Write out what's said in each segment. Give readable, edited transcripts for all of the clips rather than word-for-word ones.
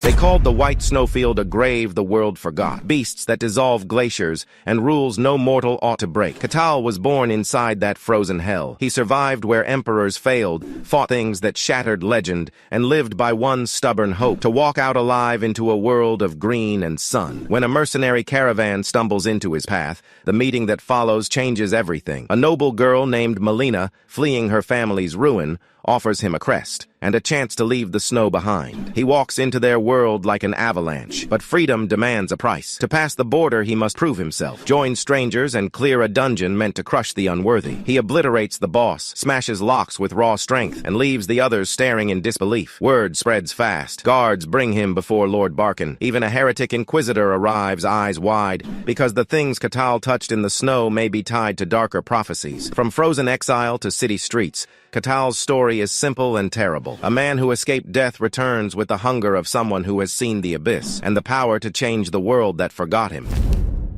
They called the white snowfield a grave the world forgot, beasts that dissolve glaciers, and rules no mortal ought to break. Catal was born inside that frozen hell. He survived where emperors failed, fought things that shattered legend, and lived by one stubborn hope, to walk out alive into a world of green and sun. When a mercenary caravan stumbles into his path, the meeting that follows changes everything. A noble girl named Melina, fleeing her family's ruin, offers him a crest and a chance to leave the snow behind. He walks into their world like an avalanche, but freedom demands a price. To pass the border, he must prove himself, join strangers, and clear a dungeon meant to crush the unworthy. He obliterates the boss, smashes locks with raw strength, and leaves the others staring in disbelief. Word spreads fast. Guards bring him before Lord Barkin. Even a heretic inquisitor arrives, eyes wide, because the things Catal touched in the snow may be tied to darker prophecies. From frozen exile to city streets, Catal's story is simple and terrible. A man who escaped death returns with the hunger of someone who has seen the abyss, and the power to change the world that forgot him.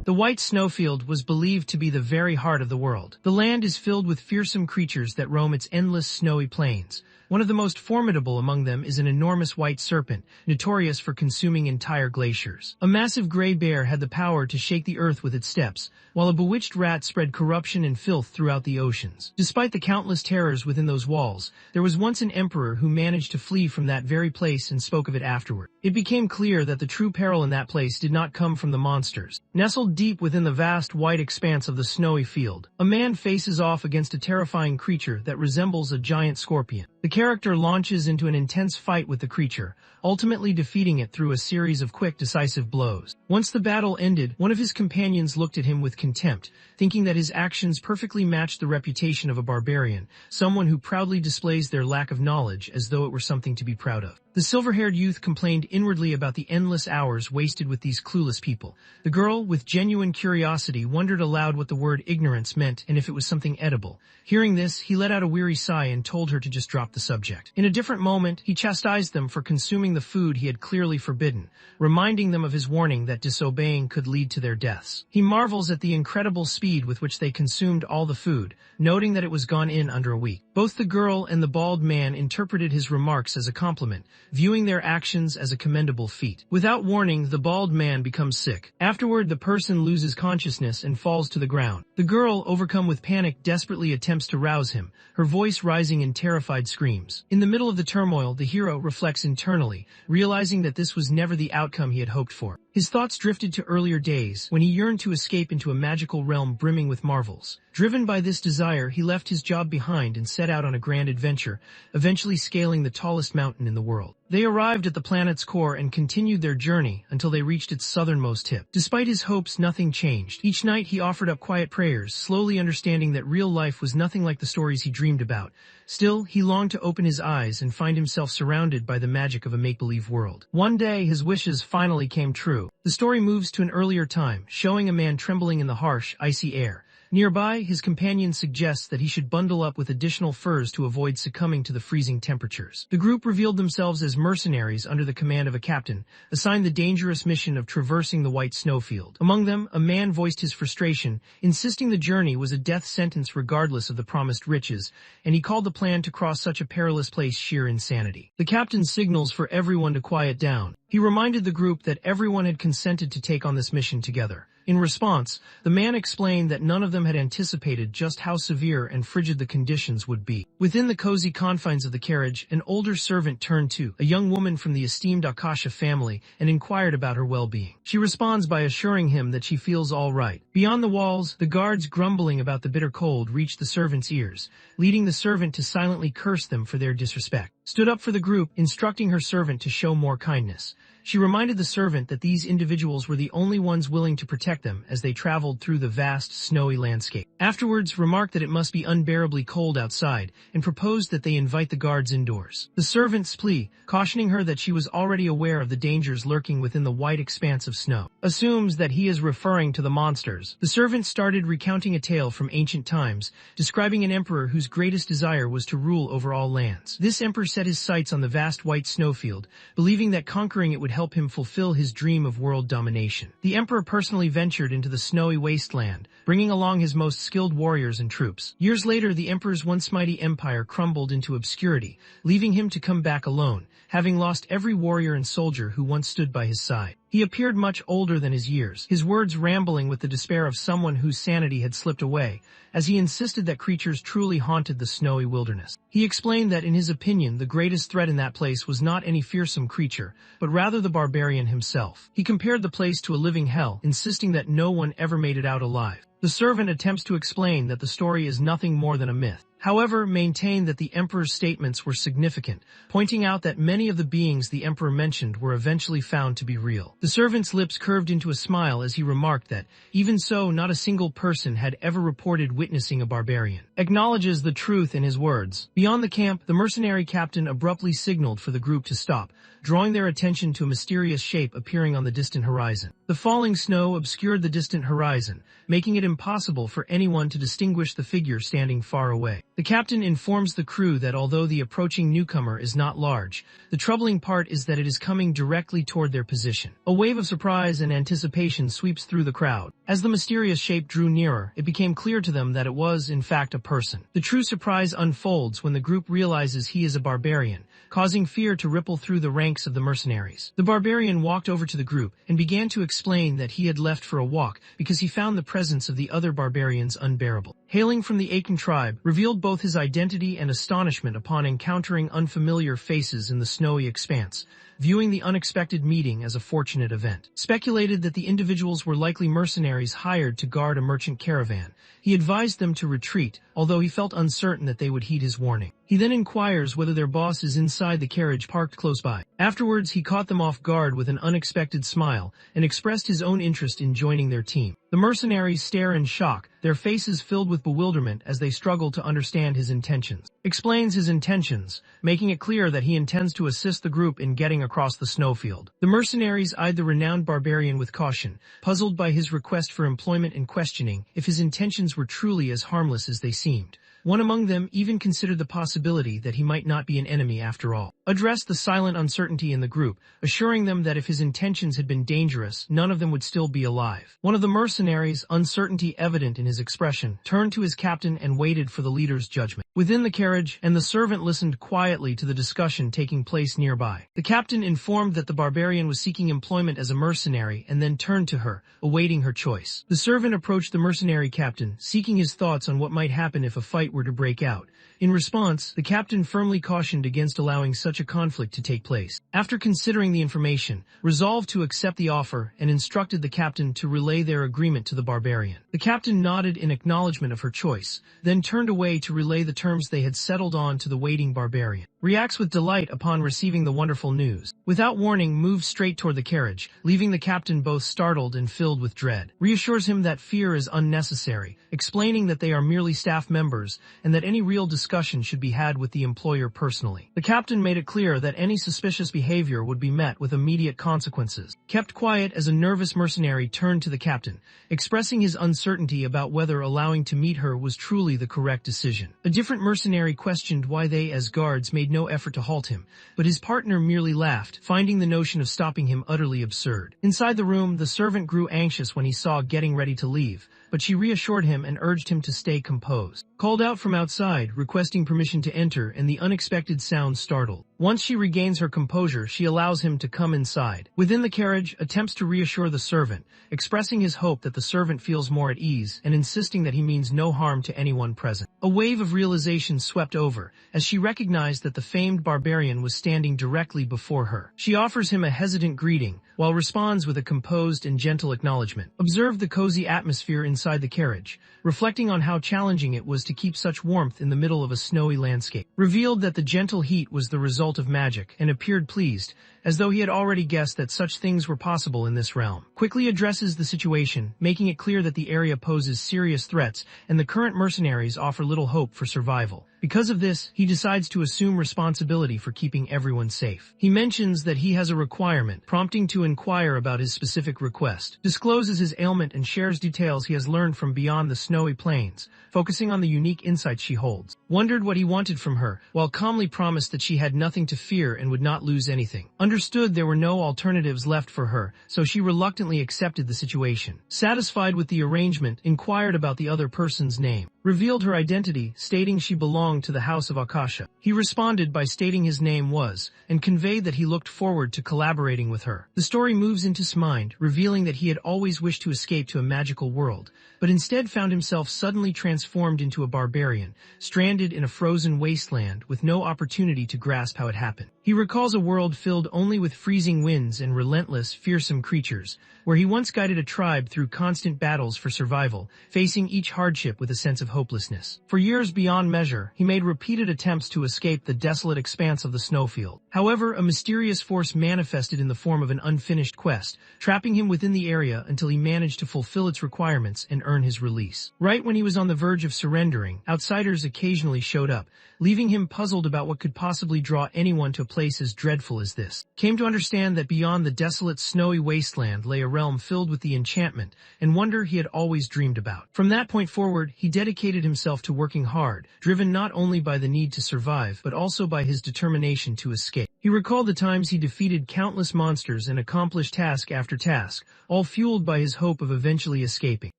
The white snowfield was believed to be the very heart of the world. The land is filled with fearsome creatures that roam its endless snowy plains. One of the most formidable among them is an enormous white serpent, notorious for consuming entire glaciers. A massive gray bear had the power to shake the earth with its steps, while a bewitched rat spread corruption and filth throughout the oceans. Despite the countless terrors within those walls, there was once an emperor who managed to flee from that very place and spoke of it afterward. It became clear that the true peril in that place did not come from the monsters. Nestled deep within the vast white expanse of the snowy field, a man faces off against a terrifying creature that resembles a giant scorpion. The character launches into an intense fight with the creature, ultimately defeating it through a series of quick, decisive blows. Once the battle ended, one of his companions looked at him with contempt, thinking that his actions perfectly matched the reputation of a barbarian, someone who proudly displays their lack of knowledge as though it were something to be proud of. The silver-haired youth complained inwardly about the endless hours wasted with these clueless people. The girl, with genuine curiosity, wondered aloud what the word ignorance meant and if it was something edible. Hearing this, he let out a weary sigh and told her to just drop the subject. In a different moment, he chastised them for consuming the food he had clearly forbidden, reminding them of his warning that disobeying could lead to their deaths. He marvels at the incredible speed with which they consumed all the food, noting that it was gone in under a week. Both the girl and the bald man interpreted his remarks as a compliment, viewing their actions as a commendable feat. Without warning, the bald man becomes sick. Afterward, the person loses consciousness and falls to the ground. The girl, overcome with panic, desperately attempts to rouse him, her voice rising in terrified screams. In the middle of the turmoil, the hero reflects internally, realizing that this was never the outcome he had hoped for. His thoughts drifted to earlier days, when he yearned to escape into a magical realm brimming with marvels. Driven by this desire, he left his job behind and set out on a grand adventure, eventually scaling the tallest mountain in the world. They arrived at the planet's core and continued their journey until they reached its southernmost tip. Despite his hopes, nothing changed. Each night he offered up quiet prayers, slowly understanding that real life was nothing like the stories he dreamed about. Still, he longed to open his eyes and find himself surrounded by the magic of a make-believe world. One day, his wishes finally came true. The story moves to an earlier time, showing a man trembling in the harsh, icy air. Nearby, his companion suggests that he should bundle up with additional furs to avoid succumbing to the freezing temperatures. The group revealed themselves as mercenaries under the command of a captain, assigned the dangerous mission of traversing the white snowfield. Among them, a man voiced his frustration, insisting the journey was a death sentence regardless of the promised riches, and he called the plan to cross such a perilous place sheer insanity. The captain signals for everyone to quiet down. He reminded the group that everyone had consented to take on this mission together. In response, the man explained that none of them had anticipated just how severe and frigid the conditions would be. Within the cozy confines of the carriage, an older servant turned to a young woman from the esteemed Akasha family and inquired about her well-being. She responds by assuring him that she feels all right. Beyond the walls, the guards grumbling about the bitter cold reached the servant's ears, leading the servant to silently curse them for their disrespect. Stood up for the group, instructing her servant to show more kindness. She reminded the servant that these individuals were the only ones willing to protect them as they traveled through the vast, snowy landscape. Afterwards, remarked that it must be unbearably cold outside, and proposed that they invite the guards indoors. The servant's plea, cautioning her that she was already aware of the dangers lurking within the white expanse of snow, assumes that he is referring to the monsters. The servant started recounting a tale from ancient times, describing an emperor whose greatest desire was to rule over all lands. This emperor set his sights on the vast white snowfield, believing that conquering it would help him fulfill his dream of world domination. The emperor personally ventured into the snowy wasteland, bringing along his most skilled warriors and troops. Years later, the emperor's once mighty empire crumbled into obscurity, leaving him to come back alone, having lost every warrior and soldier who once stood by his side. He appeared much older than his years, his words rambling with the despair of someone whose sanity had slipped away, as he insisted that creatures truly haunted the snowy wilderness. He explained that in his opinion the greatest threat in that place was not any fearsome creature, but rather the barbarian himself. He compared the place to a living hell, insisting that no one ever made it out alive. The servant attempts to explain that the story is nothing more than a myth, however, maintained that the emperor's statements were significant, pointing out that many of the beings the emperor mentioned were eventually found to be real. The servant's lips curved into a smile as he remarked that, even so, not a single person had ever reported witnessing a barbarian. Acknowledges the truth in his words. Beyond the camp, the mercenary captain abruptly signaled for the group to stop, drawing their attention to a mysterious shape appearing on the distant horizon. The falling snow obscured the distant horizon, making it impossible for anyone to distinguish the figure standing far away. The captain informs the crew that although the approaching newcomer is not large, the troubling part is that it is coming directly toward their position. A wave of surprise and anticipation sweeps through the crowd. As the mysterious shape drew nearer, it became clear to them that it was, in fact, a person. The true surprise unfolds when the group realizes he is a barbarian, causing fear to ripple through the ranks of the mercenaries. The barbarian walked over to the group and began to explain that he had left for a walk because he found the presence of the other barbarians unbearable. Hailing from the Akan tribe, revealed both his identity and astonishment upon encountering unfamiliar faces in the snowy expanse, viewing the unexpected meeting as a fortunate event. Speculated that the individuals were likely mercenaries hired to guard a merchant caravan. He advised them to retreat, although he felt uncertain that they would heed his warning. He then inquires whether their boss is inside the carriage parked close by. Afterwards, he caught them off guard with an unexpected smile and expressed his own interest in joining their team. The mercenaries stare in shock, their faces filled with bewilderment as they struggle to understand his intentions. Explains his intentions, making it clear that he intends to assist the group in getting across the snowfield. The mercenaries eyed the renowned barbarian with caution, puzzled by his request for employment and questioning if his intentions were truly as harmless as they seemed. One among them even considered the possibility that he might not be an enemy after all. Addressed the silent uncertainty in the group, assuring them that if his intentions had been dangerous, none of them would still be alive. One of the mercenaries, uncertainty evident in his expression, turned to his captain and waited for the leader's judgment. Within the carriage, and the servant listened quietly to the discussion taking place nearby. The captain informed that the barbarian was seeking employment as a mercenary and then turned to her, awaiting her choice. The servant approached the mercenary captain, seeking his thoughts on what might happen if a fight were to break out. In response, the captain firmly cautioned against allowing such a conflict to take place. After considering the information, resolved to accept the offer and instructed the captain to relay their agreement to the barbarian. The captain nodded in acknowledgement of her choice, then turned away to relay the terms they had settled on to the waiting barbarian. Reacts with delight upon receiving the wonderful news. Without warning, moves straight toward the carriage, leaving the captain both startled and filled with dread. Reassures him that fear is unnecessary, explaining that they are merely staff members and that any real discussion should be had with the employer personally. The captain made it clear that any suspicious behavior would be met with immediate consequences. Kept quiet as a nervous mercenary turned to the captain, expressing his uncertainty about whether allowing to meet her was truly the correct decision. A different mercenary questioned why they as guards made no effort to halt him, but his partner merely laughed, finding the notion of stopping him utterly absurd. Inside the room, the servant grew anxious when he saw getting ready to leave, but she reassured him and urged him to stay composed. Called out from outside, requesting permission to enter, and the unexpected sound startled. Once she regains her composure, she allows him to come inside. Within the carriage, attempts to reassure the servant, expressing his hope that the servant feels more at ease and insisting that he means no harm to anyone present. A wave of realization swept over, as she recognized that the famed barbarian was standing directly before her. She offers him a hesitant greeting, while responds with a composed and gentle acknowledgement. Observed the cozy atmosphere inside the carriage, reflecting on how challenging it was to keep such warmth in the middle of a snowy landscape. Revealed that the gentle heat was the result of magic and appeared pleased, as though he had already guessed that such things were possible in this realm. Quickly addresses the situation, making it clear that the area poses serious threats and the current mercenaries offer little hope for survival. Because of this, he decides to assume responsibility for keeping everyone safe. He mentions that he has a requirement, prompting to inquire about his specific request, discloses his ailment and shares details he has learned from beyond the snowy plains, focusing on the unique insights she holds. Wondered what he wanted from her, while calmly promised that she had nothing to fear and would not lose anything. Understood there were no alternatives left for her, so she reluctantly accepted the situation. Satisfied with the arrangement, inquired about the other person's name. Revealed her identity, stating she belonged to the House of Akasha. He responded by stating his name was, and conveyed that he looked forward to collaborating with her. The story moves into his mind, revealing that he had always wished to escape to a magical world, but instead found himself suddenly transformed into a barbarian, stranded in a frozen wasteland with no opportunity to grasp how it happened. He recalls a world filled only with freezing winds and relentless, fearsome creatures, where he once guided a tribe through constant battles for survival, facing each hardship with a sense of hopelessness. For years beyond measure, he made repeated attempts to escape the desolate expanse of the snowfield. However, a mysterious force manifested in the form of an unfinished quest, trapping him within the area until he managed to fulfill its requirements and earn his release. Right when he was on the verge of surrendering, outsiders occasionally showed up, leaving him puzzled about what could possibly draw anyone to a place as dreadful as this. Came to understand that beyond the desolate snowy wasteland lay a realm filled with the enchantment and wonder he had always dreamed about. From that point forward, he dedicated himself to working hard, driven not only by the need to survive, but also by his determination to escape. He recalled the times he defeated countless monsters and accomplished task after task, all fueled by his hope of eventually escaping.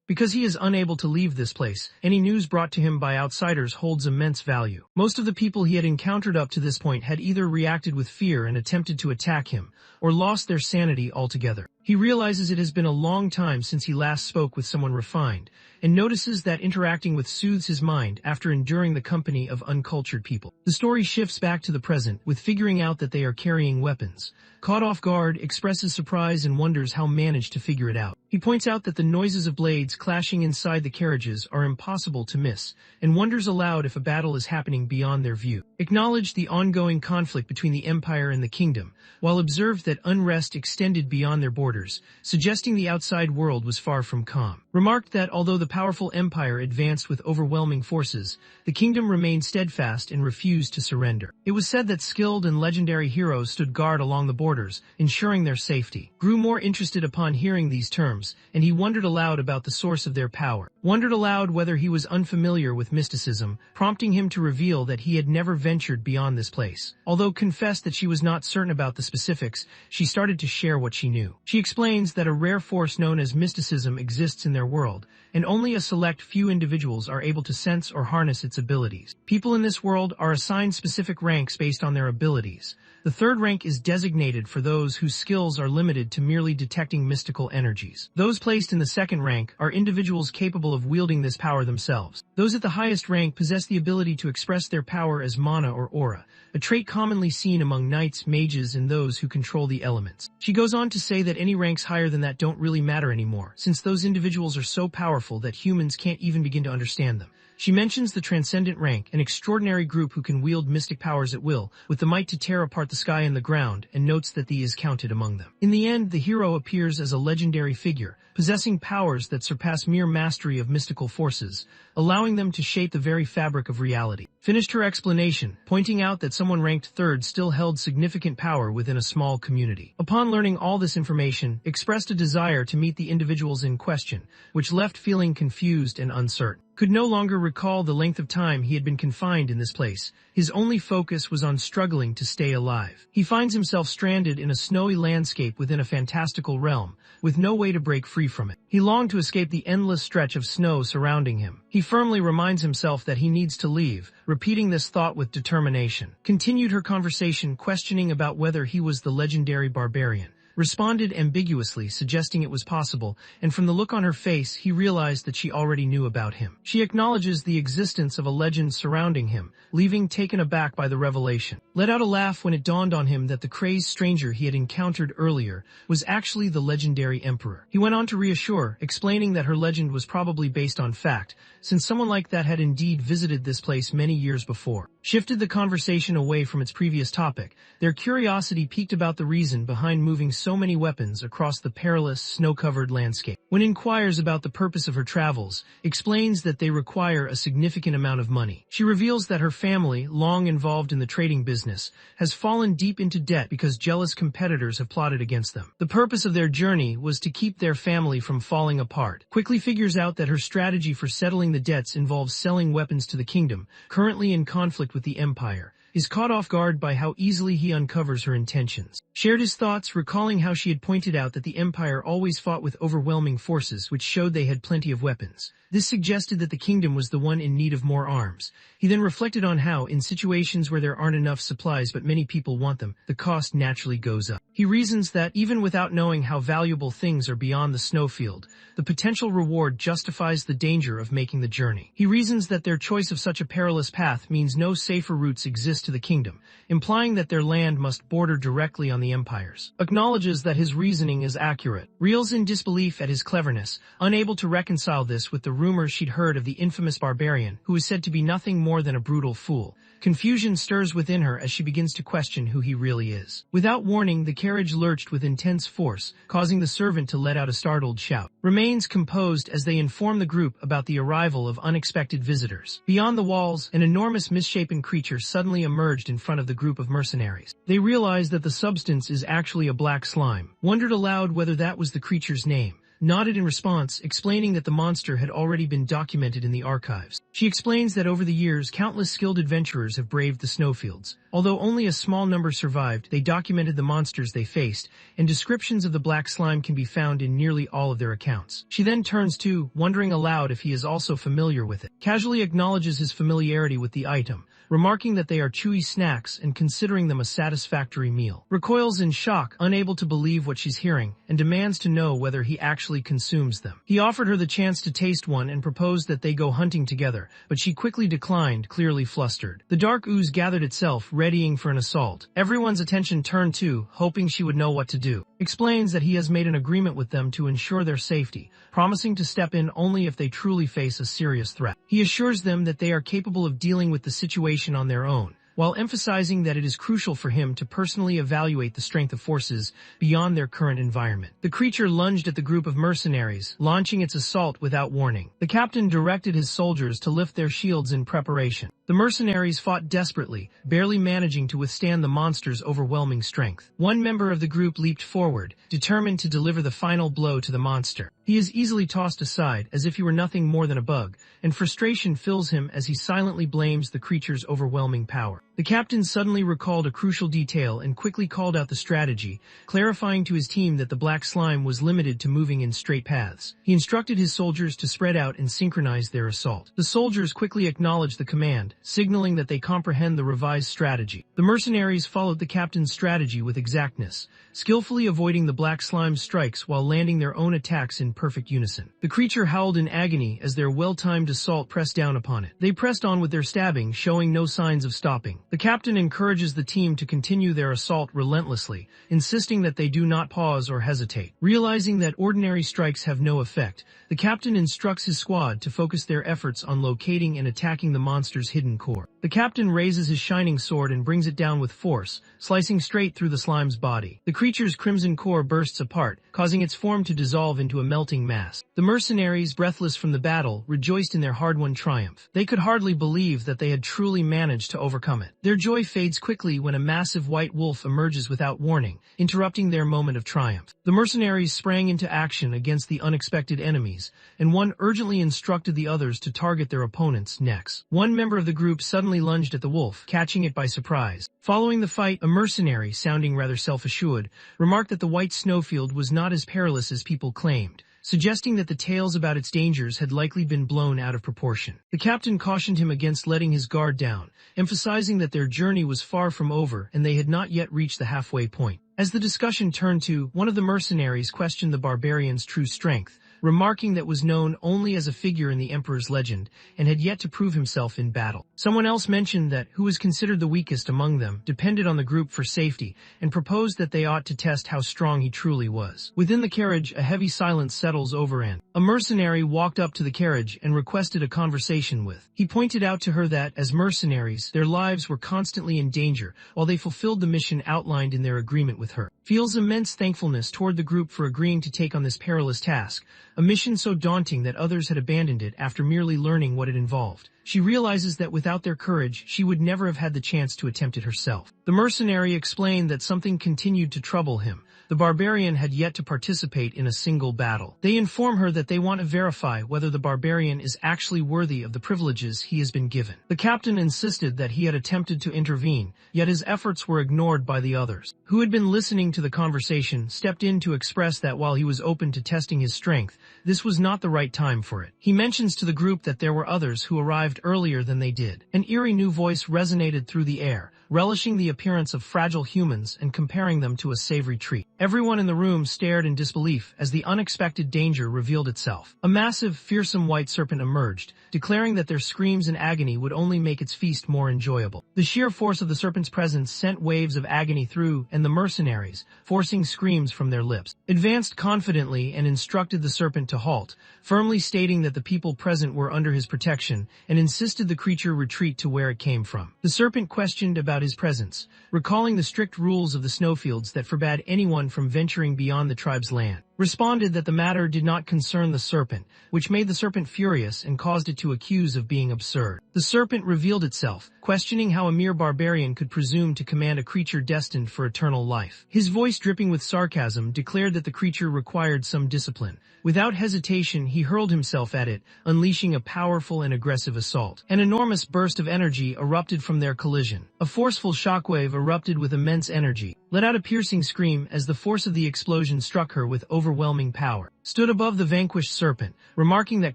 Because he is unable to leave this place, any news brought to him by outsiders holds immense value. Most of the people he had encountered up to this point had either reacted with fear and attempted to attack him, or lost their sanity altogether. He realizes it has been a long time since he last spoke with someone refined, and notices that interacting with soothes his mind after enduring the company of uncultured people. The story shifts back to the present, with figuring out that they are carrying weapons. Caught off guard, expresses surprise and wonders how managed to figure it out. He points out that the noises of blades clashing inside the carriages are impossible to miss, and wonders aloud if a battle is happening beyond their view. Acknowledged the ongoing conflict between the Empire and the Kingdom, while observed that unrest extended beyond their borders, suggesting the outside world was far from calm. Remarked that although the powerful Empire advanced with overwhelming forces, the Kingdom remained steadfast and refused to surrender. It was said that skilled and legendary heroes stood guard along the borders, ensuring their safety. Grew more interested upon hearing these terms, and he wondered aloud about the source of their power. Wondered aloud whether he was unfamiliar with mysticism, prompting him to reveal that he had never ventured beyond this place. Although confessed that she was not certain about the specifics, she started to share what she knew. She explains that a rare force known as mysticism exists in their world, and only a select few individuals are able to sense or harness its abilities. People in this world are assigned specific ranks based on their abilities. The third rank is designated for those whose skills are limited to merely detecting mystical energies. Those placed in the second rank are individuals capable of wielding this power themselves. Those at the highest rank possess the ability to express their power as mana or aura, a trait commonly seen among knights, mages, and those who control the elements. She goes on to say that any ranks higher than that don't really matter anymore, since those individuals are so powerful that humans can't even begin to understand them. She mentions the Transcendent rank, an extraordinary group who can wield mystic powers at will, with the might to tear apart the sky and the ground, and notes that thee is counted among them. In the end, the hero appears as a legendary figure, possessing powers that surpass mere mastery of mystical forces, allowing them to shape the very fabric of reality. Finished her explanation, pointing out that someone ranked third still held significant power within a small community. Upon learning all this information, expressed a desire to meet the individuals in question, which left feeling confused and uncertain. Could no longer recall the length of time he had been confined in this place. His only focus was on struggling to stay alive. He finds himself stranded in a snowy landscape within a fantastical realm, with no way to break free from it. He longed to escape the endless stretch of snow surrounding him. He firmly reminds himself that he needs to leave, repeating this thought with determination. Continued her conversation, questioning about whether he was the legendary barbarian. Responded ambiguously, suggesting it was possible, and from the look on her face, he realized that she already knew about him. She acknowledges the existence of a legend surrounding him, leaving taken aback by the revelation. Let out a laugh when it dawned on him that the crazed stranger he had encountered earlier was actually the legendary emperor. He went on to reassure, explaining that her legend was probably based on fact, since someone like that had indeed visited this place many years before. shifted the conversation away from its previous topic. Their curiosity piqued about the reason behind moving so many weapons across the perilous, snow-covered landscape. When inquires about the purpose of her travels, explains that they require a significant amount of money. She reveals that her family, long involved in the trading business, has fallen deep into debt because jealous competitors have plotted against them. The purpose of their journey was to keep their family from falling apart. Quickly figures out that her strategy for settling the debts involves selling weapons to the kingdom, currently in conflict with the empire. Is caught off guard by how easily he uncovers her intentions. Shared his thoughts, recalling how she had pointed out that the Empire always fought with overwhelming forces, which showed they had plenty of weapons. This suggested that the kingdom was the one in need of more arms. He then reflected on how, in situations where there aren't enough supplies but many people want them, the cost naturally goes up. He reasons that, even without knowing how valuable things are beyond the snowfield, the potential reward justifies the danger of making the journey. He reasons that their choice of such a perilous path means no safer routes exist to the kingdom, implying that their land must border directly on the empire's. Acknowledges that his reasoning is accurate. Reels in disbelief at his cleverness, unable to reconcile this with the rumors she'd heard of the infamous barbarian, who is said to be nothing more than a brutal fool. Confusion stirs within her as she begins to question who he really is. Without warning, the carriage lurched with intense force, causing the servant to let out a startled shout. Remains composed as they inform the group about the arrival of unexpected visitors. Beyond the walls, an enormous misshapen creature suddenly emerged in front of the group of mercenaries. They realized that the substance is actually a black slime. Wondered aloud whether that was the creature's name. Nodded in response, explaining that the monster had already been documented in the archives. She explains that over the years, countless skilled adventurers have braved the snowfields. Although only a small number survived, they documented the monsters they faced, and descriptions of the black slime can be found in nearly all of their accounts. She then turns to, wondering aloud if he is also familiar with it. Casually acknowledges his familiarity with the item, remarking that they are chewy snacks and considering them a satisfactory meal. Recoils in shock, unable to believe what she's hearing, and demands to know whether he actually consumes them. He offered her the chance to taste one and proposed that they go hunting together, but she quickly declined, clearly flustered. The dark ooze gathered itself, readying for an assault. Everyone's attention turned to, hoping she would know what to do. Explains that he has made an agreement with them to ensure their safety, promising to step in only if they truly face a serious threat. He assures them that they are capable of dealing with the situation on their own, while emphasizing that it is crucial for him to personally evaluate the strength of forces beyond their current environment. The creature lunged at the group of mercenaries, launching its assault without warning. The captain directed his soldiers to lift their shields in preparation. The mercenaries fought desperately, barely managing to withstand the monster's overwhelming strength. One member of the group leaped forward, determined to deliver the final blow to the monster. He is easily tossed aside, as if he were nothing more than a bug, and frustration fills him as he silently blames the creature's overwhelming power. The captain suddenly recalled a crucial detail and quickly called out the strategy, clarifying to his team that the black slime was limited to moving in straight paths. He instructed his soldiers to spread out and synchronize their assault. The soldiers quickly acknowledged the command, signaling that they comprehend the revised strategy. The mercenaries followed the captain's strategy with exactness, skillfully avoiding the black slime's strikes while landing their own attacks in perfect unison. The creature howled in agony as their well-timed assault pressed down upon it. They pressed on with their stabbing, showing no signs of stopping. The captain encourages the team to continue their assault relentlessly, insisting that they do not pause or hesitate. Realizing that ordinary strikes have no effect, the captain instructs his squad to focus their efforts on locating and attacking the monster's hidden core. The captain raises his shining sword and brings it down with force, slicing straight through the slime's body. The creature's crimson core bursts apart, causing its form to dissolve into a melting mass. The mercenaries, breathless from the battle, rejoiced in their hard-won triumph. They could hardly believe that they had truly managed to overcome it. Their joy fades quickly when a massive white wolf emerges without warning, interrupting their moment of triumph. The mercenaries sprang into action against the unexpected enemies, and one urgently instructed the others to target their opponents' necks. One member of the group suddenly lunged at the wolf, catching it by surprise. Following the fight, a mercenary, sounding rather self-assured, remarked that the white snowfield was not as perilous as people claimed, suggesting that the tales about its dangers had likely been blown out of proportion. The captain cautioned him against letting his guard down, emphasizing that their journey was far from over and they had not yet reached the halfway point. As the discussion turned to, one of the mercenaries questioned the barbarian's true strength, remarking that was known only as a figure in the Emperor's legend and had yet to prove himself in battle. Someone else mentioned that who was considered the weakest among them depended on the group for safety and proposed that they ought to test how strong he truly was. Within the carriage, a heavy silence settles over and a mercenary walked up to the carriage and requested a conversation with. He pointed out to her that, as mercenaries, their lives were constantly in danger while they fulfilled the mission outlined in their agreement with her. Feels immense thankfulness toward the group for agreeing to take on this perilous task, a mission so daunting that others had abandoned it after merely learning what it involved. She realizes that without their courage, she would never have had the chance to attempt it herself. The mercenary explained that something continued to trouble him. The barbarian had yet to participate in a single battle. They inform her that they want to verify whether the barbarian is actually worthy of the privileges he has been given. The captain insisted that he had attempted to intervene, yet his efforts were ignored by the others, who had been listening to the conversation, stepped in to express that while he was open to testing his strength, this was not the right time for it. He mentions to the group that there were others who arrived earlier than they did. An eerie new voice resonated through the air, relishing the appearance of fragile humans and comparing them to a savory treat. Everyone in the room stared in disbelief as the unexpected danger revealed itself. A massive, fearsome white serpent emerged, declaring that their screams in agony would only make its feast more enjoyable. The sheer force of the serpent's presence sent waves of agony through, and the mercenaries, forcing screams from their lips, advanced confidently and instructed the serpent to halt, firmly stating that the people present were under his protection, and insisted the creature retreat to where it came from. The serpent questioned about his presence, recalling the strict rules of the snowfields that forbade anyone from venturing beyond the tribe's land. Responded that the matter did not concern the serpent, which made the serpent furious and caused it to accuse of being absurd. The serpent revealed itself, questioning how a mere barbarian could presume to command a creature destined for eternal life. His voice dripping with sarcasm declared that the creature required some discipline. Without hesitation, he hurled himself at it, unleashing a powerful and aggressive assault. An enormous burst of energy erupted from their collision. A forceful shockwave erupted with immense energy, let out a piercing scream as the force of the explosion struck her with overwhelming power. Stood above the vanquished serpent, remarking that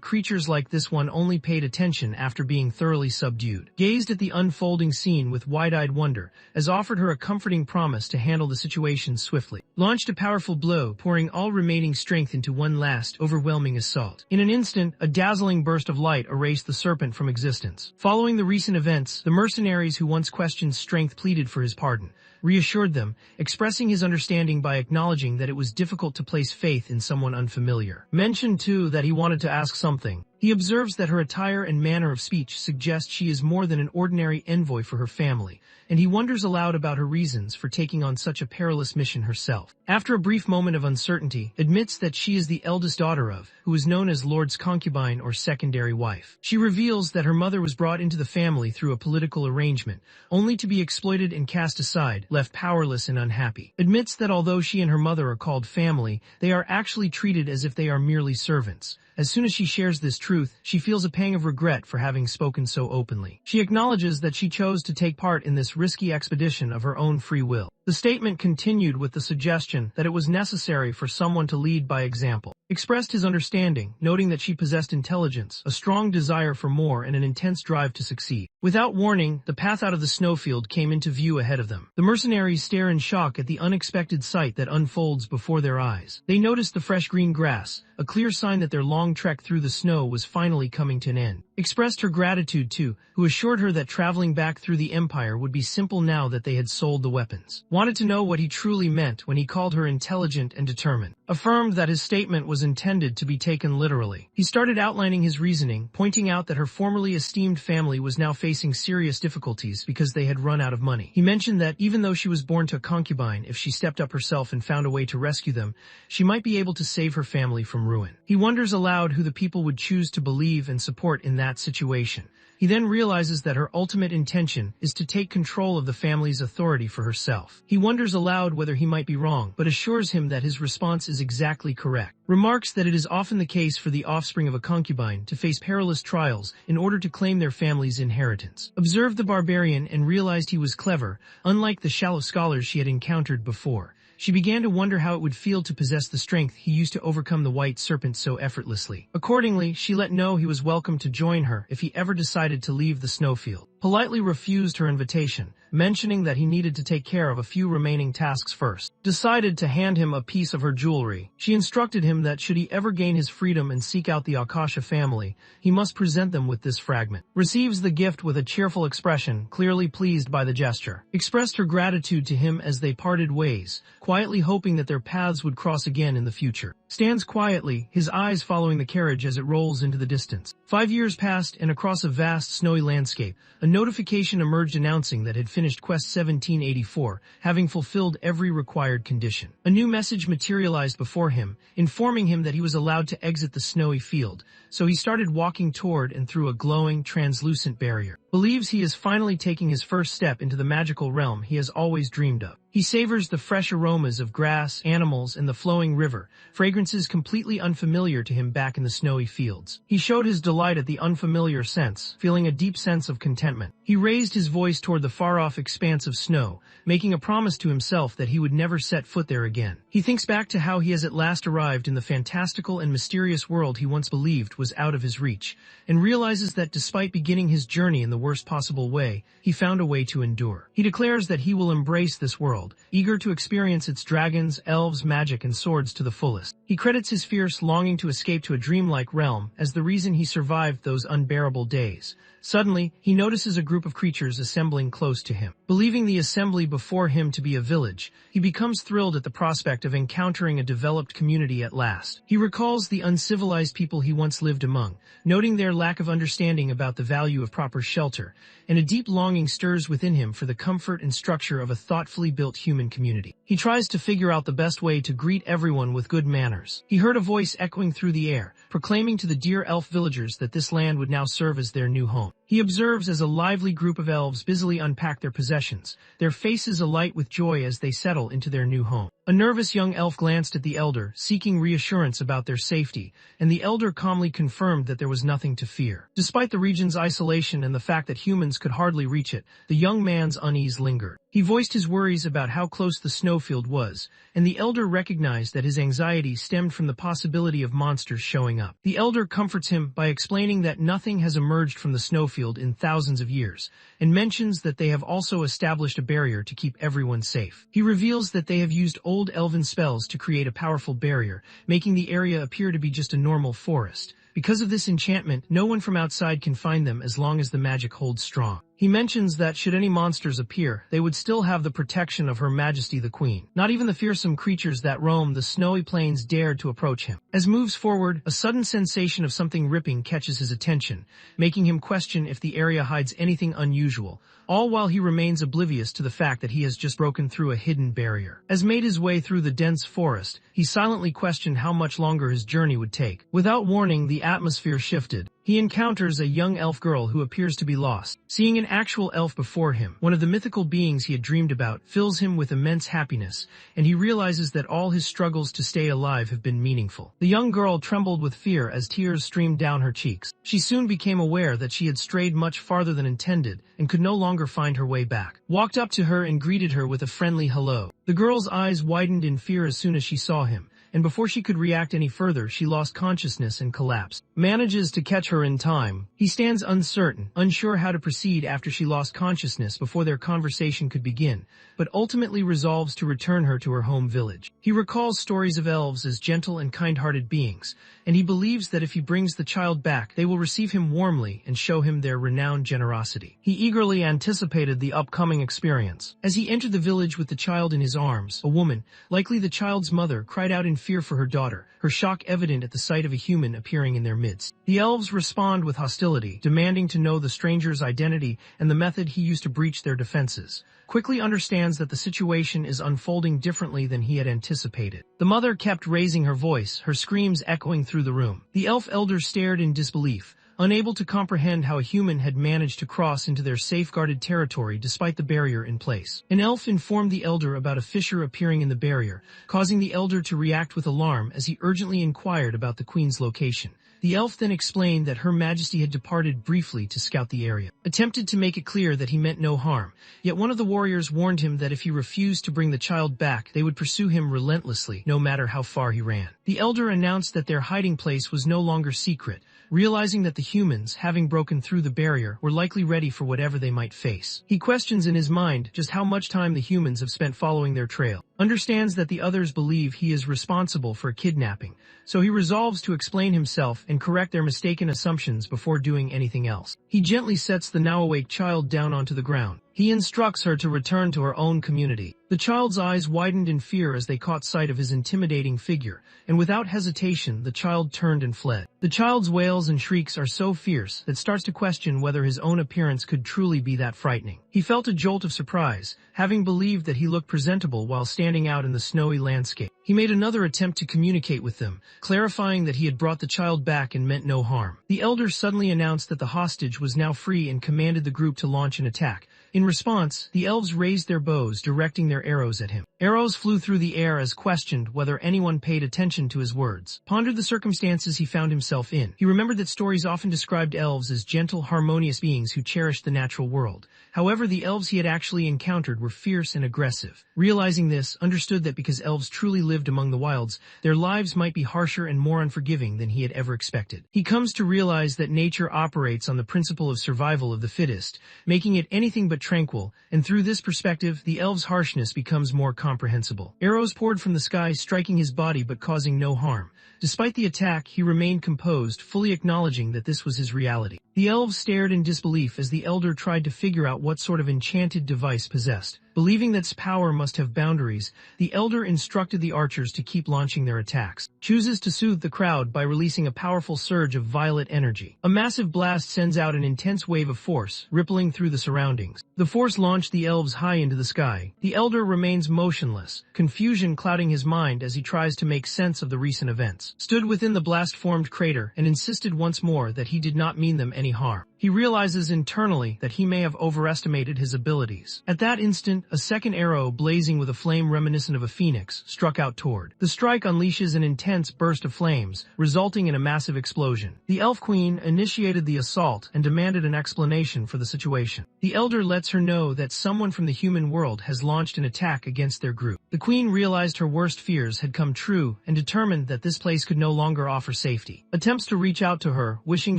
creatures like this one only paid attention after being thoroughly subdued. Gazed at the unfolding scene with wide-eyed wonder, as offered her a comforting promise to handle the situation swiftly. Launched a powerful blow, pouring all remaining strength into one last, overwhelming assault. In an instant, a dazzling burst of light erased the serpent from existence. Following the recent events, the mercenaries who once questioned strength pleaded for his pardon, reassured them, expressing his understanding by acknowledging that it was difficult to place faith in someone unfamiliar. Mentioned too that he wanted to ask something. He observes that her attire and manner of speech suggest she is more than an ordinary envoy for her family, and he wonders aloud about her reasons for taking on such a perilous mission herself. After a brief moment of uncertainty, admits that she is the eldest daughter of, who is known as Lord's concubine or secondary wife. She reveals that her mother was brought into the family through a political arrangement, only to be exploited and cast aside, left powerless and unhappy. Admits that although she and her mother are called family, they are actually treated as if they are merely servants. As soon as she shares this truth, she feels a pang of regret for having spoken so openly. She acknowledges that she chose to take part in this risky expedition of her own free will. The statement continued with the suggestion that it was necessary for someone to lead by example. Expressed his understanding, noting that she possessed intelligence, a strong desire for more, and an intense drive to succeed. Without warning, the path out of the snowfield came into view ahead of them. The mercenaries stare in shock at the unexpected sight that unfolds before their eyes. They notice the fresh green grass, a clear sign that their long trek through the snow was finally coming to an end. Expressed her gratitude to, who assured her that traveling back through the Empire would be simple now that they had sold the weapons. Wanted to know what he truly meant when he called her intelligent and determined. Affirmed that his statement was intended to be taken literally. He started outlining his reasoning, pointing out that her formerly esteemed family was now facing serious difficulties because they had run out of money. He mentioned that even though she was born to a concubine, if she stepped up herself and found a way to rescue them, she might be able to save her family from ruin. He wonders aloud who the people would choose to believe and support in that situation. He then realizes that her ultimate intention is to take control of the family's authority for herself. He wonders aloud whether he might be wrong, but assures him that his response is exactly correct. Remarks that it is often the case for the offspring of a concubine to face perilous trials in order to claim their family's inheritance. Observed the barbarian and realized he was clever, unlike the shallow scholars she had encountered before. She began to wonder how it would feel to possess the strength he used to overcome the white serpent so effortlessly. Accordingly, she let know he was welcome to join her if he ever decided to leave the snowfield. politely refused her invitation, mentioning that he needed to take care of a few remaining tasks first. Decided to hand him a piece of her jewelry. She instructed him that should he ever gain his freedom and seek out the Akasha family, he must present them with this fragment. Receives the gift with a cheerful expression, clearly pleased by the gesture. Expressed her gratitude to him as they parted ways, quietly hoping that their paths would cross again in the future. Stands quietly, his eyes following the carriage as it rolls into the distance. 5 years passed, and across a vast snowy landscape, a notification emerged announcing that had finished Quest 1784, having fulfilled every required condition. A new message materialized before him, informing him that he was allowed to exit the snowy field, so he started walking toward and through a glowing, translucent barrier. Believes he is finally taking his first step into the magical realm he has always dreamed of. He savors the fresh aromas of grass, animals, and the flowing river, fragrances completely unfamiliar to him back in the snowy fields. He showed his delight at the unfamiliar scents, feeling a deep sense of contentment. He raised his voice toward the far-off expanse of snow, making a promise to himself that he would never set foot there again. He thinks back to how he has at last arrived in the fantastical and mysterious world he once believed was out of his reach, and realizes that despite beginning his journey in the worst possible way, he found a way to endure. He declares that he will embrace this world, eager to experience its dragons, elves, magic, and swords to the fullest. He credits his fierce longing to escape to a dreamlike realm as the reason he survived those unbearable days. Suddenly, he notices a group of creatures assembling close to him. Believing the assembly before him to be a village, he becomes thrilled at the prospect of encountering a developed community at last. He recalls the uncivilized people he once lived among, noting their lack of understanding about the value of proper shelter, and a deep longing stirs within him for the comfort and structure of a thoughtfully built human community. He tries to figure out the best way to greet everyone with good manners. He heard a voice echoing through the air, proclaiming to the dear elf villagers that this land would now serve as their new home. He observes as a lively group of elves busily unpack their possessions, their faces alight with joy as they settle into their new home. A nervous young elf glanced at the elder, seeking reassurance about their safety, and the elder calmly confirmed that there was nothing to fear. Despite the region's isolation and the fact that humans could hardly reach it, the young man's unease lingered. He voiced his worries about how close the snowfield was, and the elder recognized that his anxiety stemmed from the possibility of monsters showing up. The elder comforts him by explaining that nothing has emerged from the snowfield in thousands of years, and mentions that they have also established a barrier to keep everyone safe. He reveals that they have used old elven spells to create a powerful barrier, making the area appear to be just a normal forest. Because of this enchantment, no one from outside can find them as long as the magic holds strong. He mentions that should any monsters appear, they would still have the protection of Her Majesty the Queen. Not even the fearsome creatures that roam the snowy plains dared to approach him. As moves forward, a sudden sensation of something ripping catches his attention, making him question if the area hides anything unusual, all while he remains oblivious to the fact that he has just broken through a hidden barrier. As made his way through the dense forest, he silently questioned how much longer his journey would take. Without warning, the atmosphere shifted. He encounters a young elf girl who appears to be lost. Seeing an actual elf before him, one of the mythical beings he had dreamed about, fills him with immense happiness, and he realizes that all his struggles to stay alive have been meaningful. The young girl trembled with fear as tears streamed down her cheeks. She soon became aware that she had strayed much farther than intended and could no longer find her way back. Walked up to her and greeted her with a friendly hello. The girl's eyes widened in fear as soon as she saw him, and before she could react any further, she lost consciousness and collapsed. Manages to catch her in time. He stands uncertain, unsure how to proceed after she lost consciousness before their conversation could begin, but ultimately resolves to return her to her home village. He recalls stories of elves as gentle and kind-hearted beings, and he believes that if he brings the child back, they will receive him warmly and show him their renowned generosity. He eagerly anticipated the upcoming experience. As he entered the village with the child in his arms, a woman, likely the child's mother, cried out in fear for her daughter, her shock evident at the sight of a human appearing in their midst. The elves respond with hostility, demanding to know the stranger's identity and the method he used to breach their defenses. Quickly understands that the situation is unfolding differently than he had anticipated. The mother kept raising her voice, her screams echoing through the room. The elf elder stared in disbelief, unable to comprehend how a human had managed to cross into their safeguarded territory despite the barrier in place. An elf informed the elder about a fissure appearing in the barrier, causing the elder to react with alarm as he urgently inquired about the queen's location. The elf then explained that Her Majesty had departed briefly to scout the area. Attempted to make it clear that he meant no harm, yet one of the warriors warned him that if he refused to bring the child back, they would pursue him relentlessly, no matter how far he ran. The elder announced that their hiding place was no longer secret, realizing that the humans, having broken through the barrier, were likely ready for whatever they might face. He questions in his mind just how much time the humans have spent following their trail, understands that the others believe he is responsible for a kidnapping, so he resolves to explain himself and correct their mistaken assumptions before doing anything else. He gently sets the now-awake child down onto the ground. He instructs her to return to her own community. The child's eyes widened in fear as they caught sight of his intimidating figure, and without hesitation, the child turned and fled. The child's wails and shrieks are so fierce that starts to question whether his own appearance could truly be that frightening. He felt a jolt of surprise, having believed that he looked presentable while standing out in the snowy landscape. He made another attempt to communicate with them, clarifying that he had brought the child back and meant no harm. The elder suddenly announced that the hostage was now free and commanded the group to launch an attack. In response, the elves raised their bows, directing their arrows at him. Arrows flew through the air as questioned whether anyone paid attention to his words. Pondered the circumstances he found himself in. He remembered that stories often described elves as gentle, harmonious beings who cherished the natural world. However, the elves he had actually encountered were fierce and aggressive. Realizing this, understood that because elves truly lived among the wilds, their lives might be harsher and more unforgiving than he had ever expected. He comes to realize that nature operates on the principle of survival of the fittest, making it anything but tranquil, and through this perspective, the elves' harshness becomes more comprehensible. Arrows poured from the sky, striking his body but causing no harm. Despite the attack, he remained composed, fully acknowledging that this was his reality. The elves stared in disbelief as the elder tried to figure out what sort of enchanted device possessed. Believing that its power must have boundaries, the elder instructed the archers to keep launching their attacks. Chooses to soothe the crowd by releasing a powerful surge of violet energy. A massive blast sends out an intense wave of force, rippling through the surroundings. The force launched the elves high into the sky. The elder remains motionless, confusion clouding his mind as he tries to make sense of the recent events. Stood within the blast-formed crater and insisted once more that he did not mean them any harm. He realizes internally that he may have overestimated his abilities. At that instant, a second arrow, blazing with a flame reminiscent of a phoenix, struck out toward. The strike unleashes an intense burst of flames, resulting in a massive explosion. The Elf Queen initiated the assault and demanded an explanation for the situation. The Elder lets her know that someone from the human world has launched an attack against their group. The Queen realized her worst fears had come true and determined that this place could no longer offer safety. Attempts to reach out to her, wishing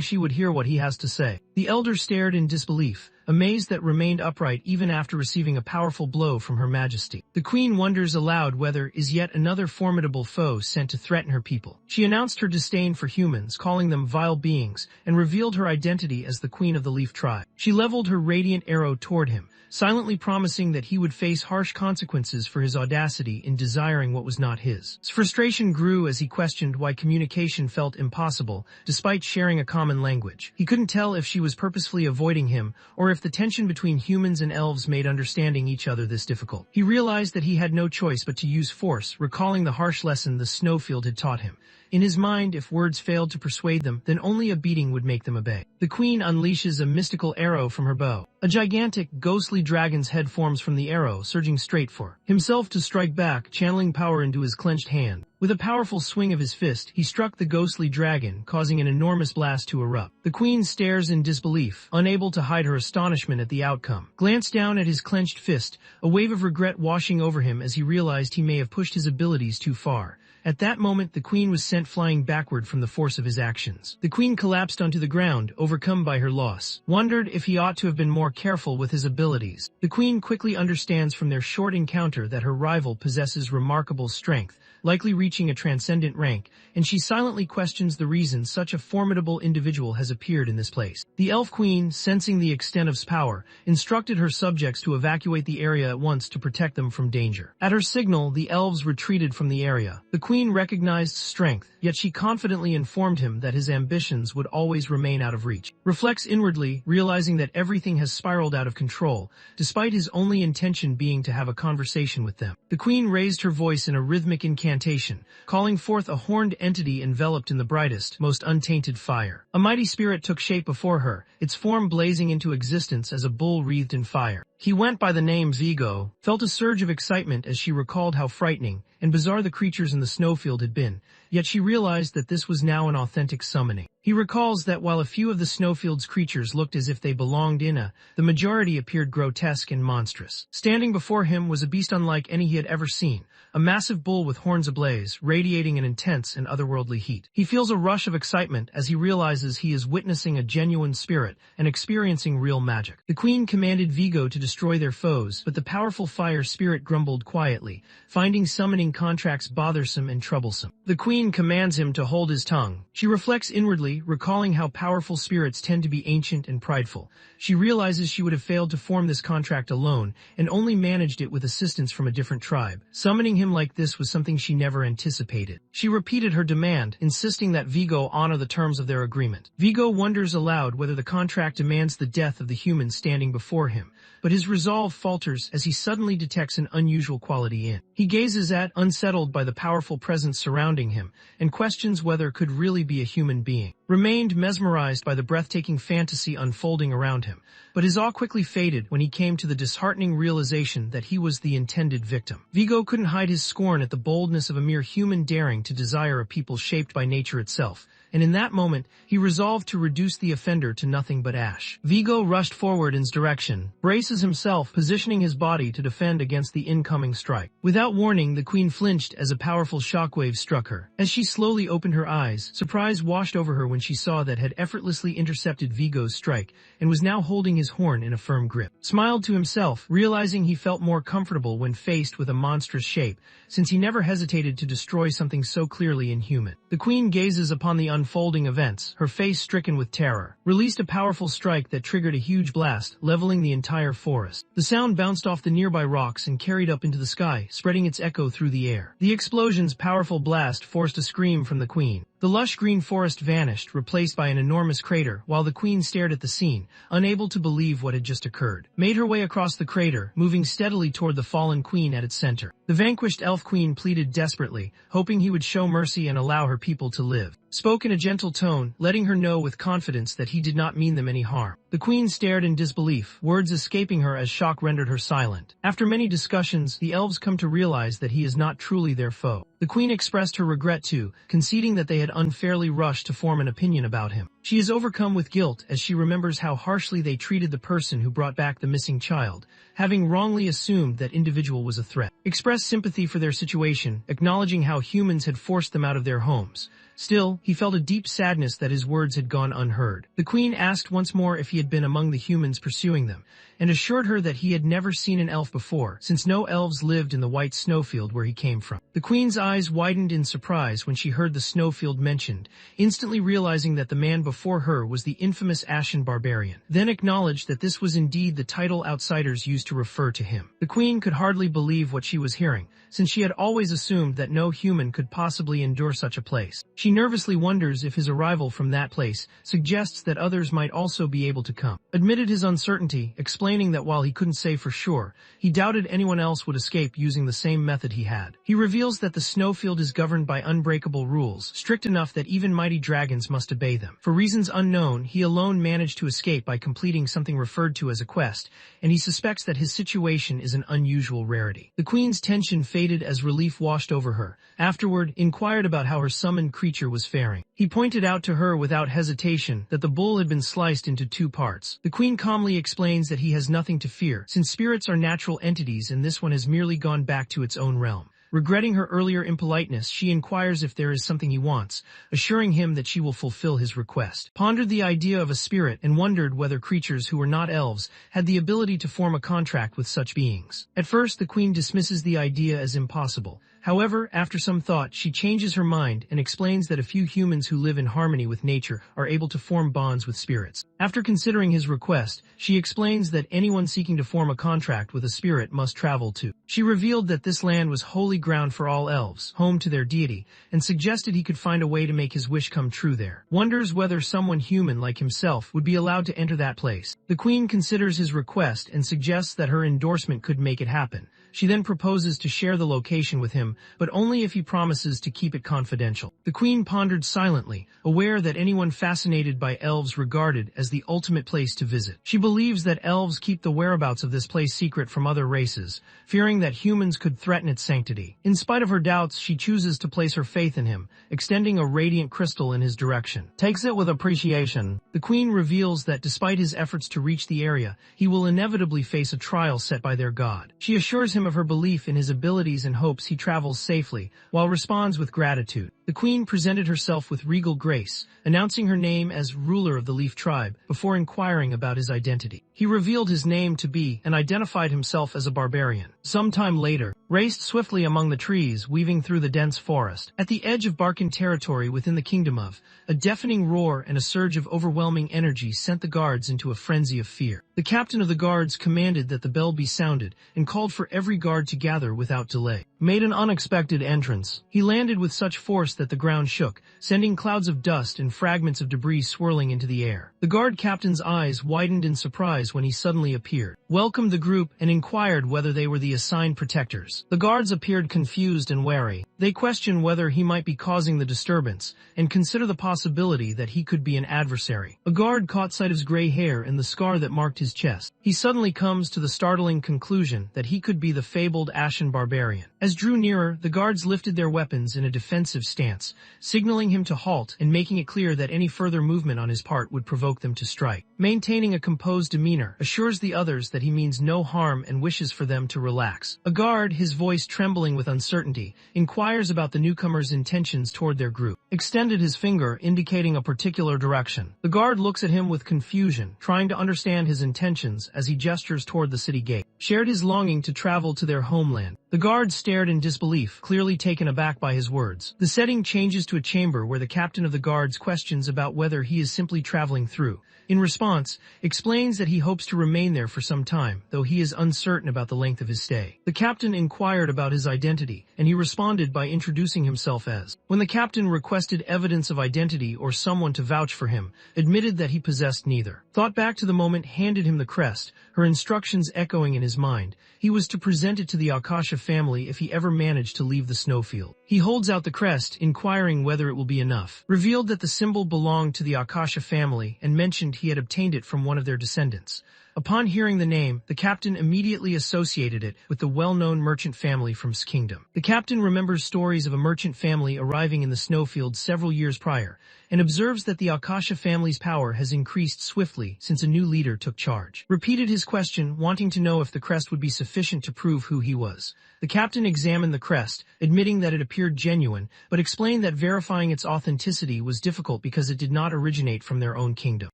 she would hear what he has to say. The elder stared in disbelief, amazed that remained upright even after receiving a powerful blow from Her Majesty. The Queen wonders aloud whether is yet another formidable foe sent to threaten her people. She announced her disdain for humans, calling them vile beings, and revealed her identity as the Queen of the Leaf Tribe. She leveled her radiant arrow toward him, silently promising that he would face harsh consequences for his audacity in desiring what was not his. His frustration grew as he questioned why communication felt impossible, despite sharing a common language. He couldn't tell if she was purposefully avoiding him, or if the tension between humans and elves made understanding each other this difficult. He realized that he had no choice but to use force, recalling the harsh lesson the snowfield had taught him. In his mind, if words failed to persuade them, then only a beating would make them obey. The Queen unleashes a mystical arrow from her bow. A gigantic, ghostly dragon's head forms from the arrow, surging straight for himself to strike back, channeling power into his clenched hand. With a powerful swing of his fist, he struck the ghostly dragon, causing an enormous blast to erupt. The Queen stares in disbelief, unable to hide her astonishment at the outcome. Glanced down at his clenched fist, a wave of regret washing over him as he realized he may have pushed his abilities too far. At that moment, the Queen was sent flying backward from the force of his actions. The Queen collapsed onto the ground, overcome by her loss. Wondered if he ought to have been more careful with his abilities. The Queen quickly understands from their short encounter that her rival possesses remarkable strength, likely reaching a transcendent rank, and she silently questions the reason such a formidable individual has appeared in this place. The Elf Queen, sensing the extent of his power, instructed her subjects to evacuate the area at once to protect them from danger. At her signal, the elves retreated from the area. The Queen recognized strength, yet she confidently informed him that his ambitions would always remain out of reach. Reflects inwardly, realizing that everything has spiraled out of control, despite his only intention being to have a conversation with them. The Queen raised her voice in a rhythmic incantation, calling forth a horned entity enveloped in the brightest, most untainted fire. A mighty spirit took shape before her, its form blazing into existence as a bull wreathed in fire. He went by the name Vigo, felt a surge of excitement as she recalled how frightening and bizarre the creatures in the snowfield had been, yet she realized that this was now an authentic summoning. He recalls that while a few of the snowfield's creatures looked as if they belonged the majority appeared grotesque and monstrous. Standing before him was a beast unlike any he had ever seen, a massive bull with horns ablaze, radiating an intense and otherworldly heat. He feels a rush of excitement as he realizes he is witnessing a genuine spirit and experiencing real magic. The queen commanded Vigo to destroy their foes, but the powerful fire spirit grumbled quietly, finding summoning contracts bothersome and troublesome. The queen commands him to hold his tongue. She reflects inwardly, recalling how powerful spirits tend to be ancient and prideful. She realizes she would have failed to form this contract alone and only managed it with assistance from a different tribe. Summoning him like this was something she never anticipated. She repeated her demand, insisting that Vigo honor the terms of their agreement. Vigo wonders aloud whether the contract demands the death of the human standing before him, but his resolve falters as he suddenly detects an unusual quality in. He gazes at, unsettled by the powerful presence surrounding him, and questions whether it could really be a human being. Remained mesmerized by the breathtaking fantasy unfolding around him, but his awe quickly faded when he came to the disheartening realization that he was the intended victim. Vigo couldn't hide his scorn at the boldness of a mere human daring to desire a people shaped by nature itself, and in that moment, he resolved to reduce the offender to nothing but ash. Vigo rushed forward in his direction, braces himself, positioning his body to defend against the incoming strike. Without warning, the queen flinched as a powerful shockwave struck her. As she slowly opened her eyes, surprise washed over her when she saw that had effortlessly intercepted Vigo's strike and was now holding his horn in a firm grip. Smiled to himself, realizing he felt more comfortable when faced with a monstrous shape, since he never hesitated to destroy something so clearly inhuman. The queen gazes upon the unfolding events, her face stricken with terror, released a powerful strike that triggered a huge blast, leveling the entire forest. The sound bounced off the nearby rocks and carried up into the sky, spreading its echo through the air. The explosion's powerful blast forced a scream from the queen. The lush green forest vanished, replaced by an enormous crater, while the queen stared at the scene, unable to believe what had just occurred. Made her way across the crater, moving steadily toward the fallen queen at its center. The vanquished elf queen pleaded desperately, hoping he would show mercy and allow her people to live. Spoke in a gentle tone, letting her know with confidence that he did not mean them any harm. The queen stared in disbelief, words escaping her as shock rendered her silent. After many discussions, the elves come to realize that he is not truly their foe. The queen expressed her regret too, conceding that they had unfairly rushed to form an opinion about him. She is overcome with guilt as she remembers how harshly they treated the person who brought back the missing child, having wrongly assumed that individual was a threat. Expressed sympathy for their situation, acknowledging how humans had forced them out of their homes. Still, he felt a deep sadness that his words had gone unheard. The queen asked once more if he had been among the humans pursuing them, and assured her that he had never seen an elf before, since no elves lived in the white snowfield where he came from. The queen's eyes widened in surprise when she heard the snowfield mentioned, instantly realizing that the man before her was the infamous Ashen Barbarian, then acknowledged that this was indeed the title outsiders used to refer to him. The queen could hardly believe what she was hearing, since she had always assumed that no human could possibly endure such a place. She nervously wonders if his arrival from that place suggests that others might also be able to come. Admitted his uncertainty, explaining that while he couldn't say for sure, he doubted anyone else would escape using the same method he had. He reveals that the snowfield is governed by unbreakable rules, strict enough that even mighty dragons must obey them. For reasons unknown, he alone managed to escape by completing something referred to as a quest, and he suspects that his situation is an unusual rarity. The queen's tension faded as relief washed over her. Afterward, inquired about how her summoned creature was faring. He pointed out to her without hesitation that the bull had been sliced into 2 parts. The queen calmly explains that he has nothing to fear, since spirits are natural entities and this one has merely gone back to its own realm. Regretting her earlier impoliteness, she inquires if there is something he wants, assuring him that she will fulfill his request. Pondered the idea of a spirit and wondered whether creatures who were not elves had the ability to form a contract with such beings. At first, the queen dismisses the idea as impossible. However, after some thought, she changes her mind and explains that a few humans who live in harmony with nature are able to form bonds with spirits. After considering his request, she explains that anyone seeking to form a contract with a spirit must travel to. She revealed that this land was holy ground for all elves, home to their deity, and suggested he could find a way to make his wish come true there. Wonders whether someone human like himself would be allowed to enter that place. The queen considers his request and suggests that her endorsement could make it happen, She then proposes to share the location with him, but only if he promises to keep it confidential. The queen pondered silently, aware that anyone fascinated by elves regarded as the ultimate place to visit. She believes that elves keep the whereabouts of this place secret from other races, fearing that humans could threaten its sanctity. In spite of her doubts, she chooses to place her faith in him, extending a radiant crystal in his direction. Takes it with appreciation. The queen reveals that despite his efforts to reach the area, he will inevitably face a trial set by their god. She assures him of her belief in his abilities and hopes he travels safely, while responds with gratitude. The queen presented herself with regal grace, announcing her name as ruler of the Leaf tribe before inquiring about his identity. He revealed his name to be and identified himself as a barbarian. Sometime later, raced swiftly among the trees, weaving through the dense forest. At the edge of Barkan territory within the kingdom of, a deafening roar and a surge of overwhelming energy sent the guards into a frenzy of fear. The captain of the guards commanded that the bell be sounded and called for every guard to gather without delay. Made an unexpected entrance. He landed with such force that the ground shook, sending clouds of dust and fragments of debris swirling into the air. The guard captain's eyes widened in surprise when he suddenly appeared, welcomed the group, and inquired whether they were the assigned protectors. The guards appeared confused and wary. They questioned whether he might be causing the disturbance, and consider the possibility that he could be an adversary. A guard caught sight of his gray hair and the scar that marked his chest. He suddenly comes to the startling conclusion that he could be the fabled Ashen Barbarian. As drew nearer, the guards lifted their weapons in a defensive stance, signaling him to halt and making it clear that any further movement on his part would provoke them to strike. Maintaining a composed demeanor, assures the others that he means no harm and wishes for them to relax. A guard, his voice trembling with uncertainty, inquires about the newcomer's intentions toward their group. Extended his finger, indicating a particular direction. The guard looks at him with confusion, trying to understand his intentions as he gestures toward the city gate. Shared his longing to travel to their homeland. The guard stared in disbelief, clearly taken aback by his words. The setting changes to a chamber where the captain of the guards questions about whether he is simply traveling through. In response, explains that he hopes to remain there for some time, though he is uncertain about the length of his stay. The captain inquired about his identity, and he responded by introducing himself as. When the captain requested evidence of identity or someone to vouch for him, admitted that he possessed neither. Thought back to the moment, handed him the crest, her instructions echoing in his mind. He was to present it to the Akasha family if he ever managed to leave the snowfield. He holds out the crest, inquiring whether it will be enough. Revealed that the symbol belonged to the Akasha family and mentioned he had obtained it from one of their descendants. Upon hearing the name, the captain immediately associated it with the well-known merchant family from his kingdom. The captain remembers stories of a merchant family arriving in the snowfield several years prior, and observes that the Akasha family's power has increased swiftly since a new leader took charge. Repeated his question, wanting to know if the crest would be sufficient to prove who he was. The captain examined the crest, admitting that it appeared genuine, but explained that verifying its authenticity was difficult because it did not originate from their own kingdom.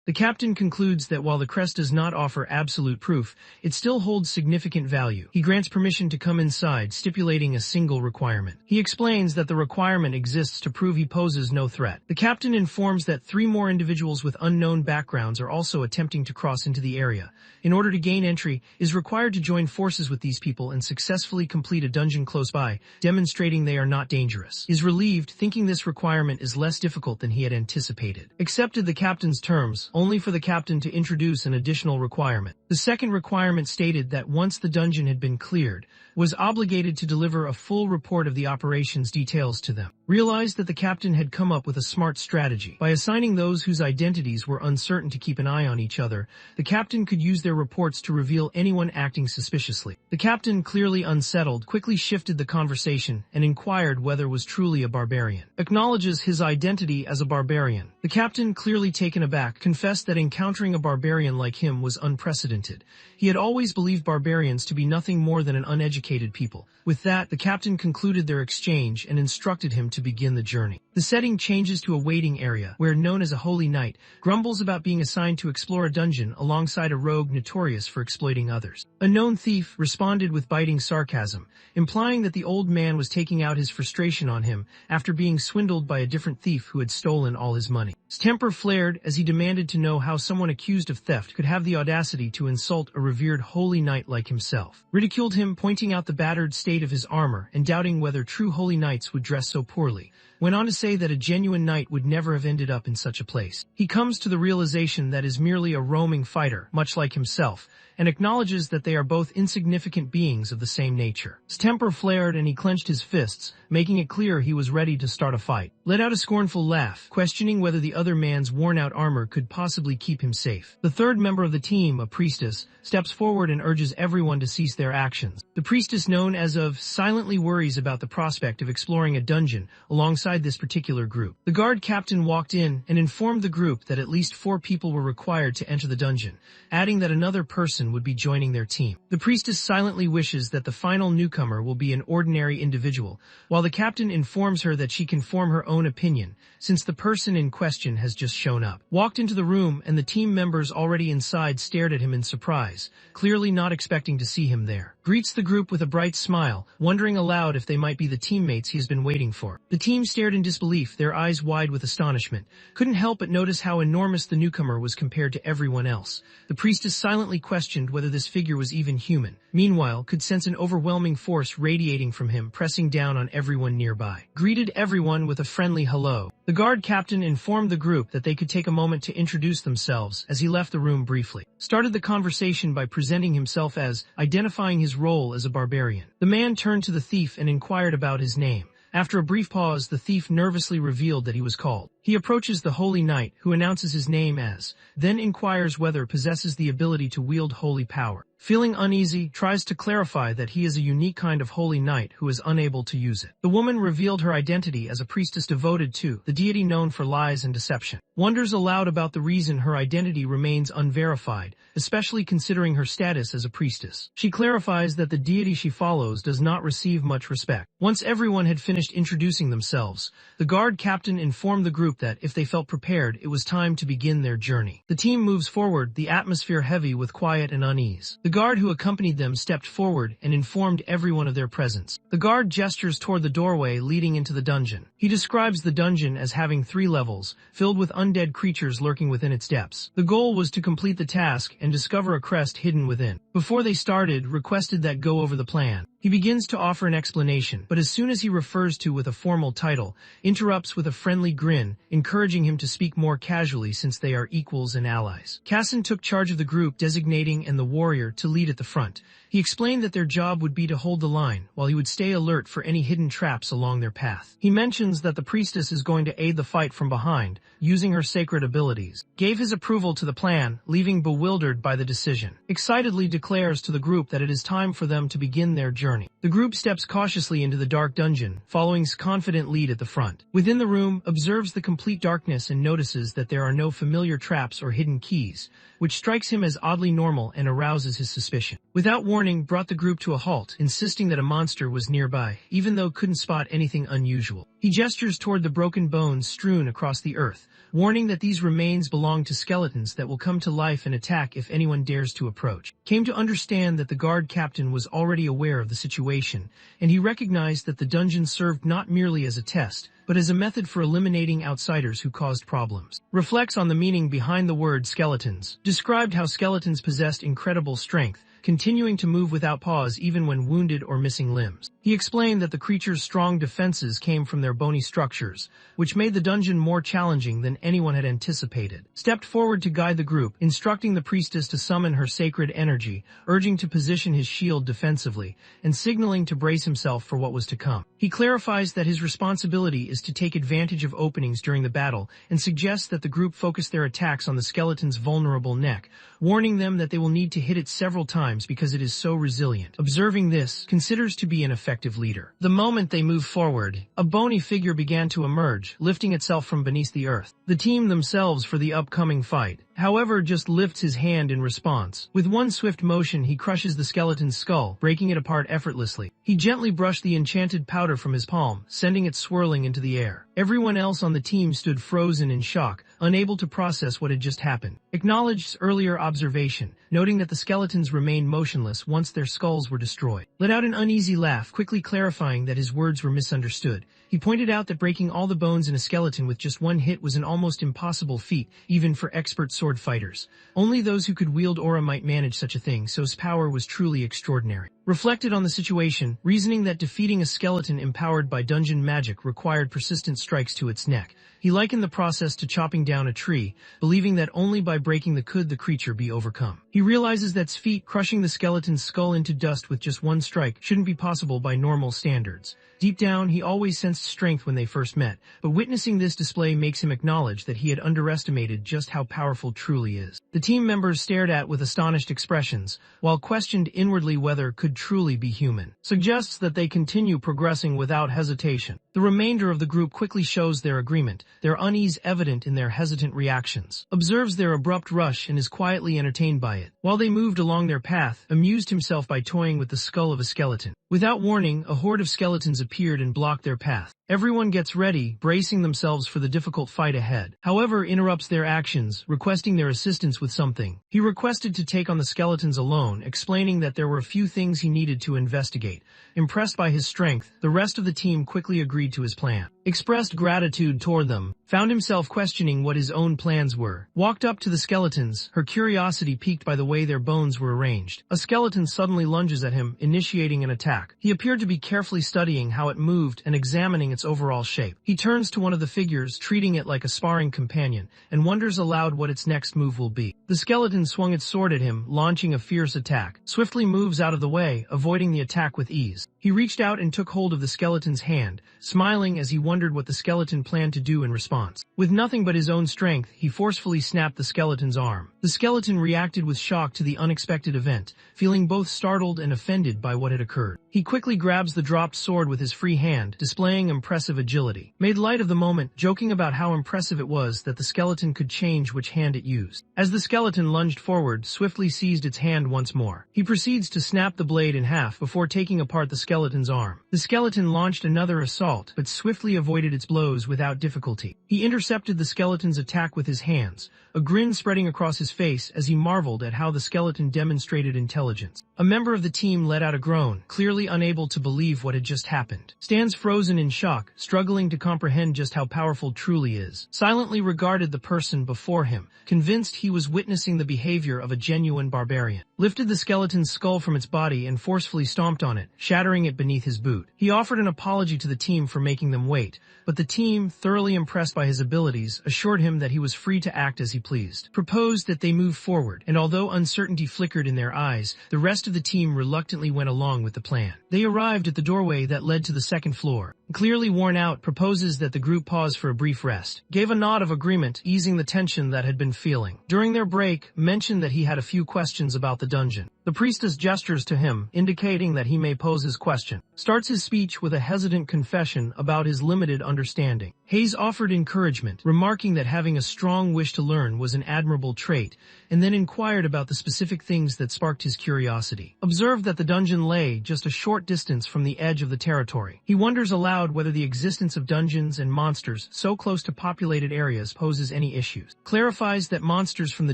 The captain concludes that while the crest does not offer absolute proof, it still holds significant value. He grants permission to come inside, stipulating a single requirement. He explains that the requirement exists to prove he poses no threat. The captain informs that 3 more individuals with unknown backgrounds are also attempting to cross into the area. In order to gain entry, is required to join forces with these people and successfully complete a dungeon close by, demonstrating they are not dangerous. Is relieved, thinking this requirement is less difficult than he had anticipated. Accepted the captain's terms, only for the captain to introduce an additional requirement. The second requirement stated that once the dungeon had been cleared, was obligated to deliver a full report of the operation's details to them. Realized that the captain had come up with a smart strategy. By assigning those whose identities were uncertain to keep an eye on each other, the captain could use their reports to reveal anyone acting suspiciously. The captain, clearly unsettled, quickly shifted the conversation and inquired whether was truly a barbarian. Acknowledges his identity as a barbarian. The captain, clearly taken aback, confessed that encountering a barbarian like him was unprecedented. He had always believed barbarians to be nothing more than an uneducated people. With that, the captain concluded their exchange and instructed him to begin the journey. The setting changes to a waiting area where, known as a holy knight, grumbles about being assigned to explore a dungeon alongside a rogue notorious for exploiting others. A known thief responded with biting sarcasm, implying that the old man was taking out his frustration on him after being swindled by a different thief who had stolen all his money. His temper flared as he demanded to know how someone accused of theft could have the audacity to insult a revered holy knight like himself. Ridiculed him, pointing out the battered state of his armor and doubting whether true holy knights would dress so poorly. went on to say that a genuine knight would never have ended up in such a place. He comes to the realization that is merely a roaming fighter, much like himself, and acknowledges that they are both insignificant beings of the same nature. His temper flared and he clenched his fists, making it clear he was ready to start a fight. Let out a scornful laugh, questioning whether the other man's worn-out armor could possibly keep him safe. The third member of the team, a priestess, steps forward and urges everyone to cease their actions. The priestess, known as of, silently worries about the prospect of exploring a dungeon alongside this particular group. The guard captain walked in and informed the group that at least 4 people were required to enter the dungeon, adding that another person would be joining their team. The priestess silently wishes that the final newcomer will be an ordinary individual, while the captain informs her that she can form her own opinion, since the person in question has just shown up. Walked into the room and the team members already inside stared at him in surprise, clearly not expecting to see him there. Greets the group with a bright smile, wondering aloud if they might be the teammates he has been waiting for. The team stared in disbelief, their eyes wide with astonishment. Couldn't help but notice how enormous the newcomer was compared to everyone else. The priestess silently questioned whether this figure was even human. Meanwhile, could sense an overwhelming force radiating from him, pressing down on everyone nearby. Greeted everyone with a friendly hello. The guard captain informed the group that they could take a moment to introduce themselves as he left the room briefly. Started the conversation by presenting himself as, identifying his role as a barbarian. The man turned to the thief and inquired about his name. After a brief pause, the thief nervously revealed that he was called. He approaches the holy knight, who announces his name as, then inquires whether possesses the ability to wield holy power. Feeling uneasy, tries to clarify that he is a unique kind of holy knight who is unable to use it. The woman revealed her identity as a priestess devoted to the deity known for lies and deception. Wonders aloud about the reason her identity remains unverified, especially considering her status as a priestess. She clarifies that the deity she follows does not receive much respect. Once everyone had finished introducing themselves, the guard captain informed the group that if they felt prepared, it was time to begin their journey. The team moves forward, the atmosphere heavy with quiet and unease. The guard who accompanied them stepped forward and informed everyone of their presence. The guard gestures toward the doorway leading into the dungeon. He describes the dungeon as having 3 levels, filled with undead creatures lurking within its depths. The goal was to complete the task and discover a crest hidden within. Before they started, requested that go over the plan. He begins to offer an explanation, but as soon as he refers to with a formal title, interrupts with a friendly grin, encouraging him to speak more casually since they are equals and allies. Casson took charge of the group, designating and the warrior to lead at the front. He explained that their job would be to hold the line, while he would stay alert for any hidden traps along their path. He mentions that the priestess is going to aid the fight from behind, using her sacred abilities. Gave his approval to the plan, leaving bewildered by the decision. Excitedly declares to the group that it is time for them to begin their journey. The group steps cautiously into the dark dungeon, following his confident lead at the front. Within the room, observes the complete darkness and notices that there are no familiar traps or hidden keys, which strikes him as oddly normal and arouses his suspicion. Without warning, brought the group to a halt, insisting that a monster was nearby, even though couldn't spot anything unusual. He gestures toward the broken bones strewn across the earth, warning that these remains belong to skeletons that will come to life and attack if anyone dares to approach. Came to understand that the guard captain was already aware of the situation, and he recognized that the dungeon served not merely as a test, but as a method for eliminating outsiders who caused problems. Reflects on the meaning behind the word skeletons. Described how skeletons possessed incredible strength, continuing to move without pause even when wounded or missing limbs. He explained that the creature's strong defenses came from their bony structures, which made the dungeon more challenging than anyone had anticipated. Stepped forward to guide the group, instructing the priestess to summon her sacred energy, urging to position his shield defensively, and signaling to brace himself for what was to come. He clarifies that his responsibility is to take advantage of openings during the battle, and suggests that the group focus their attacks on the skeleton's vulnerable neck, warning them that they will need to hit it several times because it is so resilient. Observing this, considers to be an effective leader. The moment they moved forward, a bony figure began to emerge, lifting itself from beneath the earth. The team themselves for the upcoming fight, however, just lifts his hand in response. With one swift motion, he crushes the skeleton's skull, breaking it apart effortlessly. He gently brushed the enchanted powder from his palm, sending it swirling into the air. Everyone else on the team stood frozen in shock, unable to process what had just happened. Acknowledged his earlier observation, noting that the skeletons remained motionless once their skulls were destroyed. Let out an uneasy laugh, quickly clarifying that his words were misunderstood. He pointed out that breaking all the bones in a skeleton with just one hit was an almost impossible feat, even for expert sword fighters. Only those who could wield aura might manage such a thing, so his power was truly extraordinary. reflected on the situation, reasoning that defeating a skeleton empowered by dungeon magic required persistent strikes to its neck. He likened the process to chopping down a tree, believing that only by breaking could the creature be overcome. He realizes that crushing the skeleton's skull into dust with just one strike shouldn't be possible by normal standards. Deep down, he always sensed strength when they first met, but witnessing this display makes him acknowledge that he had underestimated just how powerful truly is. The team members stared at with astonished expressions, while questioned inwardly whether could truly be human. Suggests that they continue progressing without hesitation. The remainder of the group quickly shows their agreement, their unease evident in their hesitant reactions. Observes their abrupt rush and is quietly entertained by it. While they moved along their path, amused himself by toying with the skull of a skeleton. Without warning, a horde of skeletons appeared and blocked their path. Everyone gets ready, bracing themselves for the difficult fight ahead. However, interrupts their actions, requesting their assistance with something. He requested to take on the skeletons alone, explaining that there were a few things he needed to investigate. Impressed by his strength, the rest of the team quickly agreed to his plan. Expressed gratitude toward them, found himself questioning what his own plans were. Walked up to the skeletons, her curiosity piqued by the way their bones were arranged. A skeleton suddenly lunges at him, initiating an attack. He appeared to be carefully studying how it moved and examining its overall shape. He turns to one of the figures, treating it like a sparring companion, and wonders aloud what its next move will be. The skeleton swung its sword at him, launching a fierce attack. Swiftly moves out of the way, avoiding the attack with ease. He reached out and took hold of the skeleton's hand, smiling as he wondered what the skeleton planned to do in response. With nothing but his own strength, he forcefully snapped the skeleton's arm. The skeleton reacted with shock to the unexpected event, feeling both startled and offended by what had occurred. He quickly grabs the dropped sword with his free hand, displaying impressive agility. Made light of the moment, joking about how impressive it was that the skeleton could change which hand it used. As the skeleton lunged forward, swiftly seized its hand once more. He proceeds to snap the blade in half before taking apart the skeleton's arm. The skeleton launched another assault, but swiftly avoided its blows without difficulty. He intercepted the skeleton's attack with his hands, a grin spreading across his face as he marveled at how the skeleton demonstrated intelligence. A member of the team let out a groan, clearly unable to believe what had just happened. Stands frozen in shock, struggling to comprehend just how powerful truly is. Silently regarded the person before him, convinced he was witnessing the behavior of a genuine barbarian. Lifted the skeleton's skull from its body and forcefully stomped on it, shattering it beneath his boot. He offered an apology to the team for making them wait, but the team, thoroughly impressed by his abilities, assured him that he was free to act as he pleased. Proposed that they move forward, and although uncertainty flickered in their eyes, the rest of the team reluctantly went along with the plan. They arrived at the doorway that led to the second floor. Clearly worn out, proposes that the group pause for a brief rest. Gave a nod of agreement, easing the tension that had been feeling. During their break, mentioned that he had a few questions about the dungeon. The priestess gestures to him, indicating that he may pose his question. Starts his speech with a hesitant confession about his limited understanding. Hayes offered encouragement, remarking that having a strong wish to learn was an admirable trait, and then inquired about the specific things that sparked his curiosity. Observed that the dungeon lay just a short distance from the edge of the territory. He wonders aloud whether the existence of dungeons and monsters so close to populated areas poses any issues. Clarifies that monsters from the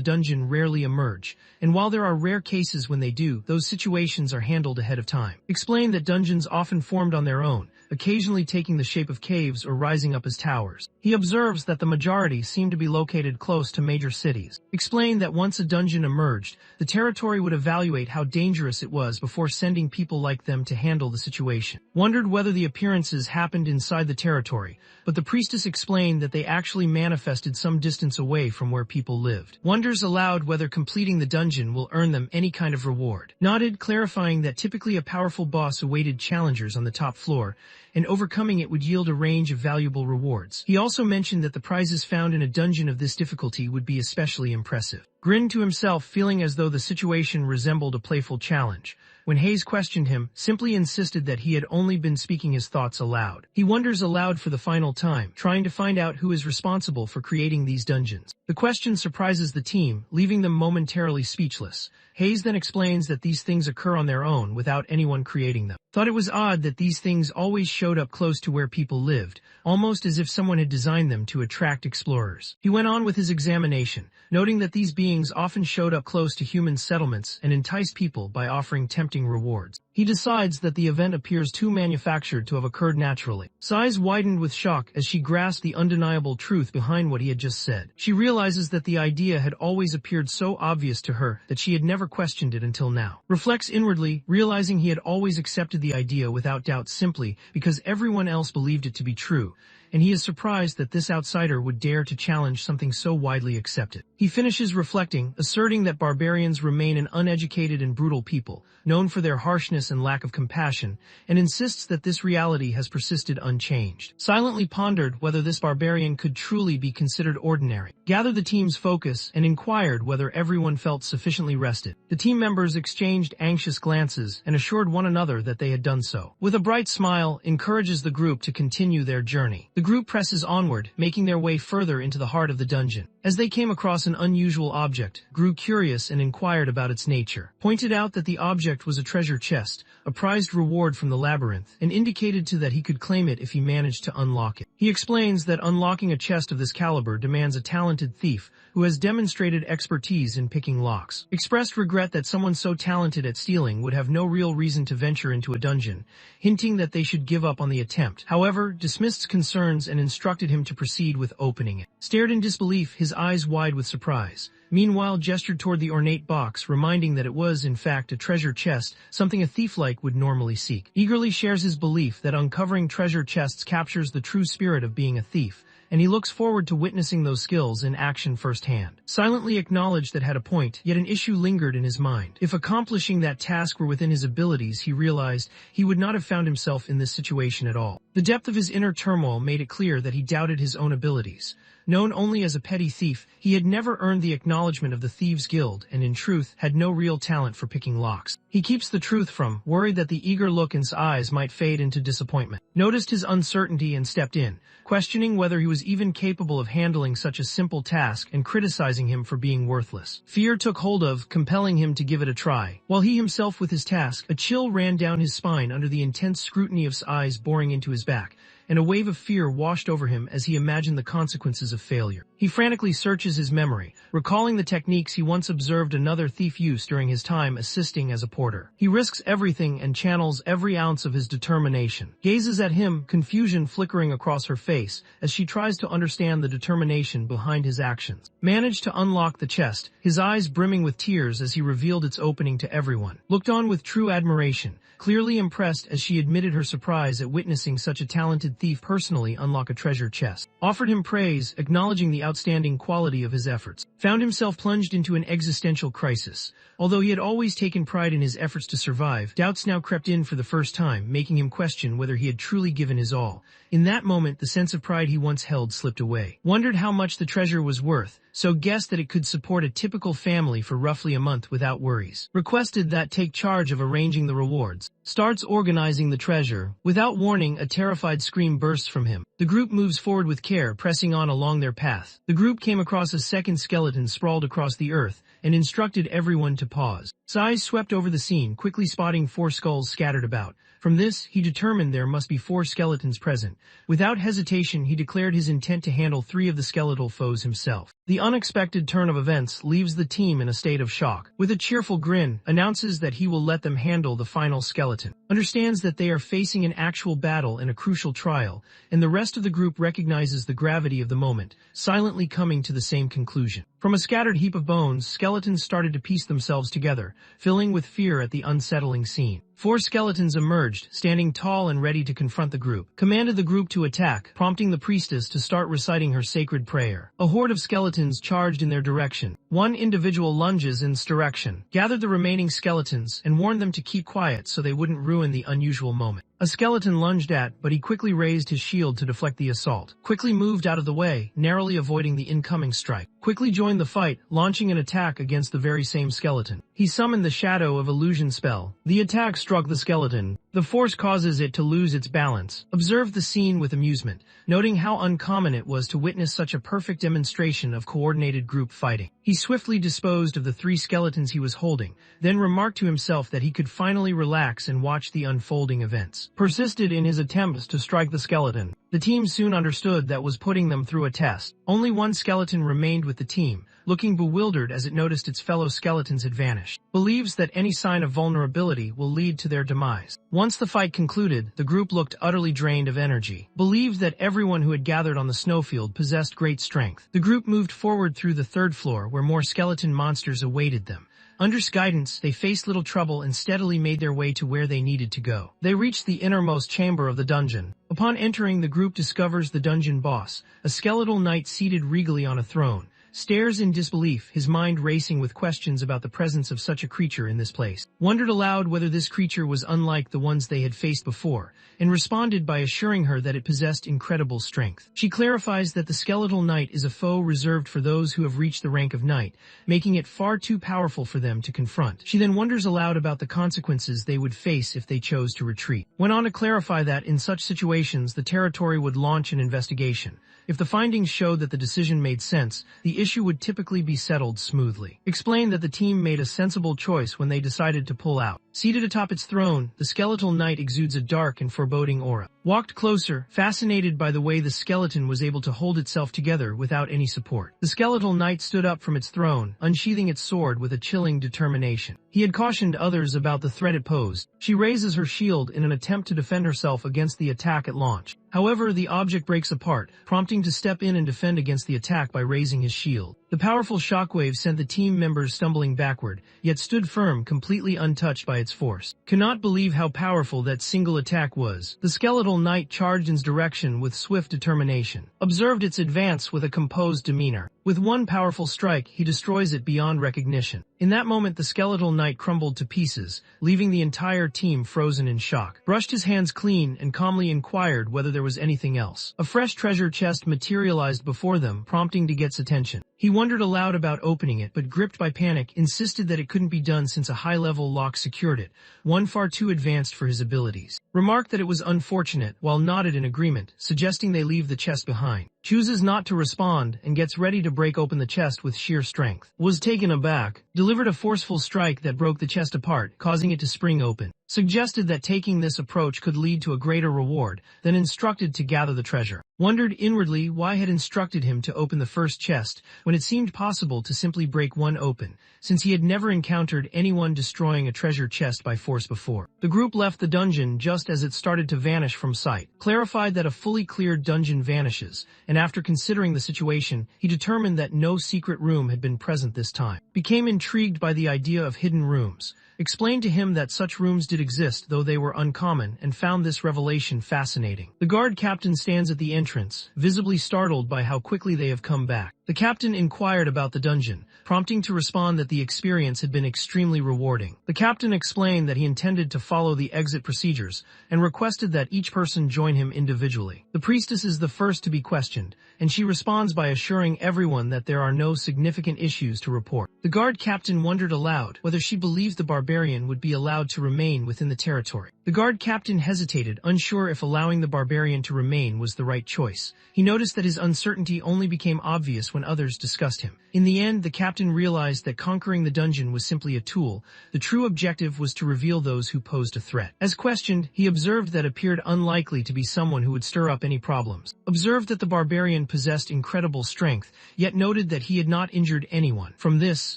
dungeon rarely emerge, and while there are rare cases when they do, those situations are handled ahead of time. Explained that dungeons often formed on their own, occasionally taking the shape of caves or rising up as towers. He observes that the majority seem to be located close to major cities. Explained that once a dungeon emerged, the territory would evaluate how dangerous it was before sending people like them to handle the situation. Wondered whether the appearances happened inside the territory, but the priestess explained that they actually manifested some distance away from where people lived. Wonders aloud whether completing the dungeon will earn them any kind of reward. Nodded, clarifying that typically a powerful boss awaited challengers on the top floor, and overcoming it would yield a range of valuable rewards. He also mentioned that the prizes found in a dungeon of this difficulty would be especially impressive. Grinned to himself, feeling as though the situation resembled a playful challenge. When Hayes questioned him, simply insisted that he had only been speaking his thoughts aloud. He wonders aloud for the final time, trying to find out who is responsible for creating these dungeons. The question surprises the team, leaving them momentarily speechless. Hayes then explains that these things occur on their own without anyone creating them. Thought it was odd that these things always showed up close to where people lived, almost as if someone had designed them to attract explorers. He went on with his examination, noting that these beings often showed up close to human settlements and enticed people by offering tempting rewards. He decides that the event appears too manufactured to have occurred naturally. Sai's widened with shock as she grasped the undeniable truth behind what he had just said. She realizes that the idea had always appeared so obvious to her that she had never questioned it until now. Reflects inwardly, realizing he had always accepted the idea without doubt simply because everyone else believed it to be true, and he is surprised that this outsider would dare to challenge something so widely accepted. He finishes reflecting, asserting that barbarians remain an uneducated and brutal people, known for their harshness and lack of compassion, and insists that this reality has persisted unchanged. Silently pondered whether this barbarian could truly be considered ordinary, gathered the team's focus, and inquired whether everyone felt sufficiently rested. The team members exchanged anxious glances and assured one another that they had done so. With a bright smile, encourages the group to continue their journey. The group presses onward, making their way further into the heart of the dungeon. As they came across an unusual object, grew curious and inquired about its nature. Pointed out that the object was a treasure chest, a prized reward from the labyrinth, and indicated that he could claim it if he managed to unlock it. He explains that unlocking a chest of this caliber demands a talented thief who has demonstrated expertise in picking locks. Expressed regret that someone so talented at stealing would have no real reason to venture into a dungeon, hinting that they should give up on the attempt. However, dismissed concerns and instructed him to proceed with opening it. Stared in disbelief, his eyes wide with surprise. Meanwhile, gestured toward the ornate box, reminding that it was, in fact, a treasure chest, something a thief-like would normally seek. Eagerly shares his belief that uncovering treasure chests captures the true spirit of being a thief, and he looks forward to witnessing those skills in action firsthand. Silently acknowledged that had a point, yet an issue lingered in his mind. If accomplishing that task were within his abilities, he realized he would not have found himself in this situation at all. The depth of his inner turmoil made it clear that he doubted his own abilities. Known only as a petty thief, he had never earned the acknowledgement of the Thieves' Guild and in truth had no real talent for picking locks. He keeps the truth from, worried that the eager look in his eyes might fade into disappointment. Noticed his uncertainty and stepped in, questioning whether he was even capable of handling such a simple task and criticizing him for being worthless. Fear took hold of, compelling him to give it a try. While he himself with his task, a chill ran down his spine under the intense scrutiny of his eyes boring into his back, and a wave of fear washed over him as he imagined the consequences of failure. He frantically searches his memory, recalling the techniques he once observed another thief use during his time assisting as a porter. He risks everything and channels every ounce of his determination. Gazes at him, confusion flickering across her face as she tries to understand the determination behind his actions. Managed to unlock the chest, his eyes brimming with tears as he revealed its opening to everyone. Looked on with true admiration, clearly impressed as she admitted her surprise at witnessing such a talented thief personally unlock a treasure chest. Offered him praise, acknowledging the outstanding quality of his efforts. Found himself plunged into an existential crisis. Although he had always taken pride in his efforts to survive, doubts now crept in for the first time, making him question whether he had truly given his all. In that moment, the sense of pride he once held slipped away. Wondered how much the treasure was worth, so guessed that it could support a typical family for roughly a month without worries. Requested that take charge of arranging the rewards. Starts organizing the treasure. Without warning, a terrified scream bursts from him. The group moves forward with care, pressing on along their path. The group came across a second skeleton sprawled across the earth, and instructed everyone to pause. Sighs swept over the scene, quickly spotting 4 skulls scattered about. From this, he determined there must be 4 skeletons present. Without hesitation, he declared his intent to handle 3 of the skeletal foes himself. The unexpected turn of events leaves the team in a state of shock. With a cheerful grin, announces that he will let them handle the final skeleton. Understands that they are facing an actual battle and a crucial trial, and the rest of the group recognizes the gravity of the moment, silently coming to the same conclusion. From a scattered heap of bones, skeletons started to piece themselves together, filling with fear at the unsettling scene. 4 skeletons emerged, standing tall and ready to confront the group. Commanded the group to attack, prompting the priestess to start reciting her sacred prayer. A horde of skeletons charged in their direction. One individual lunges in its direction, gathered the remaining skeletons, and warned them to keep quiet so they wouldn't ruin the unusual moment. A skeleton lunged at, but he quickly raised his shield to deflect the assault. Quickly moved out of the way, narrowly avoiding the incoming strike. Quickly joined the fight, launching an attack against the very same skeleton. He summoned the Shadow of Illusion spell. The attack struck the skeleton. The force causes it to lose its balance. Observed the scene with amusement, noting how uncommon it was to witness such a perfect demonstration of coordinated group fighting. He swiftly disposed of the 3 skeletons he was holding, then remarked to himself that he could finally relax and watch the unfolding events. Persisted in his attempts to strike the skeleton. The team soon understood that was putting them through a test. Only one skeleton remained with the team, looking bewildered as it noticed its fellow skeletons had vanished. Believes that any sign of vulnerability will lead to their demise. Once the fight concluded, the group looked utterly drained of energy. Believed that everyone who had gathered on the snowfield possessed great strength. The group moved forward through the third floor where more skeleton monsters awaited them. Under guidance, they faced little trouble and steadily made their way to where they needed to go. They reached the innermost chamber of the dungeon. Upon entering, the group discovers the dungeon boss, a skeletal knight seated regally on a throne. Stares in disbelief, his mind racing with questions about the presence of such a creature in this place. Wondered aloud whether this creature was unlike the ones they had faced before, and responded by assuring her that it possessed incredible strength. She clarifies that the skeletal knight is a foe reserved for those who have reached the rank of knight, making it far too powerful for them to confront. She then wonders aloud about the consequences they would face if they chose to retreat. Went on to clarify that in such situations the territory would launch an investigation. If the findings showed that the decision made sense, the issue would typically be settled smoothly. Explained that the team made a sensible choice when they decided to pull out. Seated atop its throne, the skeletal knight exudes a dark and foreboding aura. Walked closer, fascinated by the way the skeleton was able to hold itself together without any support. The skeletal knight stood up from its throne, unsheathing its sword with a chilling determination. He had cautioned others about the threat it posed. She raises her shield in an attempt to defend herself against the attack at launch. However, the object breaks apart, prompting to step in and defend against the attack by raising his shield. The powerful shockwave sent the team members stumbling backward, yet stood firm, completely untouched by its force. Cannot believe how powerful that single attack was. The skeletal knight charged in its direction with swift determination. Observed its advance with a composed demeanor. With one powerful strike, he destroys it beyond recognition. In that moment, the skeletal knight crumbled to pieces, leaving the entire team frozen in shock. Brushed his hands clean and calmly inquired whether there was anything else. A fresh treasure chest materialized before them, prompting Daget's attention. He wondered aloud about opening it, but gripped by panic, insisted that it couldn't be done since a high-level lock secured it, one far too advanced for his abilities. Remarked that it was unfortunate, while nodded in agreement, suggesting they leave the chest behind. Chooses not to respond, and gets ready to break open the chest with sheer strength. Was taken aback, delivered a forceful strike that broke the chest apart, causing it to spring open. Suggested that taking this approach could lead to a greater reward, then instructed to gather the treasure. Wondered inwardly why had instructed him to open the first chest when it seemed possible to simply break one open, since he had never encountered anyone destroying a treasure chest by force before. The group left the dungeon just as it started to vanish from sight. Clarified that a fully cleared dungeon vanishes, and after considering the situation, he determined that no secret room had been present this time. Became intrigued by the idea of hidden rooms. Explained to him that such rooms did exist, though they were uncommon, and found this revelation fascinating. The guard captain stands at the entrance, visibly startled by how quickly they have come back. The captain inquired about the dungeon, prompting to respond that the experience had been extremely rewarding. The captain explained that he intended to follow the exit procedures, and requested that each person join him individually. The priestess is the first to be questioned, and she responds by assuring everyone that there are no significant issues to report. The guard captain wondered aloud whether she believed the barbarian would be allowed to remain within the territory. The guard captain hesitated, unsure if allowing the barbarian to remain was the right choice. He noticed that his uncertainty only became obvious when others discussed him. In the end, the captain realized that conquering the dungeon was simply a tool. The true objective was to reveal those who posed a threat. As questioned, he observed that appeared unlikely to be someone who would stir up any problems. Observed that the barbarian possessed incredible strength, yet noted that he had not injured anyone. From this,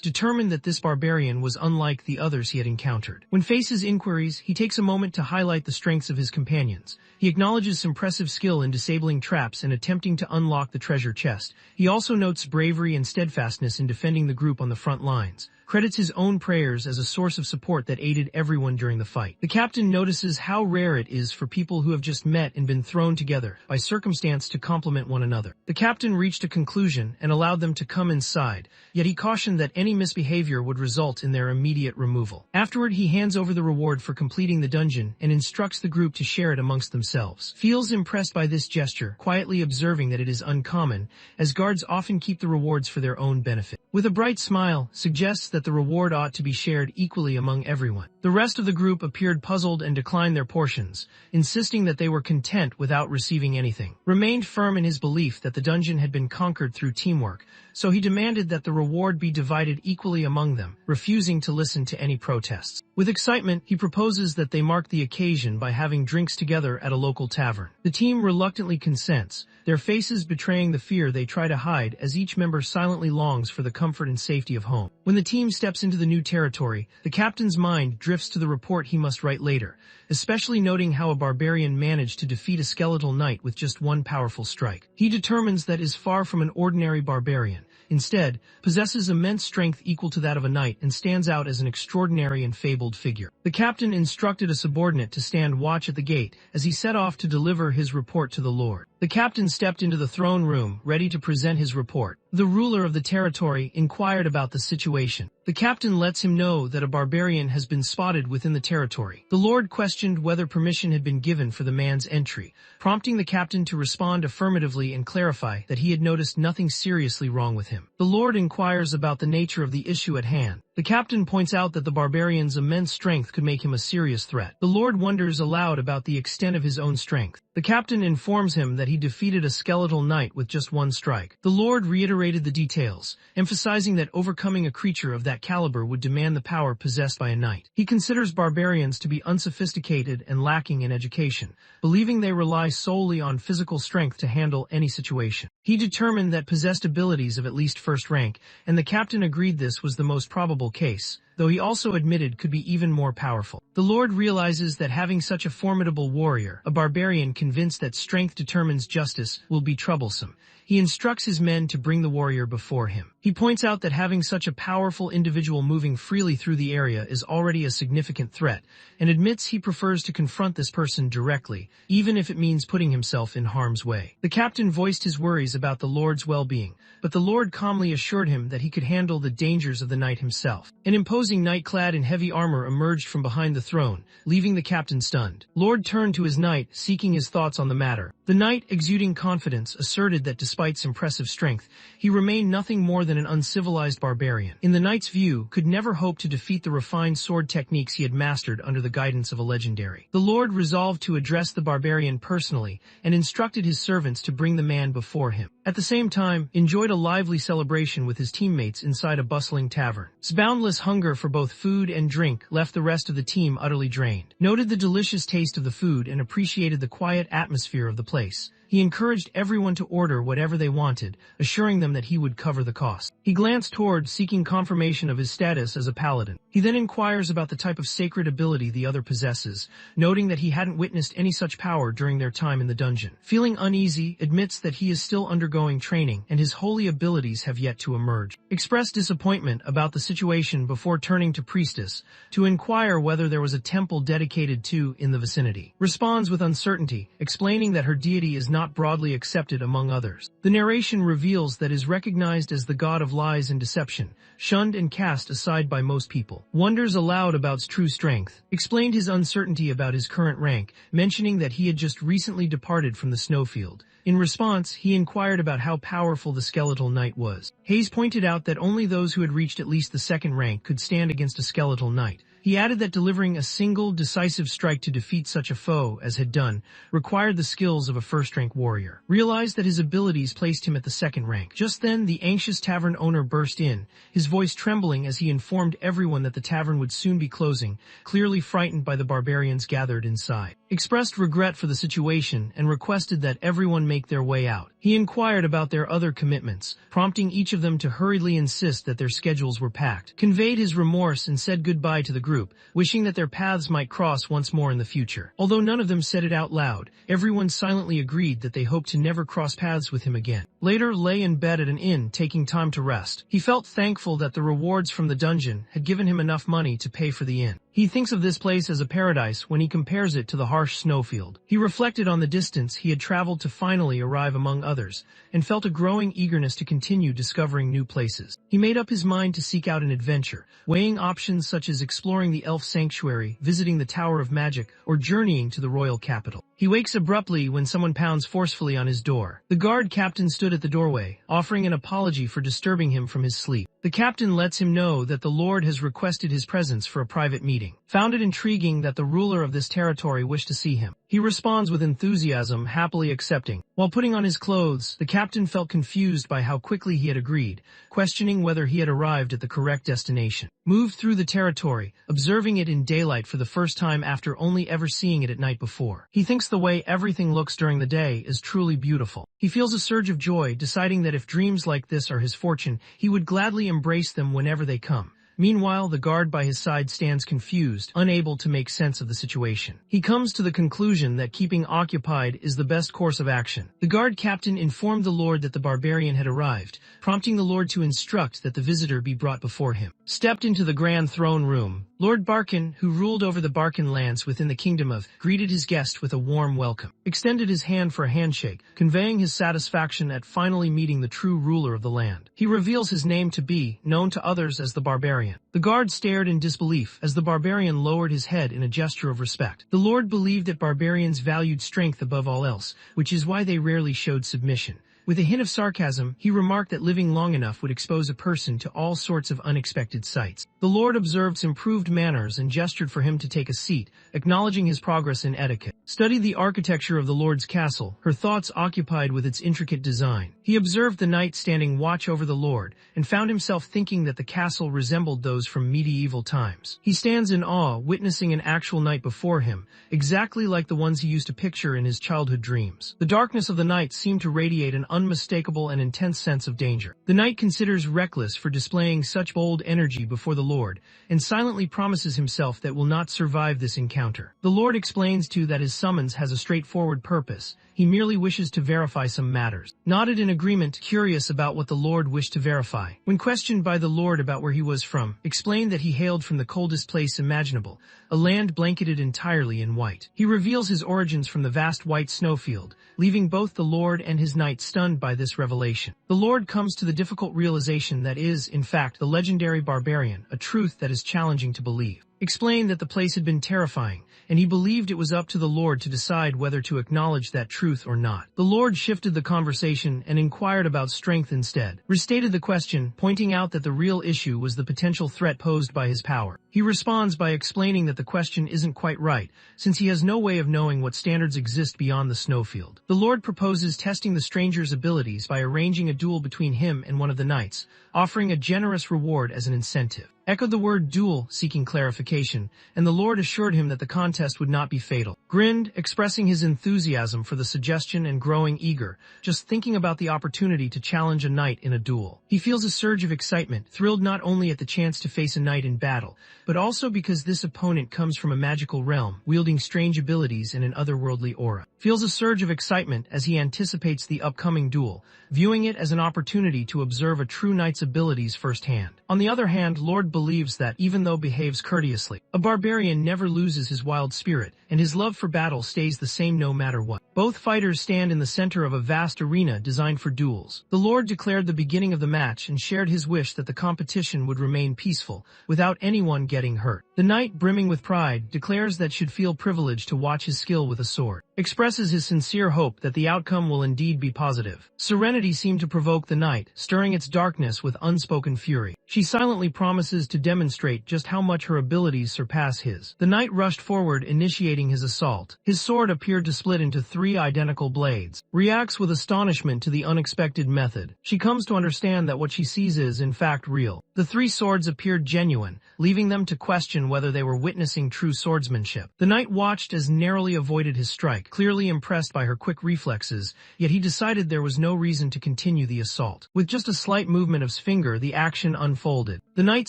determined that this barbarian was unlike the others he had encountered. When faced his inquiries, he takes a moment to highlight the strengths of his companions. He acknowledges impressive skill in disabling traps and attempting to unlock the treasure chest. He also notes bravery and steadfastness in defending the group on the front lines. Credits his own prayers as a source of support that aided everyone during the fight. The captain notices how rare it is for people who have just met and been thrown together by circumstance to complement one another. The captain reached a conclusion and allowed them to come inside, yet he cautioned that any misbehavior would result in their immediate removal. Afterward, he hands over the reward for completing the dungeon and instructs the group to share it amongst themselves. Feels impressed by this gesture, quietly observing that it is uncommon, as guards often keep the rewards for their own benefit. With a bright smile, suggests that the reward ought to be shared equally among everyone. The rest of the group appeared puzzled and declined their portions, insisting that they were content without receiving anything. Remained firm in his belief that the dungeon had been conquered through teamwork, so he demanded that the reward be divided equally among them, refusing to listen to any protests. With excitement, he proposes that they mark the occasion by having drinks together at a local tavern. The team reluctantly consents, their faces betraying the fear they try to hide as each member silently longs for the comfort and safety of home. When the team steps into the new territory, the captain's mind drifts to the report he must write later, especially noting how a barbarian managed to defeat a skeletal knight with just one powerful strike. He determines that is far from an ordinary barbarian. Instead, possesses immense strength equal to that of a knight and stands out as an extraordinary and fabled figure. The captain instructed a subordinate to stand watch at the gate as he set off to deliver his report to the lord. The captain stepped into the throne room, ready to present his report. The ruler of the territory inquired about the situation. The captain lets him know that a barbarian has been spotted within the territory. The lord questioned whether permission had been given for the man's entry, prompting the captain to respond affirmatively and clarify that he had noticed nothing seriously wrong with him. The lord inquires about the nature of the issue at hand. The captain points out that the barbarian's immense strength could make him a serious threat. The lord wonders aloud about the extent of his own strength. The captain informs him that he defeated a skeletal knight with just one strike. The lord reiterated the details, emphasizing that overcoming a creature of that caliber would demand the power possessed by a knight. He considers barbarians to be unsophisticated and lacking in education, believing they rely solely on physical strength to handle any situation. He determined that possessed abilities of at least first rank, and the captain agreed this was the most probable case, though he also admitted could be even more powerful. The lord realizes that having such a formidable warrior, a barbarian convinced that strength determines justice, will be troublesome. He instructs his men to bring the warrior before him. He points out that having such a powerful individual moving freely through the area is already a significant threat, and admits he prefers to confront this person directly, even if it means putting himself in harm's way. The captain voiced his worries about the lord's well-being, but the lord calmly assured him that he could handle the dangers of the knight himself. An imposing knight clad in heavy armor emerged from behind the throne, leaving the captain stunned. Lord turned to his knight, seeking his thoughts on the matter. The knight, exuding confidence, asserted that despite his impressive strength, he remained nothing more than an uncivilized barbarian. In the knight's view, could never hope to defeat the refined sword techniques he had mastered under the guidance of a legendary. The lord resolved to address the barbarian personally and instructed his servants to bring the man before him. At the same time, enjoyed a lively celebration with his teammates inside a bustling tavern. His boundless hunger for both food and drink left the rest of the team utterly drained. Noted the delicious taste of the food and appreciated the quiet atmosphere of the place. He encouraged everyone to order whatever they wanted, assuring them that he would cover the cost. He glanced toward, seeking confirmation of his status as a paladin. He then inquires about the type of sacred ability the other possesses, noting that he hadn't witnessed any such power during their time in the dungeon. Feeling uneasy, admits that he is still undergoing training and his holy abilities have yet to emerge. Expressed disappointment about the situation before turning to priestess to inquire whether there was a temple dedicated to in the vicinity. Responds with uncertainty, explaining that her deity is not broadly accepted among others. The narration reveals that is recognized as the god of lies and deception, shunned and cast aside by most people. Wonders aloud about his true strength. Explained his uncertainty about his current rank, mentioning that he had just recently departed from the snowfield. In response, he inquired about how powerful the skeletal knight was. Hayes pointed out that only those who had reached at least the second rank could stand against a skeletal knight. He added that delivering a single, decisive strike to defeat such a foe as had done required the skills of a first-rank warrior. Realized that his abilities placed him at the second rank. Just then, the anxious tavern owner burst in, his voice trembling as he informed everyone that the tavern would soon be closing, clearly frightened by the barbarians gathered inside. Expressed regret for the situation and requested that everyone make their way out. He inquired about their other commitments, prompting each of them to hurriedly insist that their schedules were packed. Conveyed his remorse and said goodbye to the group, wishing that their paths might cross once more in the future. Although none of them said it out loud, everyone silently agreed that they hoped to never cross paths with him again. Later lay in bed at an inn, taking time to rest. He felt thankful that the rewards from the dungeon had given him enough money to pay for the inn. He thinks of this place as a paradise when he compares it to the harsh snowfield. He reflected on the distance he had traveled to finally arrive among others, and felt a growing eagerness to continue discovering new places. He made up his mind to seek out an adventure, weighing options such as exploring the elf sanctuary, visiting the Tower of Magic, or journeying to the royal capital. He wakes abruptly when someone pounds forcefully on his door. The guard captain stood at the doorway, offering an apology for disturbing him from his sleep. The captain lets him know that the lord has requested his presence for a private meeting. meeting. Found it intriguing that the ruler of this territory wished to see him. He responds with enthusiasm, happily accepting. While putting on his clothes, the captain felt confused by how quickly he had agreed, questioning whether he had arrived at the correct destination. Moved through the territory, observing it in daylight for the first time after only ever seeing it at night before. He thinks the way everything looks during the day is truly beautiful. He feels a surge of joy, deciding that if dreams like this are his fortune, he would gladly embrace them whenever they come. Meanwhile, the guard by his side stands confused, unable to make sense of the situation. He comes to the conclusion that keeping occupied is the best course of action. The guard captain informed the lord that the barbarian had arrived, prompting the lord to instruct that the visitor be brought before him. Stepped into the grand throne room, Lord Barkin, who ruled over the Barkin lands within the kingdom of, greeted his guest with a warm welcome, extended his hand for a handshake, conveying his satisfaction at finally meeting the true ruler of the land. He reveals his name to be, known to others as the Barbarian. The guard stared in disbelief as the barbarian lowered his head in a gesture of respect. The lord believed that barbarians valued strength above all else, which is why they rarely showed submission. With a hint of sarcasm, he remarked that living long enough would expose a person to all sorts of unexpected sights. The lord observed improved manners and gestured for him to take a seat, acknowledging his progress in etiquette. Studied the architecture of the lord's castle, her thoughts occupied with its intricate design. He observed the knight standing watch over the lord, and found himself thinking that the castle resembled those from medieval times. He stands in awe, witnessing an actual knight before him, exactly like the ones he used to picture in his childhood dreams. The darkness of the night seemed to radiate an unmistakable and intense sense of danger. The knight considers reckless for displaying such bold energy before the lord, and silently promises himself that will not survive this encounter. The lord explains too that his summons has a straightforward purpose. He merely wishes to verify some matters. Nodded in agreement, curious about what the lord wished to verify. When questioned by the lord about where he was from, explained that he hailed from the coldest place imaginable, a land blanketed entirely in white. He reveals his origins from the vast white snowfield, leaving both the lord and his knight stunned by this revelation. The lord comes to the difficult realization that is, in fact, the legendary barbarian, a truth that is challenging to believe. Explained that the place had been terrifying, and he believed it was up to the lord to decide whether to acknowledge that truth or not. The lord shifted the conversation and inquired about strength instead. Restated the question, pointing out that the real issue was the potential threat posed by his power. He responds by explaining that the question isn't quite right, since he has no way of knowing what standards exist beyond the snowfield. The lord proposes testing the stranger's abilities by arranging a duel between him and one of the knights, offering a generous reward as an incentive. Echoed the word duel, seeking clarification, and the lord assured him that the contest would not be fatal. Grinned, expressing his enthusiasm for the suggestion and growing eager, just thinking about the opportunity to challenge a knight in a duel. He feels a surge of excitement, thrilled not only at the chance to face a knight in battle, but also because this opponent comes from a magical realm, wielding strange abilities and an otherworldly aura. Feels a surge of excitement as he anticipates the upcoming duel, viewing it as an opportunity to observe a true knight's abilities firsthand. On the other hand, Lord believes that, even though behaves courteously, a barbarian never loses his wild spirit, and his love for battle stays the same no matter what. Both fighters stand in the center of a vast arena designed for duels. The Lord declared the beginning of the match and shared his wish that the competition would remain peaceful, without anyone getting hurt. The knight, brimming with pride, declares that should feel privileged to watch his skill with a sword. Expresses his sincere hope that the outcome will indeed be positive. Serenity seemed to provoke the night, stirring its darkness with unspoken fury. She silently promises to demonstrate just how much her abilities surpass his. The knight rushed forward, initiating his assault. His sword appeared to split into 3 identical blades. Reacts with astonishment to the unexpected method. She comes to understand that what she sees is, in fact, real. The 3 swords appeared genuine, leaving them to question whether they were witnessing true swordsmanship. The knight watched as narrowly avoided his strike, clearly impressed by her quick reflexes, yet he decided there was no reason to continue the assault. With just a slight movement of his finger, the action unfolded. The knight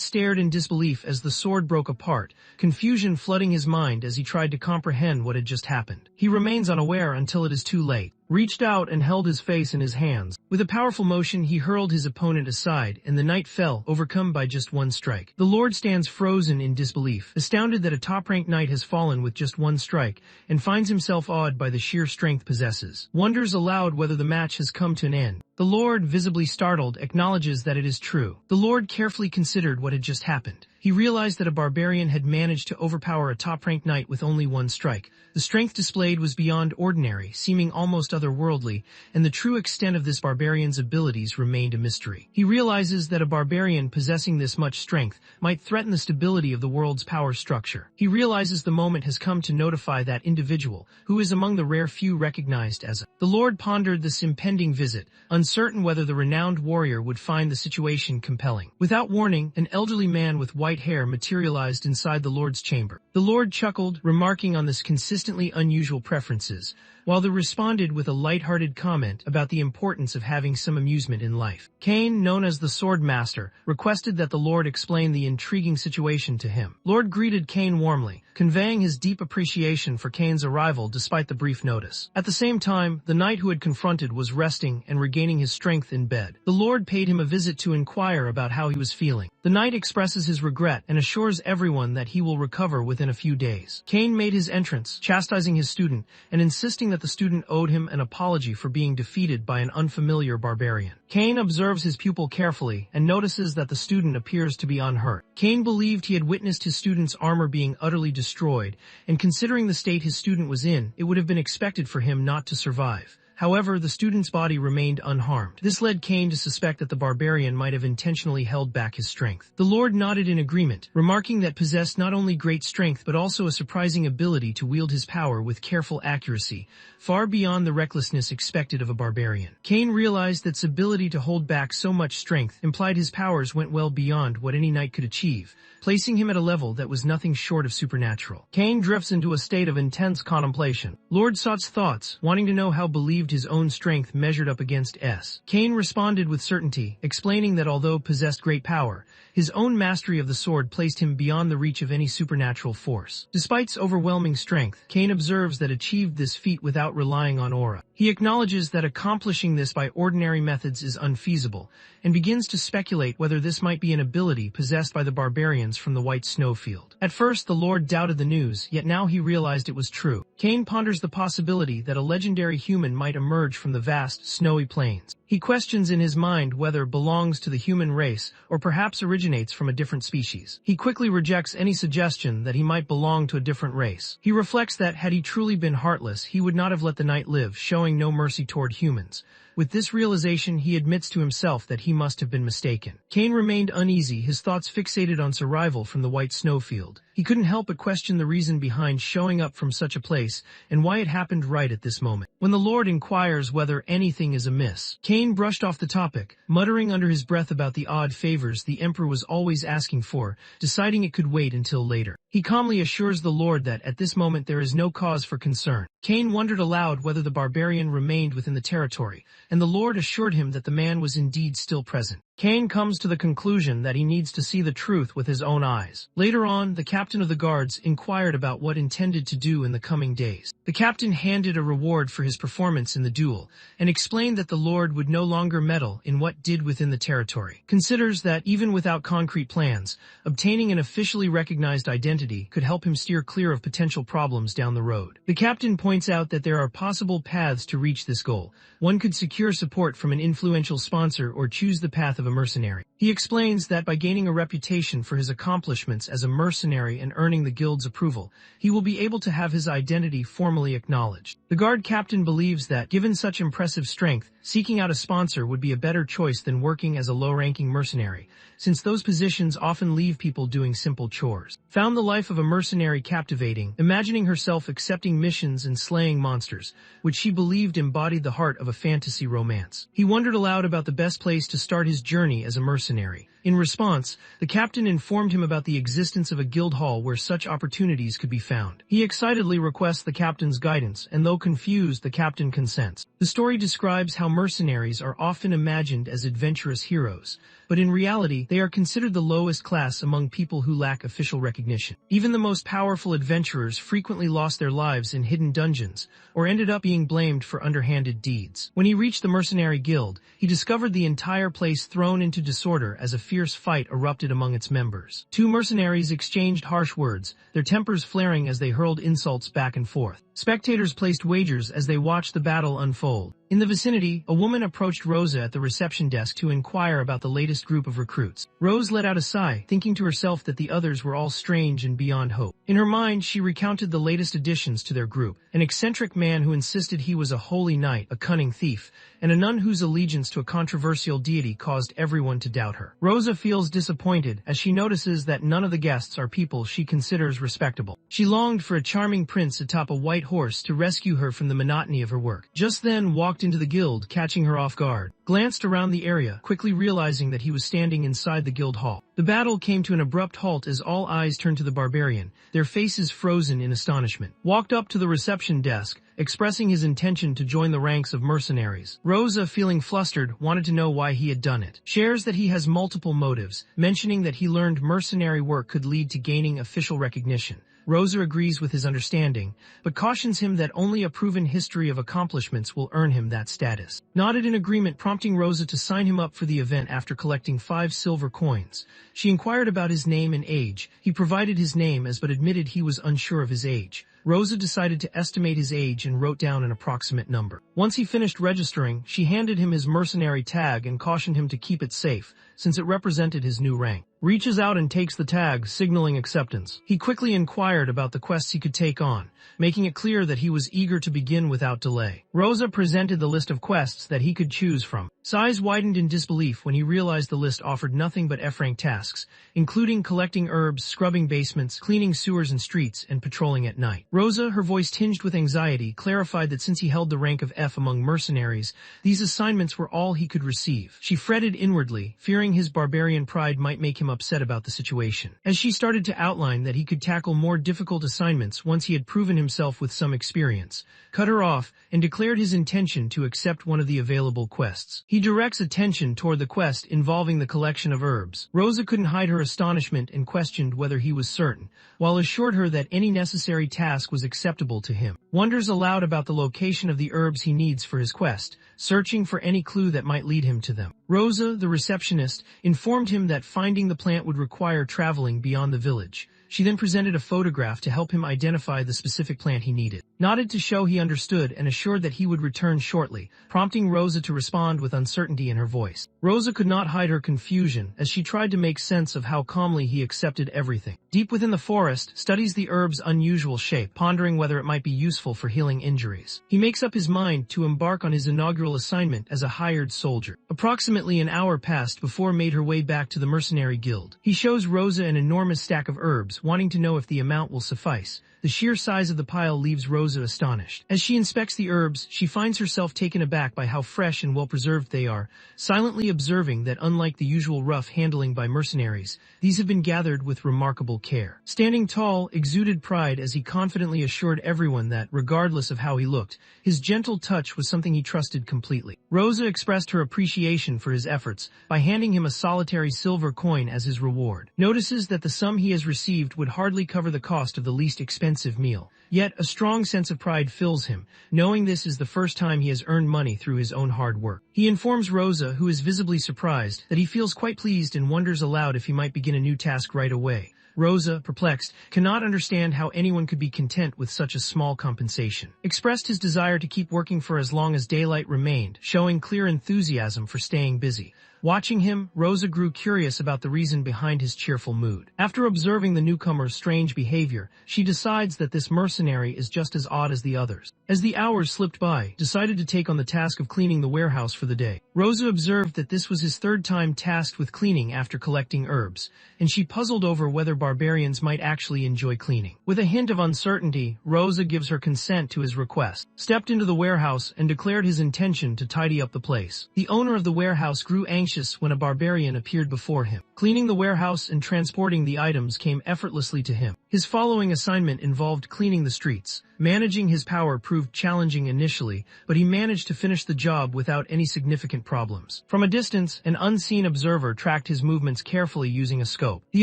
stared in disbelief as the sword broke apart, confusion flooding his mind as he tried to comprehend what had just happened. He remains unaware until it is too late. Reached out and held his face in his hands. With a powerful motion, he hurled his opponent aside, and the knight fell, overcome by just 1 strike. The lord stands frozen in disbelief, astounded that a top-ranked knight has fallen with just 1 strike, and finds himself awed by the sheer strength possesses. Wonders aloud whether the match has come to an end. The lord, visibly startled, acknowledges that it is true. The lord carefully considered what had just happened. He realized that a barbarian had managed to overpower a top-ranked knight with only one strike. The strength displayed was beyond ordinary, seeming almost otherworldly, and the true extent of this barbarian's abilities remained a mystery. He realizes that a barbarian possessing this much strength might threaten the stability of the world's power structure. He realizes the moment has come to notify that individual, who is among the rare few recognized as a. The Lord pondered this impending visit, uncertain whether the renowned warrior would find the situation compelling. Without warning, an elderly man with white hair materialized inside the Lord's chamber. The Lord chuckled, remarking on this consistently unusual preferences, while they responded with a light-hearted comment about the importance of having some amusement in life. Cain, known as the Sword Master, requested that the Lord explain the intriguing situation to him. Lord greeted Cain warmly, conveying his deep appreciation for Cain's arrival despite the brief notice. At the same time, the knight who had confronted was resting and regaining his strength in bed. The Lord paid him a visit to inquire about how he was feeling. The knight expresses his regret and assures everyone that he will recover within a few days. Cain made his entrance, chastising his student and insisting that the student owed him an apology for being defeated by an unfamiliar barbarian. Cain observes his pupil carefully and notices that the student appears to be unhurt. Cain believed he had witnessed his student's armor being utterly destroyed, and considering the state his student was in, it would have been expected for him not to survive. However, the student's body remained unharmed. This led Cain to suspect that the barbarian might have intentionally held back his strength. The Lord nodded in agreement, remarking that possessed not only great strength but also a surprising ability to wield his power with careful accuracy, far beyond the recklessness expected of a barbarian. Cain realized that its ability to hold back so much strength implied his powers went well beyond what any knight could achieve, placing him at a level that was nothing short of supernatural. Cain drifts into a state of intense contemplation. Lord sought thoughts, wanting to know how believed his own strength measured up against S. Cain responded with certainty, explaining that although possessed great power, his own mastery of the sword placed him beyond the reach of any supernatural force. Despite its overwhelming strength, Cain observes that achieved this feat without relying on aura. He acknowledges that accomplishing this by ordinary methods is unfeasible, and begins to speculate whether this might be an ability possessed by the barbarians from the White Snowfield. At first, the Lord doubted the news, yet now he realized it was true. Cain ponders the possibility that a legendary human might emerge from the vast, snowy plains. He questions in his mind whether it belongs to the human race or perhaps originates from a different species. He quickly rejects any suggestion that he might belong to a different race. He reflects that had he truly been heartless, he would not have let the knight live, showing no mercy toward humans. With this realization, he admits to himself that he must have been mistaken. Cain remained uneasy, his thoughts fixated on survival from the White Snowfield. He couldn't help but question the reason behind showing up from such a place and why it happened right at this moment. When the Lord inquires whether anything is amiss, Cain brushed off the topic, muttering under his breath about the odd favors the Emperor was always asking for, deciding it could wait until later. He calmly assures the Lord that at this moment there is no cause for concern. Cain wondered aloud whether the barbarian remained within the territory, and the Lord assured him that the man was indeed still present. Cain comes to the conclusion that he needs to see the truth with his own eyes. Later on, the captain of the guards inquired about what intended to do in the coming days. The captain handed a reward for his performance in the duel, and explained that the Lord would no longer meddle in what did within the territory. Considers that, even without concrete plans, obtaining an officially recognized identity could help him steer clear of potential problems down the road. The captain points out that there are possible paths to reach this goal. One could secure support from an influential sponsor or choose the path of a mercenary. He explains that by gaining a reputation for his accomplishments as a mercenary and earning the guild's approval, he will be able to have his identity formally acknowledged. The guard captain believes that, given such impressive strength, seeking out a sponsor would be a better choice than working as a low-ranking mercenary, since those positions often leave people doing simple chores. Found the life of a mercenary captivating, imagining herself accepting missions and slaying monsters, which she believed embodied the heart of a fantasy romance. He wondered aloud about the best place to start his journey as a mercenary. In response, the captain informed him about the existence of a guild hall where such opportunities could be found. He excitedly requests the captain's guidance, and though confused, the captain consents. The story describes how mercenaries are often imagined as adventurous heroes, but in reality, they are considered the lowest class among people who lack official recognition. Even the most powerful adventurers frequently lost their lives in hidden dungeons, or ended up being blamed for underhanded deeds. When he reached the mercenary guild, he discovered the entire place thrown into disorder as a fierce fight erupted among its members. Two mercenaries exchanged harsh words, their tempers flaring as they hurled insults back and forth. Spectators placed wagers as they watched the battle unfold. In the vicinity, a woman approached Rosa at the reception desk to inquire about the latest group of recruits. Rose let out a sigh, thinking to herself that the others were all strange and beyond hope. In her mind, she recounted the latest additions to their group: an eccentric man who insisted he was a holy knight, a cunning thief, and a nun whose allegiance to a controversial deity caused everyone to doubt her. Rosa feels disappointed as she notices that none of the guests are people she considers respectable. She longed for a charming prince atop a white horse to rescue her from the monotony of her work. Just then walked into the guild, catching her off guard. Glanced around the area, quickly realizing that he was standing inside the guild hall. The battle came to an abrupt halt as all eyes turned to the barbarian, their faces frozen in astonishment. Walked up to the reception desk, expressing his intention to join the ranks of mercenaries. Rosa, feeling flustered, wanted to know why he had done it. Shares that he has multiple motives, mentioning that he learned mercenary work could lead to gaining official recognition. Rosa agrees with his understanding, but cautions him that only a proven history of accomplishments will earn him that status. Nodded in agreement, prompting Rosa to sign him up for the event after collecting 5 silver coins. She inquired about his name and age. He provided his name but admitted he was unsure of his age. Rosa decided to estimate his age and wrote down an approximate number. Once he finished registering, she handed him his mercenary tag and cautioned him to keep it safe, since it represented his new rank. Reaches out and takes the tag, signaling acceptance. He quickly inquired about the quests he could take on, making it clear that he was eager to begin without delay. Rosa presented the list of quests that he could choose from. Sighs widened in disbelief when he realized the list offered nothing but F-rank tasks, including collecting herbs, scrubbing basements, cleaning sewers and streets, and patrolling at night. Rosa, her voice tinged with anxiety, clarified that since he held the rank of F among mercenaries, these assignments were all he could receive. She fretted inwardly, fearing his barbarian pride might make him upset about the situation. As she started to outline that he could tackle more difficult assignments once he had proven himself with some experience, cut her off and declared his intention to accept one of the available quests. He directs attention toward the quest involving the collection of herbs. Rosa couldn't hide her astonishment and questioned whether he was certain, while assured her that any necessary task was acceptable to him. Wonders aloud about the location of the herbs he needs for his quest, searching for any clue that might lead him to them. Rosa, the receptionist, informed him that finding the plant would require traveling beyond the village. She then presented a photograph to help him identify the specific plant he needed. Nodded to show he understood and assured that he would return shortly, prompting Rosa to respond with uncertainty in her voice. Rosa could not hide her confusion as she tried to make sense of how calmly he accepted everything. Deep within the forest, studies the herb's unusual shape, pondering whether it might be useful for healing injuries. He makes up his mind to embark on his inaugural assignment as a hired soldier. Approximately an hour passed before made her way back to the mercenary guild. He shows Rosa an enormous stack of herbs, wanting to know if the amount will suffice. The sheer size of the pile leaves Rosa astonished. As she inspects the herbs, she finds herself taken aback by how fresh and well-preserved they are, silently observing that unlike the usual rough handling by mercenaries, these have been gathered with remarkable care. Standing tall, exuded pride as he confidently assured everyone that, regardless of how he looked, his gentle touch was something he trusted completely. Rosa expressed her appreciation for his efforts by handing him a solitary silver coin as his reward. Notices that the sum he has received would hardly cover the cost of the least expensive meal. Yet a strong sense of pride fills him, knowing this is the first time he has earned money through his own hard work. He informs Rosa, who is visibly surprised, that he feels quite pleased and wonders aloud if he might begin a new task right away. Rosa, perplexed, cannot understand how anyone could be content with such a small compensation. Expressed his desire to keep working for as long as daylight remained, showing clear enthusiasm for staying busy. Watching him, Rosa grew curious about the reason behind his cheerful mood. After observing the newcomer's strange behavior, she decides that this mercenary is just as odd as the others. As the hours slipped by, decided to take on the task of cleaning the warehouse for the day. Rosa observed that this was his third time tasked with cleaning after collecting herbs, and she puzzled over whether barbarians might actually enjoy cleaning. With a hint of uncertainty, Rosa gives her consent to his request, stepped into the warehouse and declared his intention to tidy up the place. The owner of the warehouse grew anxious when a barbarian appeared before him. Cleaning the warehouse and transporting the items came effortlessly to him. His following assignment involved cleaning the streets. Managing his power proved challenging initially, but he managed to finish the job without any significant problems. From a distance, an unseen observer tracked his movements carefully using a scope. The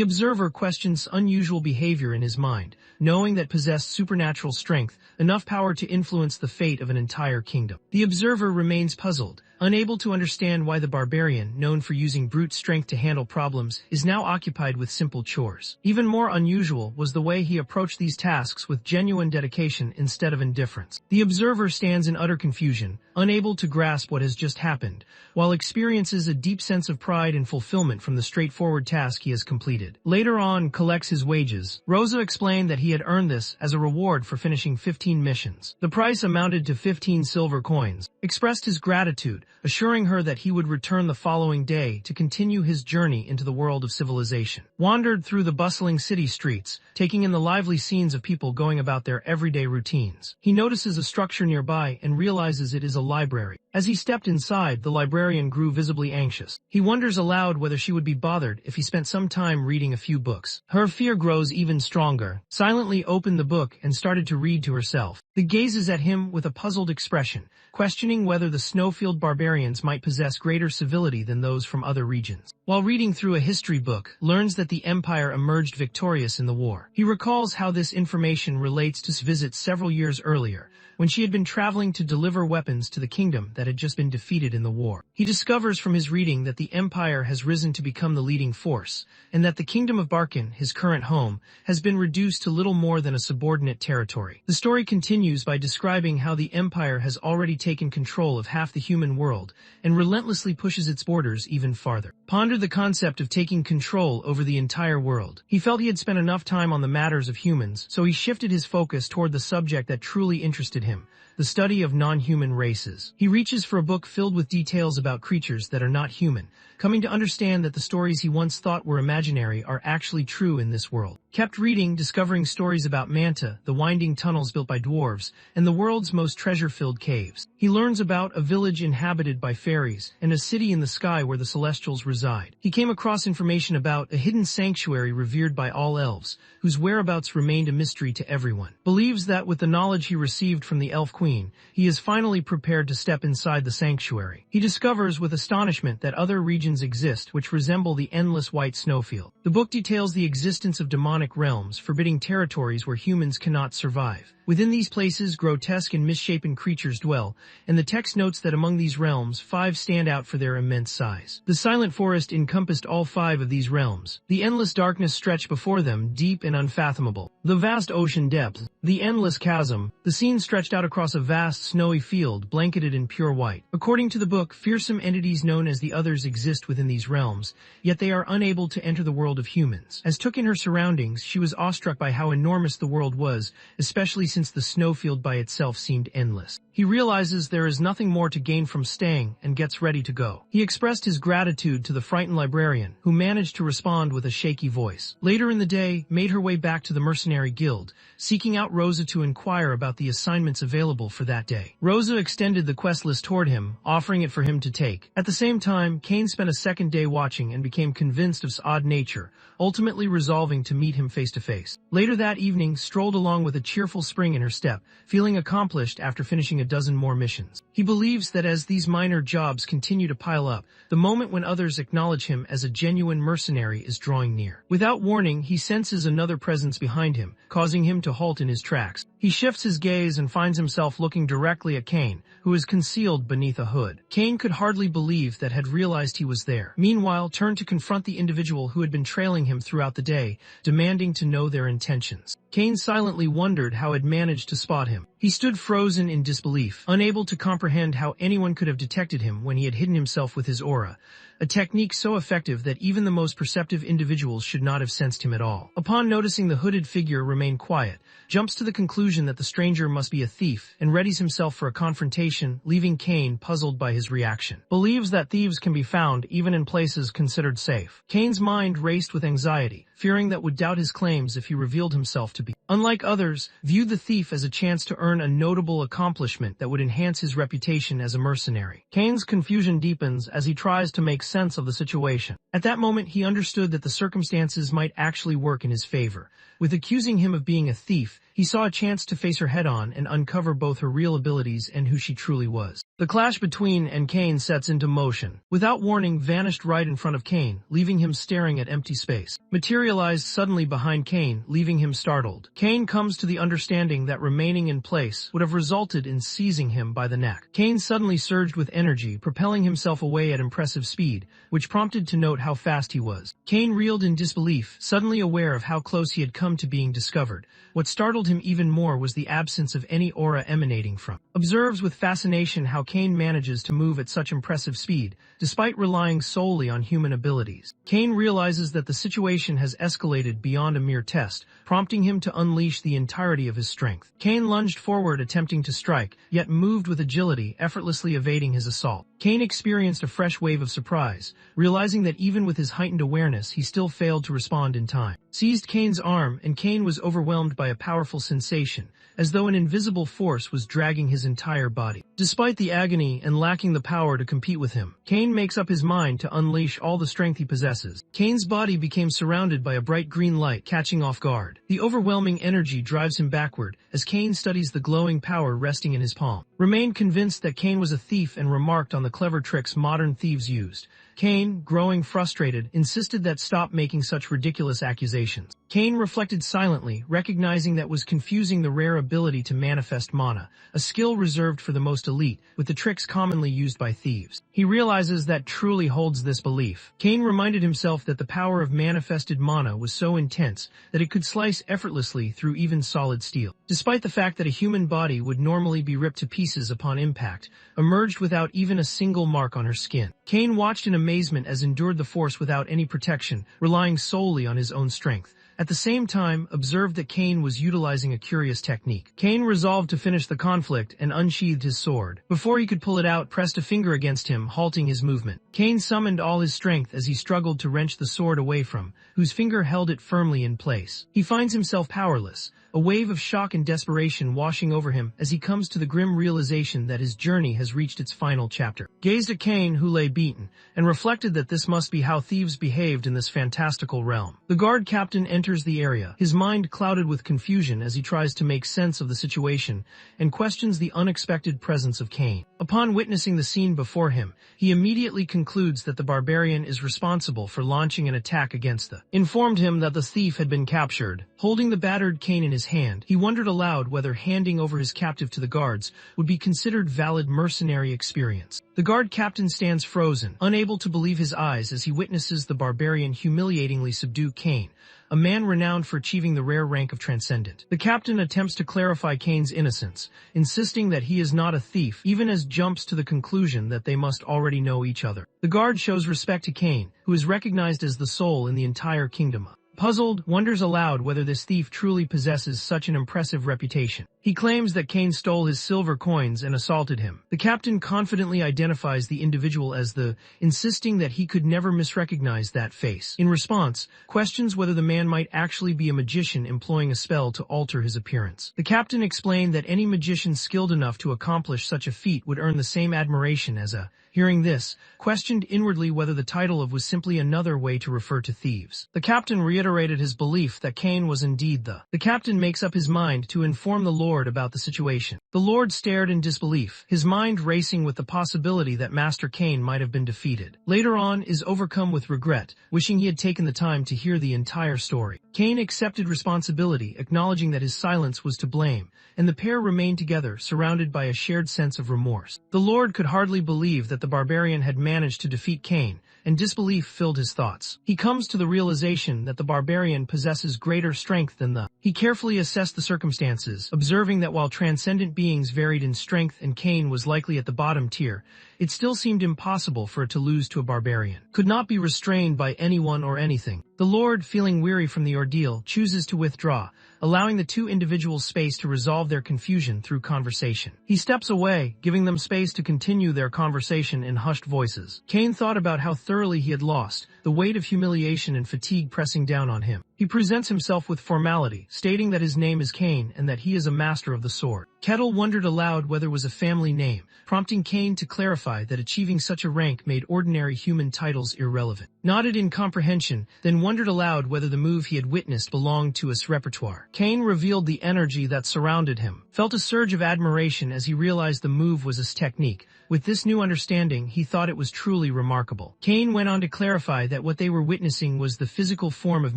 observer questions unusual behavior in his mind, knowing that possessed supernatural strength, enough power to influence the fate of an entire kingdom. The observer remains puzzled, Unable to understand why the barbarian, known for using brute strength to handle problems, is now occupied with simple chores. Even more unusual was the way he approached these tasks with genuine dedication instead of indifference. The observer stands in utter confusion, unable to grasp what has just happened, while experiences a deep sense of pride and fulfillment from the straightforward task he has completed. Later on, collects his wages. Rosa explained that he had earned this as a reward for finishing 15 missions. The price amounted to 15 silver coins. Expressed his gratitude, assuring her that he would return the following day to continue his journey into the world of civilization. Wandered through the bustling city streets, taking in the lively scenes of people going about their everyday routines. He notices a structure nearby and realizes it is a library. As he stepped inside, the librarian grew visibly anxious. He wonders aloud whether she would be bothered if he spent some time reading a few books. Her fear grows even stronger. Silently opened the book and started to read to herself. He gazes at him with a puzzled expression, questioning whether the snowfield barbarians might possess greater civility than those from other regions. While reading through a history book, learns that the empire emerged victorious in the war. He recalls how this information relates to his visit several years earlier, when she had been traveling to deliver weapons to the kingdom that had just been defeated in the war. He discovers from his reading that the empire has risen to become the leading force, and that the kingdom of Barkin, his current home, has been reduced to little more than a subordinate territory. The story continues by describing how the empire has already taken control of half the human world and relentlessly pushes its borders even farther. Pondered the concept of taking control over the entire world. He felt he had spent enough time on the matters of humans, so he shifted his focus toward the subject that truly interested him, the study of non-human races. He reaches for a book filled with details about creatures that are not human, coming to understand that the stories he once thought were imaginary are actually true in this world. Kept reading, discovering stories about Manta, the winding tunnels built by dwarves, and the world's most treasure-filled caves. He learns about a village inhabited by fairies and a city in the sky where the Celestials reside. He came across information about a hidden sanctuary revered by all elves, whose whereabouts remained a mystery to everyone. Believes that with the knowledge he received from the Elf Queen, he is finally prepared to step inside the sanctuary. He discovers with astonishment that other regions exist which resemble the endless white snowfield. The book details the existence of demonic realms, forbidding territories where humans cannot survive. Within these places, grotesque and misshapen creatures dwell, and the text notes that among these realms, 5 stand out for their immense size. The silent forest encompassed all 5 of these realms. The endless darkness stretched before them, deep and unfathomable. The vast ocean depths, the endless chasm, the scene stretched out across a vast snowy field, blanketed in pure white. According to the book, fearsome entities known as the Others exist within these realms, yet they are unable to enter the world of humans. As took in her surroundings, she was awestruck by how enormous the world was, especially since the snowfield by itself seemed endless. He realizes there is nothing more to gain from staying and gets ready to go. He expressed his gratitude to the frightened librarian, who managed to respond with a shaky voice. Later in the day, made her way back to the mercenary guild, seeking out Rosa to inquire about the assignments available for that day. Rosa extended the quest list toward him, offering it for him to take. At the same time, Kane spent a second day watching and became convinced of his odd nature, ultimately resolving to meet him face to face. Later that evening, strolled along with a cheerful spring in her step, feeling accomplished after finishing a dozen more missions. He believes that as these minor jobs continue to pile up, the moment when others acknowledge him as a genuine mercenary is drawing near. Without warning, he senses another presence behind him, causing him to halt in his tracks. He shifts his gaze and finds himself looking directly at Kane, who is concealed beneath a hood. Kane could hardly believe that had realized he was there. Meanwhile, turned to confront the individual who had been trailing him throughout the day, demanding to know their intentions. Kane silently wondered how it managed to spot him. He stood frozen in disbelief, unable to comprehend how anyone could have detected him when he had hidden himself with his aura, a technique so effective that even the most perceptive individuals should not have sensed him at all. Upon noticing the hooded figure remain quiet, jumps to the conclusion that the stranger must be a thief and readies himself for a confrontation, leaving Kane puzzled by his reaction. Believes that thieves can be found even in places considered safe. Kane's mind raced with anxiety, fearing that would doubt his claims if he revealed himself to be. Unlike others, viewed the thief as a chance to earn a notable accomplishment that would enhance his reputation as a mercenary. Kane's confusion deepens as he tries to make sense of the situation. At that moment, he understood that the circumstances might actually work in his favor. With accusing him of being a thief, he saw a chance to face her head-on and uncover both her real abilities and who she truly was. The clash between and Kane sets into motion. Without warning, vanished right in front of Kane, leaving him staring at empty space. Materialized suddenly behind Kane, leaving him startled. Kane comes to the understanding that remaining in place would have resulted in seizing him by the neck. Kane suddenly surged with energy, propelling himself away at impressive speed, which prompted to note how fast he was. Kane reeled in disbelief, suddenly aware of how close he had come to being discovered. What startled him even more was the absence of any aura emanating from. Observes with fascination how Kane manages to move at such impressive speed, despite relying solely on human abilities. Kane realizes that the situation has escalated beyond a mere test, prompting him to unleash the entirety of his strength. Kane lunged forward attempting to strike, yet moved with agility, effortlessly evading his assault. Kane experienced a fresh wave of surprise, realizing that even with his heightened awareness, he still failed to respond in time. Seized Kane's arm, and Kane was overwhelmed by a powerful sensation, as though an invisible force was dragging his entire body. Despite the agony and lacking the power to compete with him, Kane makes up his mind to unleash all the strength he possesses. Kane's body became surrounded by a bright green light, catching off guard. The overwhelming energy drives him backward as Kane studies the glowing power resting in his palm. Remained convinced that Kane was a thief and remarked on the clever tricks modern thieves used. Kane, growing frustrated, insisted that stop making such ridiculous accusations. Kane reflected silently, recognizing that was confusing the rare ability to manifest mana, a skill reserved for the most elite, with the tricks commonly used by thieves. He realizes that truly holds this belief. Kane reminded himself that the power of manifested mana was so intense that it could slice effortlessly through even solid steel. Despite the fact that a human body would normally be ripped to pieces upon impact, emerged without even a single mark on her skin. Kane watched in amazement as endured the force without any protection, relying solely on his own strength. At the same time, observed that Kane was utilizing a curious technique. Kane resolved to finish the conflict and unsheathed his sword. Before he could pull it out, pressed a finger against him, halting his movement. Kane summoned all his strength as he struggled to wrench the sword away from, whose finger held it firmly in place. He finds himself powerless, a wave of shock and desperation washing over him as he comes to the grim realization that his journey has reached its final chapter. Gazed at Kane, who lay beaten, and reflected that this must be how thieves behaved in this fantastical realm. The guard captain enters the area, his mind clouded with confusion as he tries to make sense of the situation and questions the unexpected presence of Kane. Upon witnessing the scene before him, he immediately concludes that the barbarian is responsible for launching an attack against the informed him that the thief had been captured. Holding the battered Kane in his hand, he wondered aloud whether handing over his captive to the guards would be considered valid mercenary experience. The guard captain stands frozen, unable to believe his eyes as he witnesses the barbarian humiliatingly subdue Kane, a man renowned for achieving the rare rank of transcendent. The captain attempts to clarify Kane's innocence, insisting that he is not a thief, even as jumps to the conclusion that they must already know each other. The guard shows respect to Kane, who is recognized as the soul in the entire kingdom. Puzzled, wonders aloud whether this thief truly possesses such an impressive reputation. He claims that Kane stole his silver coins and assaulted him. The captain confidently identifies the individual as the, insisting that he could never misrecognize that face. In response, questions whether the man might actually be a magician employing a spell to alter his appearance. The captain explained that any magician skilled enough to accomplish such a feat would earn the same admiration as a. Hearing this, questioned inwardly whether the title of was simply another way to refer to thieves. The captain reiterated his belief that Kane was indeed the. The captain makes up his mind to inform the Lord about the situation. The Lord stared in disbelief, his mind racing with the possibility that Master Kane might have been defeated. Later on, is overcome with regret, wishing he had taken the time to hear the entire story. Kane accepted responsibility, acknowledging that his silence was to blame, and the pair remained together, surrounded by a shared sense of remorse. The Lord could hardly believe that the barbarian had managed to defeat Kane, and disbelief filled his thoughts. He comes to the realization that the barbarian possesses greater strength than the. He carefully assessed the circumstances, observing that while transcendent beings varied in strength and Kane was likely at the bottom tier, it still seemed impossible for it to lose to a barbarian. Could not be restrained by anyone or anything. The Lord, feeling weary from the ordeal, chooses to withdraw, allowing the two individuals space to resolve their confusion through conversation. He steps away, giving them space to continue their conversation in hushed voices. Kane thought about how thoroughly he had lost, the weight of humiliation and fatigue pressing down on him. He presents himself with formality, stating that his name is Kane and that he is a master of the sword. Kettle wondered aloud whether it was a family name, prompting Kane to clarify that achieving such a rank made ordinary human titles irrelevant. Nodded in comprehension, then wondered aloud whether the move he had witnessed belonged to his repertoire. Kane revealed the energy that surrounded him, felt a surge of admiration as he realized the move was his technique. With this new understanding, he thought it was truly remarkable. Kane went on to clarify that what they were witnessing was the physical form of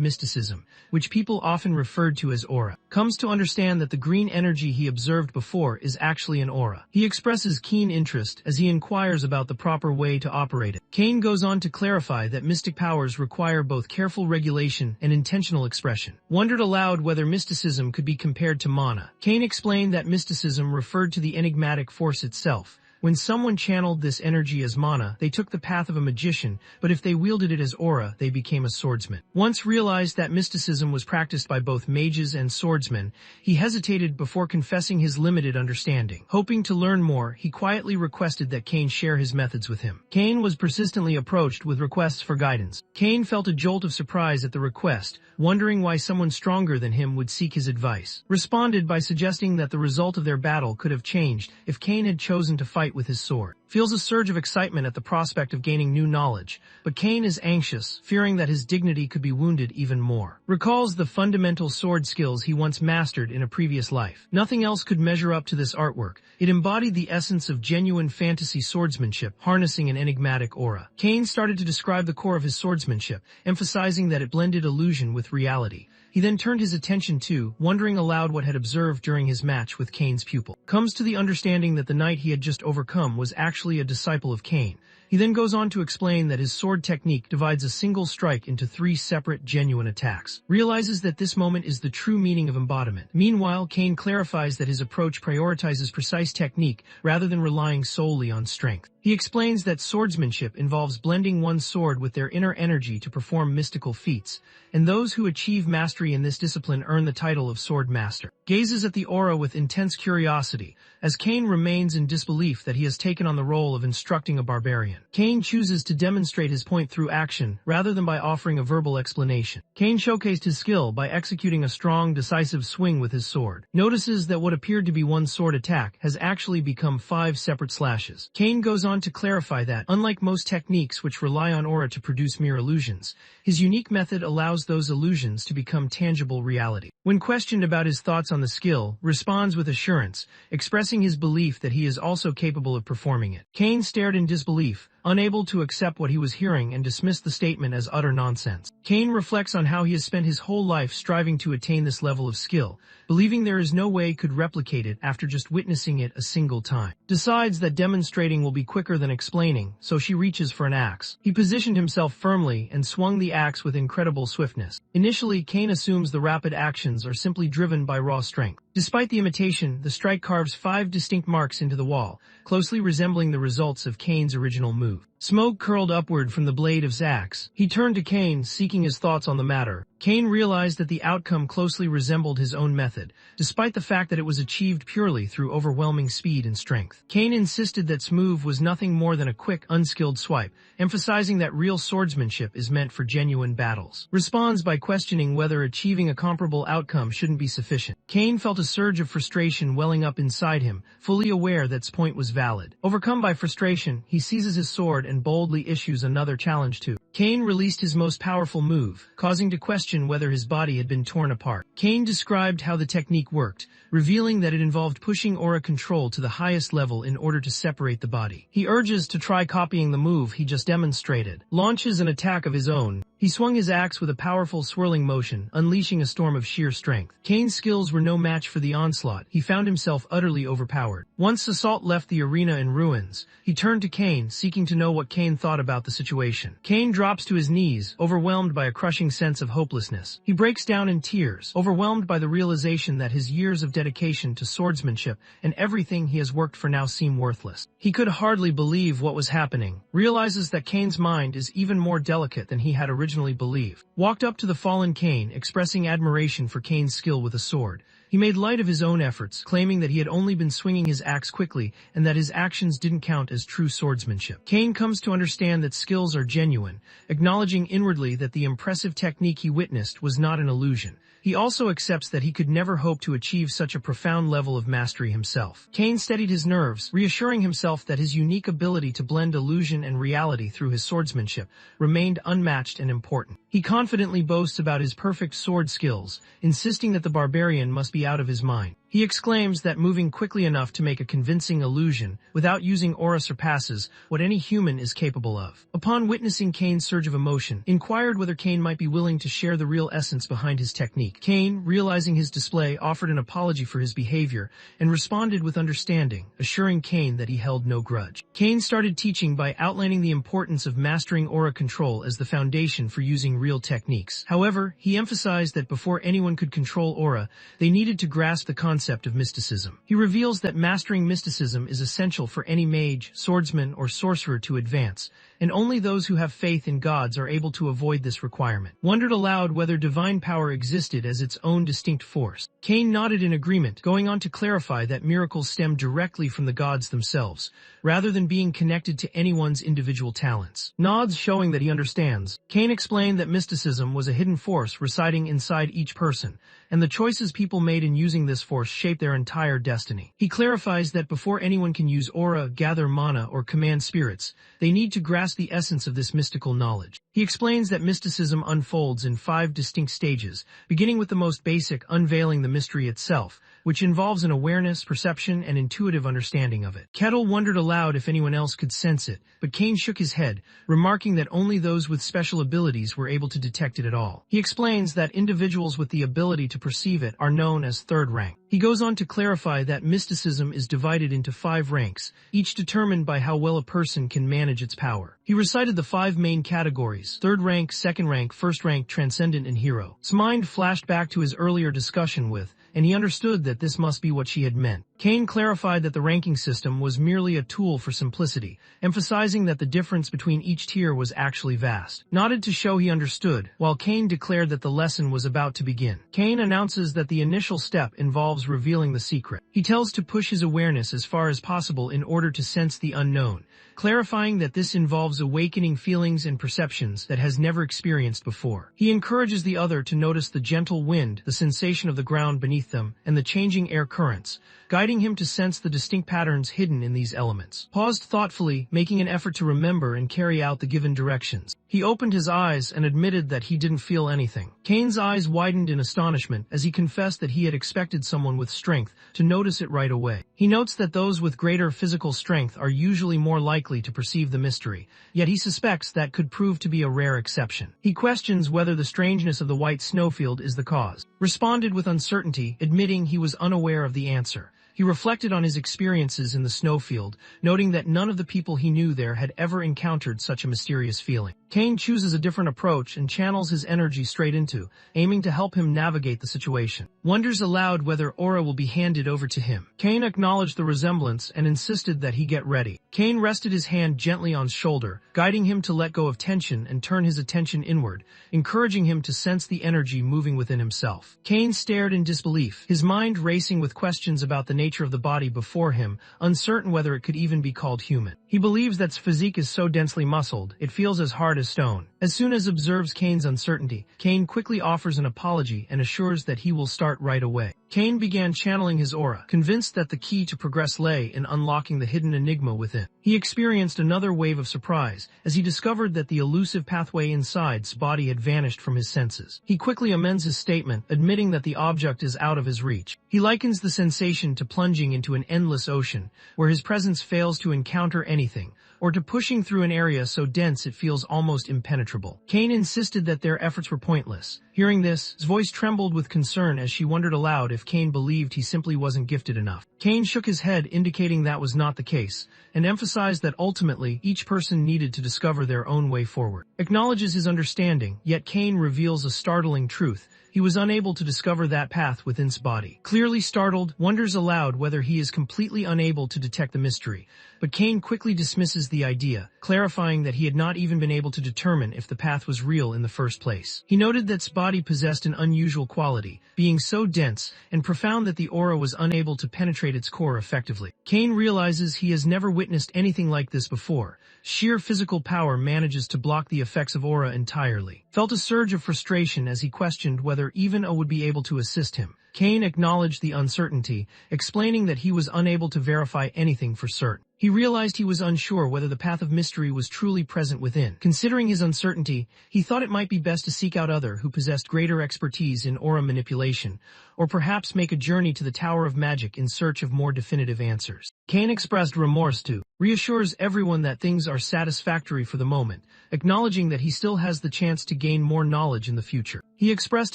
mysticism, which people often referred to as aura. Comes to understand that the green energy he observed before is actually an aura. He expresses keen interest as he inquires about the proper way to operate it. Kane goes on to clarify that mystic powers require both careful regulation and intentional expression. Wondered aloud whether mysticism could be compared to mana. Kane explained that mysticism referred to the enigmatic force itself. When someone channeled this energy as mana, they took the path of a magician, but if they wielded it as aura, they became a swordsman. Once realized that mysticism was practiced by both mages and swordsmen, he hesitated before confessing his limited understanding. Hoping to learn more, he quietly requested that Kane share his methods with him. Kane was persistently approached with requests for guidance. Kane felt a jolt of surprise at the request, wondering why someone stronger than him would seek his advice. Responded by suggesting that the result of their battle could have changed if Kane had chosen to fight with his sword. Feels a surge of excitement at the prospect of gaining new knowledge, but Kane is anxious, fearing that his dignity could be wounded even more. Recalls the fundamental sword skills he once mastered in a previous life. Nothing else could measure up to this artwork. It embodied the essence of genuine fantasy swordsmanship, harnessing an enigmatic aura. Kane started to describe the core of his swordsmanship, emphasizing that it blended illusion with reality. He then turned his attention to, wondering aloud what had observed during his match with Kane's pupil. Comes to the understanding that the knight he had just overcome was actually a disciple of Kane. He then goes on to explain that his sword technique divides a single strike into 3 separate, genuine attacks. Realizes that this moment is the true meaning of embodiment. Meanwhile, Kane clarifies that his approach prioritizes precise technique rather than relying solely on strength. He explains that swordsmanship involves blending one's sword with their inner energy to perform mystical feats, and those who achieve mastery in this discipline earn the title of sword master. Gazes at the aura with intense curiosity, as Kane remains in disbelief that he has taken on the role of instructing a barbarian. Kane chooses to demonstrate his point through action rather than by offering a verbal explanation. Kane showcased his skill by executing a strong, decisive swing with his sword. Notices that what appeared to be one sword attack has actually become 5 separate slashes. Kane goes on to clarify that, unlike most techniques which rely on aura to produce mere illusions, his unique method allows those illusions to become tangible reality. When questioned about his thoughts on the skill, responds with assurance, expressing his belief that he is also capable of performing it. Kane stared in disbelief, unable to accept what he was hearing, and dismissed the statement as utter nonsense. Kane reflects on how he has spent his whole life striving to attain this level of skill, believing there is no way he could replicate it after just witnessing it a single time. Decides that demonstrating will be quicker than explaining, so she reaches for an axe. He positioned himself firmly and swung the axe with incredible swiftness. Initially, Kane assumes the rapid actions are simply driven by raw strength. Despite the imitation, the strike carves 5 distinct marks into the wall, closely resembling the results of Kane's original move. Smoke curled upward from the blade of his axe. He turned to Kane, seeking his thoughts on the matter. Kane realized that the outcome closely resembled his own method, despite the fact that it was achieved purely through overwhelming speed and strength. Kane insisted that move was nothing more than a quick, unskilled swipe, emphasizing that real swordsmanship is meant for genuine battles. Responds by questioning whether achieving a comparable outcome shouldn't be sufficient. Kane felt a surge of frustration welling up inside him, fully aware that his point was valid. Overcome by frustration, he seizes his sword and boldly issues another challenge to. Kane released his most powerful move, causing to question whether his body had been torn apart. Kane described how the technique worked, revealing that it involved pushing aura control to the highest level in order to separate the body. He urges to try copying the move he just demonstrated. Launches an attack of his own. He swung his axe with a powerful swirling motion, unleashing a storm of sheer strength. Kane's skills were no match for the onslaught. He found himself utterly overpowered. Once Assault left the arena in ruins, he turned to Kane, seeking to know what Kane thought about the situation. Kane drops to his knees, overwhelmed by a crushing sense of hopelessness. He breaks down in tears, overwhelmed by the realization that his years of dedication to swordsmanship and everything he has worked for now seem worthless. He could hardly believe what was happening, realizes that Kane's mind is even more delicate than he had originally believed. Walked up to the fallen Kane, expressing admiration for Kane's skill with a sword. He made light of his own efforts, claiming that he had only been swinging his axe quickly and that his actions didn't count as true swordsmanship. Kane comes to understand that skills are genuine, acknowledging inwardly that the impressive technique he witnessed was not an illusion. He also accepts that he could never hope to achieve such a profound level of mastery himself. Kane steadied his nerves, reassuring himself that his unique ability to blend illusion and reality through his swordsmanship remained unmatched and important. He confidently boasts about his perfect sword skills, insisting that the barbarian must be out of his mind. He exclaims that moving quickly enough to make a convincing illusion without using aura surpasses what any human is capable of. Upon witnessing Kane's surge of emotion, inquired whether Kane might be willing to share the real essence behind his technique. Kane, realizing his display, offered an apology for his behavior and responded with understanding, assuring Kane that he held no grudge. Kane started teaching by outlining the importance of mastering aura control as the foundation for using real techniques. However, he emphasized that before anyone could control aura, they needed to grasp the concept of mysticism. He reveals that mastering mysticism is essential for any mage, swordsman, or sorcerer to advance, and only those who have faith in gods are able to avoid this requirement. Wondered aloud whether divine power existed as its own distinct force. Kane nodded in agreement, going on to clarify that miracles stem directly from the gods themselves, rather than being connected to anyone's individual talents. Nods showing that he understands. Kane explained that mysticism was a hidden force residing inside each person, and the choices people made in using this force shape their entire destiny. He clarifies that before anyone can use aura, gather mana, or command spirits, they need to grasp the essence of this mystical knowledge. He explains that mysticism unfolds in 5 distinct stages, beginning with the most basic, unveiling the mystery itself, which involves an awareness, perception, and intuitive understanding of it. Kettle wondered aloud if anyone else could sense it, but Kane shook his head, remarking that only those with special abilities were able to detect it at all. He explains that individuals with the ability to perceive it are known as third rank. He goes on to clarify that mysticism is divided into 5 ranks, each determined by how well a person can manage its power. He recited the 5 main categories: third rank, second rank, first rank, transcendent, and hero. His mind flashed back to his earlier discussion with, and he understood that this must be what she had meant. Kane clarified that the ranking system was merely a tool for simplicity, emphasizing that the difference between each tier was actually vast. Nodded to show he understood, while Kane declared that the lesson was about to begin. Kane announces that the initial step involves revealing the secret. He tells to push his awareness as far as possible in order to sense the unknown, clarifying that this involves awakening feelings and perceptions that has never experienced before. He encourages the other to notice the gentle wind, the sensation of the ground beneath them, and the changing air currents, guiding him to sense the distinct patterns hidden in these elements. Paused thoughtfully, making an effort to remember and carry out the given directions. He opened his eyes and admitted that he didn't feel anything. Kane's eyes widened in astonishment as he confessed that he had expected someone with strength to notice it right away. He notes that those with greater physical strength are usually more likely to perceive the mystery, yet he suspects that could prove to be a rare exception. He questions whether the strangeness of the white snowfield is the cause. Responded with uncertainty, admitting he was unaware of the answer. He reflected on his experiences in the snowfield, noting that none of the people he knew there had ever encountered such a mysterious feeling. Kane chooses a different approach and channels his energy straight into, aiming to help him navigate the situation. Wonders aloud whether aura will be handed over to him. Kane acknowledged the resemblance and insisted that he get ready. Kane rested his hand gently on his shoulder, guiding him to let go of tension and turn his attention inward, encouraging him to sense the energy moving within himself. Kane stared in disbelief, his mind racing with questions about the nature of the body before him, uncertain whether it could even be called human. He believes that his physique is so densely muscled, it feels as hard as stone. As soon as observes Kane's uncertainty, Kane quickly offers an apology and assures that he will start right away. Kane began channeling his aura, convinced that the key to progress lay in unlocking the hidden enigma within. He experienced another wave of surprise as he discovered that the elusive pathway inside's body had vanished from his senses. He quickly amends his statement, admitting that the object is out of his reach. He likens the sensation to plunging into an endless ocean, where his presence fails to encounter anything, or to pushing through an area so dense it feels almost impenetrable. Kane insisted that their efforts were pointless. Hearing this, his voice trembled with concern as she wondered aloud if Kane believed he simply wasn't gifted enough. Kane shook his head, indicating that was not the case, and emphasized that ultimately each person needed to discover their own way forward. Acknowledges his understanding, yet Kane reveals a startling truth. He was unable to discover that path within his body. Clearly startled, wonders aloud whether he is completely unable to detect the mystery, but Kane quickly dismisses the idea, clarifying that he had not even been able to determine if the path was real in the first place. He noted that his body possessed an unusual quality, being so dense and profound that the aura was unable to penetrate its core effectively. Kane realizes he has never witnessed anything like this before. Sheer physical power manages to block the effects of aura entirely. Felt a surge of frustration as he questioned whether even A would be able to assist him. Kane acknowledged the uncertainty, explaining that he was unable to verify anything for certain. He realized he was unsure whether the path of mystery was truly present within. Considering his uncertainty, he thought it might be best to seek out others who possessed greater expertise in aura manipulation, or perhaps make a journey to the Tower of Magic in search of more definitive answers. Kane expressed remorse too, reassures everyone that things are satisfactory for the moment, acknowledging that he still has the chance to gain more knowledge in the future. He expressed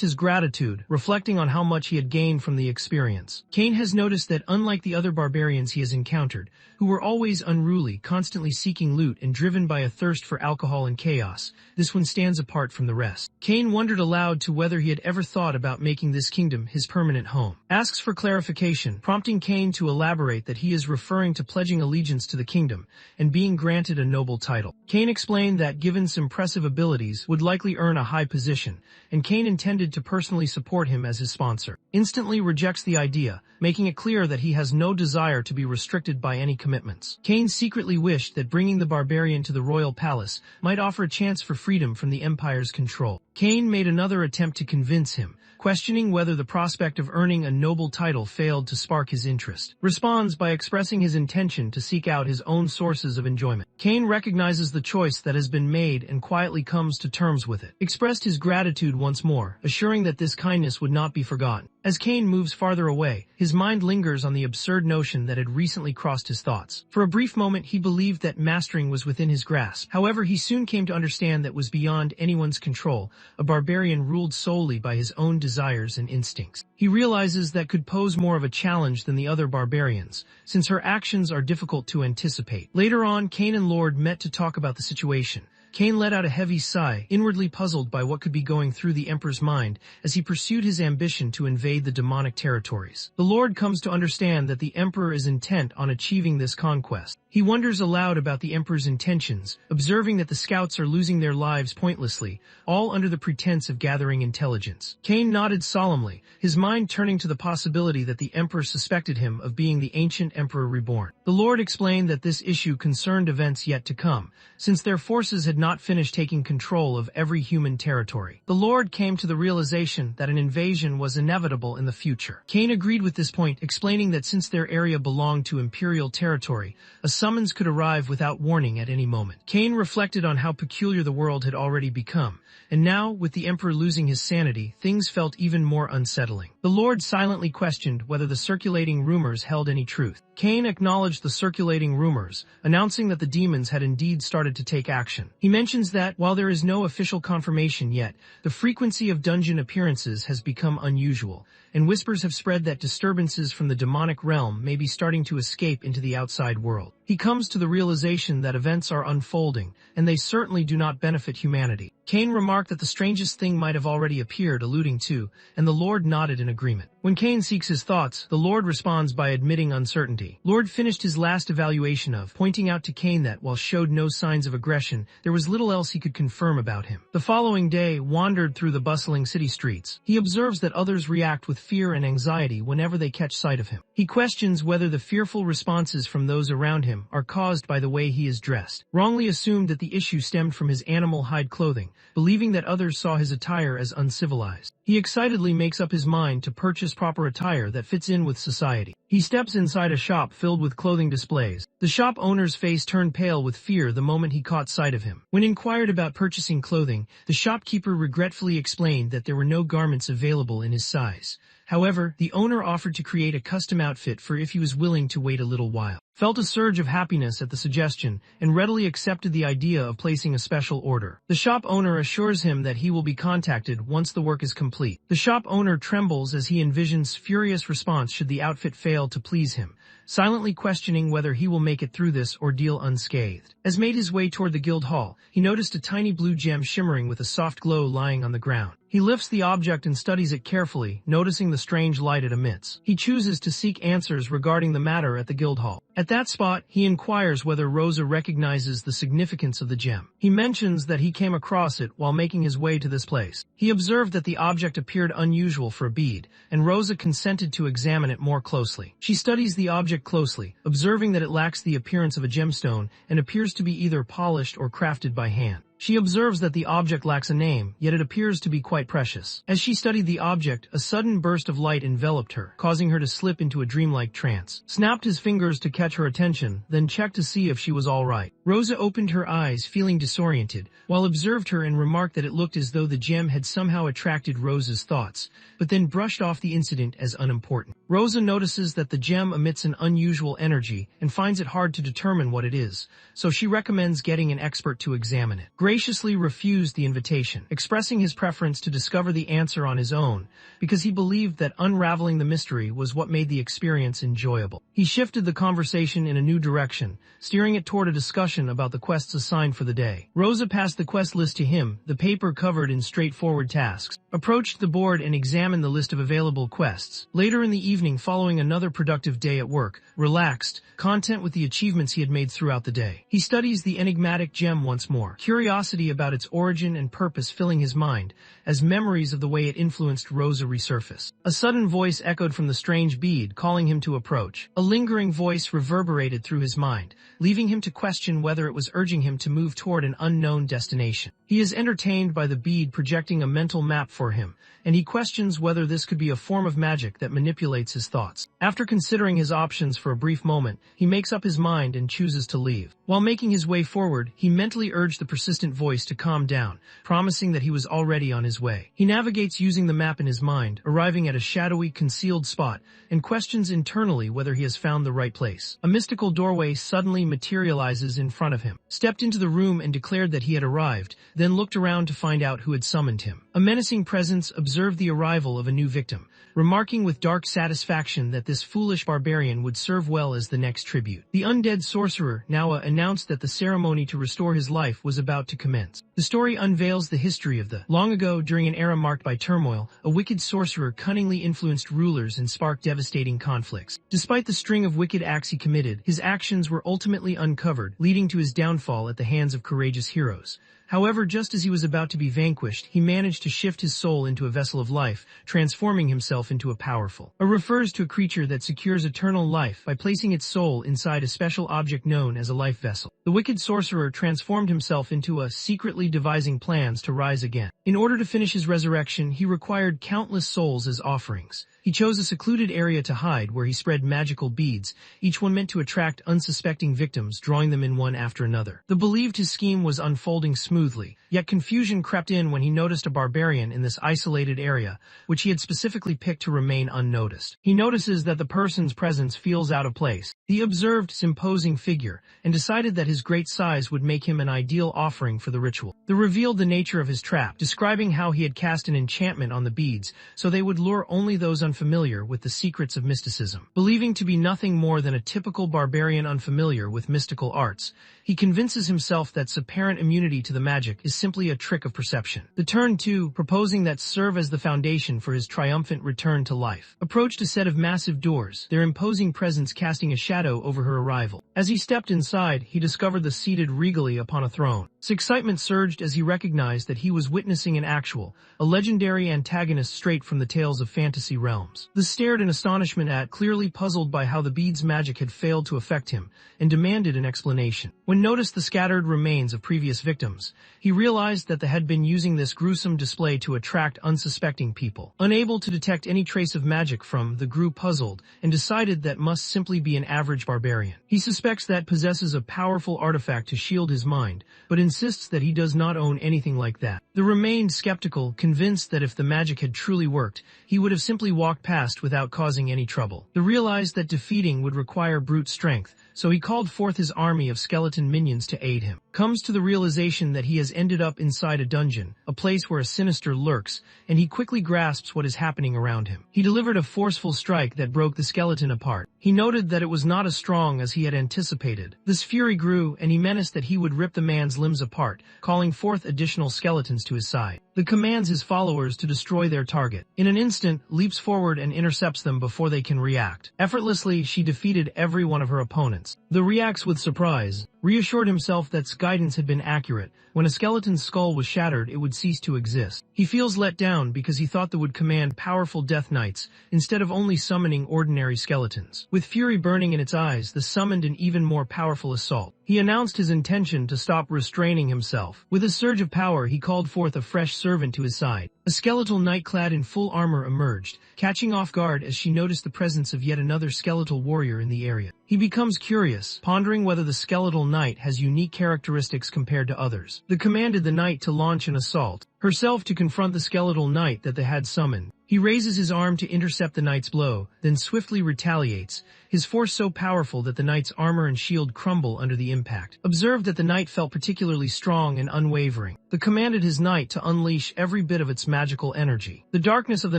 his gratitude, reflecting on how much he had gained from the experience. Kane has noticed that unlike the other barbarians he has encountered, who were always unruly, constantly seeking loot and driven by a thirst for alcohol and chaos, this one stands apart from the rest. Kane wondered aloud to whether he had ever thought about making this kingdom his permanent home. Asks for clarification, prompting Kane to elaborate that he is referring to pledging allegiance to the kingdom and being granted a noble title. Kane explained that given his impressive abilities would likely earn a high position, and Kane intended to personally support him as his sponsor. Instantly rejects the idea, making it clear that he has no desire to be restricted by any commitments. Kane secretly wished that bringing the barbarian to the royal palace might offer a chance for freedom from the Empire's control. Kane made another attempt to convince him, questioning whether the prospect of earning a noble title failed to spark his interest. Responds by expressing his intention to seek out his own sources of enjoyment. Kane recognizes the choice that has been made and quietly comes to terms with it. Expressed his gratitude once more, assuring that this kindness would not be forgotten. As Kane moves farther away, his mind lingers on the absurd notion that had recently crossed his thoughts. For a brief moment, he believed that mastering was within his grasp. However, he soon came to understand that was beyond anyone's control, a barbarian ruled solely by his own desires and instincts. He realizes that could pose more of a challenge than the other barbarians, since her actions are difficult to anticipate. Later on, Kane and Lord met to talk about the situation. Kane let out a heavy sigh, inwardly puzzled by what could be going through the Emperor's mind as he pursued his ambition to invade the demonic territories. The Lord comes to understand that the Emperor is intent on achieving this conquest. He wonders aloud about the Emperor's intentions, observing that the scouts are losing their lives pointlessly, all under the pretense of gathering intelligence. Kane nodded solemnly, his mind turning to the possibility that the Emperor suspected him of being the ancient Emperor reborn. The Lord explained that this issue concerned events yet to come, since their forces had not finished taking control of every human territory. The Lord came to the realization that an invasion was inevitable in the future. Kane agreed with this point, explaining that since their area belonged to Imperial territory, a summons could arrive without warning at any moment. Kane reflected on how peculiar the world had already become, and now, with the Emperor losing his sanity, things felt even more unsettling. The Lord silently questioned whether the circulating rumors held any truth. Kane acknowledged the circulating rumors, announcing that the demons had indeed started to take action. He mentions that, while there is no official confirmation yet, the frequency of dungeon appearances has become unusual, and whispers have spread that disturbances from the demonic realm may be starting to escape into the outside world. He comes to the realization that events are unfolding, and they certainly do not benefit humanity. Kane remarked that the strangest thing might have already appeared, alluding to, and the Lord nodded in agreement. When Kane seeks his thoughts, the Lord responds by admitting uncertainty. Lord finished his last evaluation of, pointing out to Kane that, while showed no signs of aggression, there was little else he could confirm about him. The following day wandered through the bustling city streets. He observes that others react with fear and anxiety whenever they catch sight of him. He questions whether the fearful responses from those around him are caused by the way he is dressed. Wrongly assumed that the issue stemmed from his animal hide clothing, believing that others saw his attire as uncivilized. He excitedly makes up his mind to purchase proper attire that fits in with society. He steps inside a shop filled with clothing displays. The shop owner's face turned pale with fear the moment he caught sight of him. When inquired about purchasing clothing, the shopkeeper regretfully explained that there were no garments available in his size. However, the owner offered to create a custom outfit for if he was willing to wait a little while. Felt a surge of happiness at the suggestion and readily accepted the idea of placing a special order. The shop owner assures him that he will be contacted once the work is complete. The shop owner trembles as he envisions furious response should the outfit fail to please him, silently questioning whether he will make it through this ordeal unscathed. As made his way toward the guild hall, he noticed a tiny blue gem shimmering with a soft glow lying on the ground. He lifts the object and studies it carefully, noticing the strange light it emits. He chooses to seek answers regarding the matter at the guild hall. At that spot, he inquires whether Rosa recognizes the significance of the gem. He mentions that he came across it while making his way to this place. He observed that the object appeared unusual for a bead, and Rosa consented to examine it more closely. She studies the object closely, observing that it lacks the appearance of a gemstone and appears to be either polished or crafted by hand. She observes that the object lacks a name, yet it appears to be quite precious. As she studied the object, a sudden burst of light enveloped her, causing her to slip into a dreamlike trance. Snapped his fingers to catch her attention, then checked to see if she was all right. Rosa opened her eyes, feeling disoriented, while observed her and remarked that it looked as though the gem had somehow attracted Rosa's thoughts, but then brushed off the incident as unimportant. Rosa notices that the gem emits an unusual energy and finds it hard to determine what it is, so she recommends getting an expert to examine it. Graciously refused the invitation, expressing his preference to discover the answer on his own, because he believed that unraveling the mystery was what made the experience enjoyable. He shifted the conversation in a new direction, steering it toward a discussion about the quests assigned for the day. Rosa passed the quest list to him, the paper covered in straightforward tasks, approached the board and examined the list of available quests. Later in the evening, following another productive day at work, relaxed, content with the achievements he had made throughout the day. He studies the enigmatic gem once more, curiosity about its origin and purpose filling his mind, as memories of the way it influenced Rosa resurface. A sudden voice echoed from the strange bead, calling him to approach. A lingering voice reverberated through his mind, leaving him to question whether it was urging him to move toward an unknown destination. He is entertained by the bead projecting a mental map for him, and he questions whether this could be a form of magic that manipulates his thoughts. After considering his options for a brief moment, he makes up his mind and chooses to leave. While making his way forward, he mentally urged the persistent voice to calm down, promising that he was already on his way. He navigates using the map in his mind, arriving at a shadowy, concealed spot, and questions internally whether he has found the right place. A mystical doorway suddenly materializes in front of him. Stepped into the room and declared that he had arrived, then looked around to find out who had summoned him. A menacing presence observed the arrival of a new victim, remarking with dark satisfaction that this foolish barbarian would serve well as the next tribute. The undead sorcerer, Manhwa, announced that the ceremony to restore his life was about to commence. The story unveils the history of the long ago, during an era marked by turmoil, a wicked sorcerer cunningly influenced rulers and sparked devastating conflicts. Despite the string of wicked acts he committed, his actions were ultimately uncovered, leading to his downfall at the hands of courageous heroes. However, just as he was about to be vanquished, he managed to shift his soul into a vessel of life, transforming himself into a powerful. Refers to a creature that secures eternal life by placing its soul inside a special object known as a life vessel. The wicked sorcerer transformed himself into a secretly devising plans to rise again. In order to finish his resurrection, he required countless souls as offerings. He chose a secluded area to hide where he spread magical beads, each one meant to attract unsuspecting victims, drawing them in one after another. The believed his scheme was unfolding smoothly, yet confusion crept in when he noticed a barbarian in this isolated area, which he had specifically picked to remain unnoticed. He notices that the person's presence feels out of place. He observed his imposing figure and decided that his great size would make him an ideal offering for the ritual. They revealed the nature of his trap, describing how he had cast an enchantment on the beads so they would lure only those unfamiliar with the secrets of mysticism. Believing to be nothing more than a typical barbarian unfamiliar with mystical arts, he convinces himself that apparent immunity to the magic is simply a trick of perception. The turn two, proposing that serve as the foundation for his triumphant return to life. Approached a set of massive doors, their imposing presence casting a shadow over her arrival. As he stepped inside, he discovered the seated regally upon a throne. His excitement surged as he recognized that he was witnessing a legendary antagonist straight from the tales of fantasy realms. The stared in astonishment at, clearly puzzled by how the bead's magic had failed to affect him, and demanded an explanation. When noticed the scattered remains of previous victims, he realized that they had been using this gruesome display to attract unsuspecting people. Unable to detect any trace of magic from, the grew puzzled, and decided that must simply be an average barbarian. He suspects that possesses a powerful artifact to shield his mind, but insists that he does not own anything like that. The remained skeptical, convinced that if the magic had truly worked, he would have simply walked past without causing any trouble. He realized that defeating would require brute strength, so he called forth his army of skeleton minions to aid him. Comes to the realization that he has ended up inside a dungeon, a place where a sinister lurks, and he quickly grasps what is happening around him. He delivered a forceful strike that broke the skeleton apart. He noted that it was not as strong as he had anticipated. This fury grew, and he menaced that he would rip the man's limbs apart, calling forth additional skeletons to his side. He commands his followers to destroy their target. In an instant, leaps forward and intercepts them before they can react. Effortlessly, she defeated every one of her opponents. The reacts with surprise, reassured himself that guidance had been accurate. When a skeleton's skull was shattered, it would cease to exist. He feels let down because he thought they would command powerful death knights instead of only summoning ordinary skeletons. With fury burning in its eyes, the summoned an even more powerful assault. He announced his intention to stop restraining himself. With a surge of power, he called forth a fresh servant to his side. A skeletal knight clad in full armor emerged, catching off guard as she noticed the presence of yet another skeletal warrior in the area. He becomes curious, pondering whether the skeletal knight has unique characteristics compared to others. The commanded the knight to launch an assault, herself to confront the skeletal knight that they had summoned. He raises his arm to intercept the knight's blow, then swiftly retaliates, his force so powerful that the knight's armor and shield crumble under the impact. Observed that the knight felt particularly strong and unwavering. The commanded his knight to unleash every bit of its magical energy. The darkness of the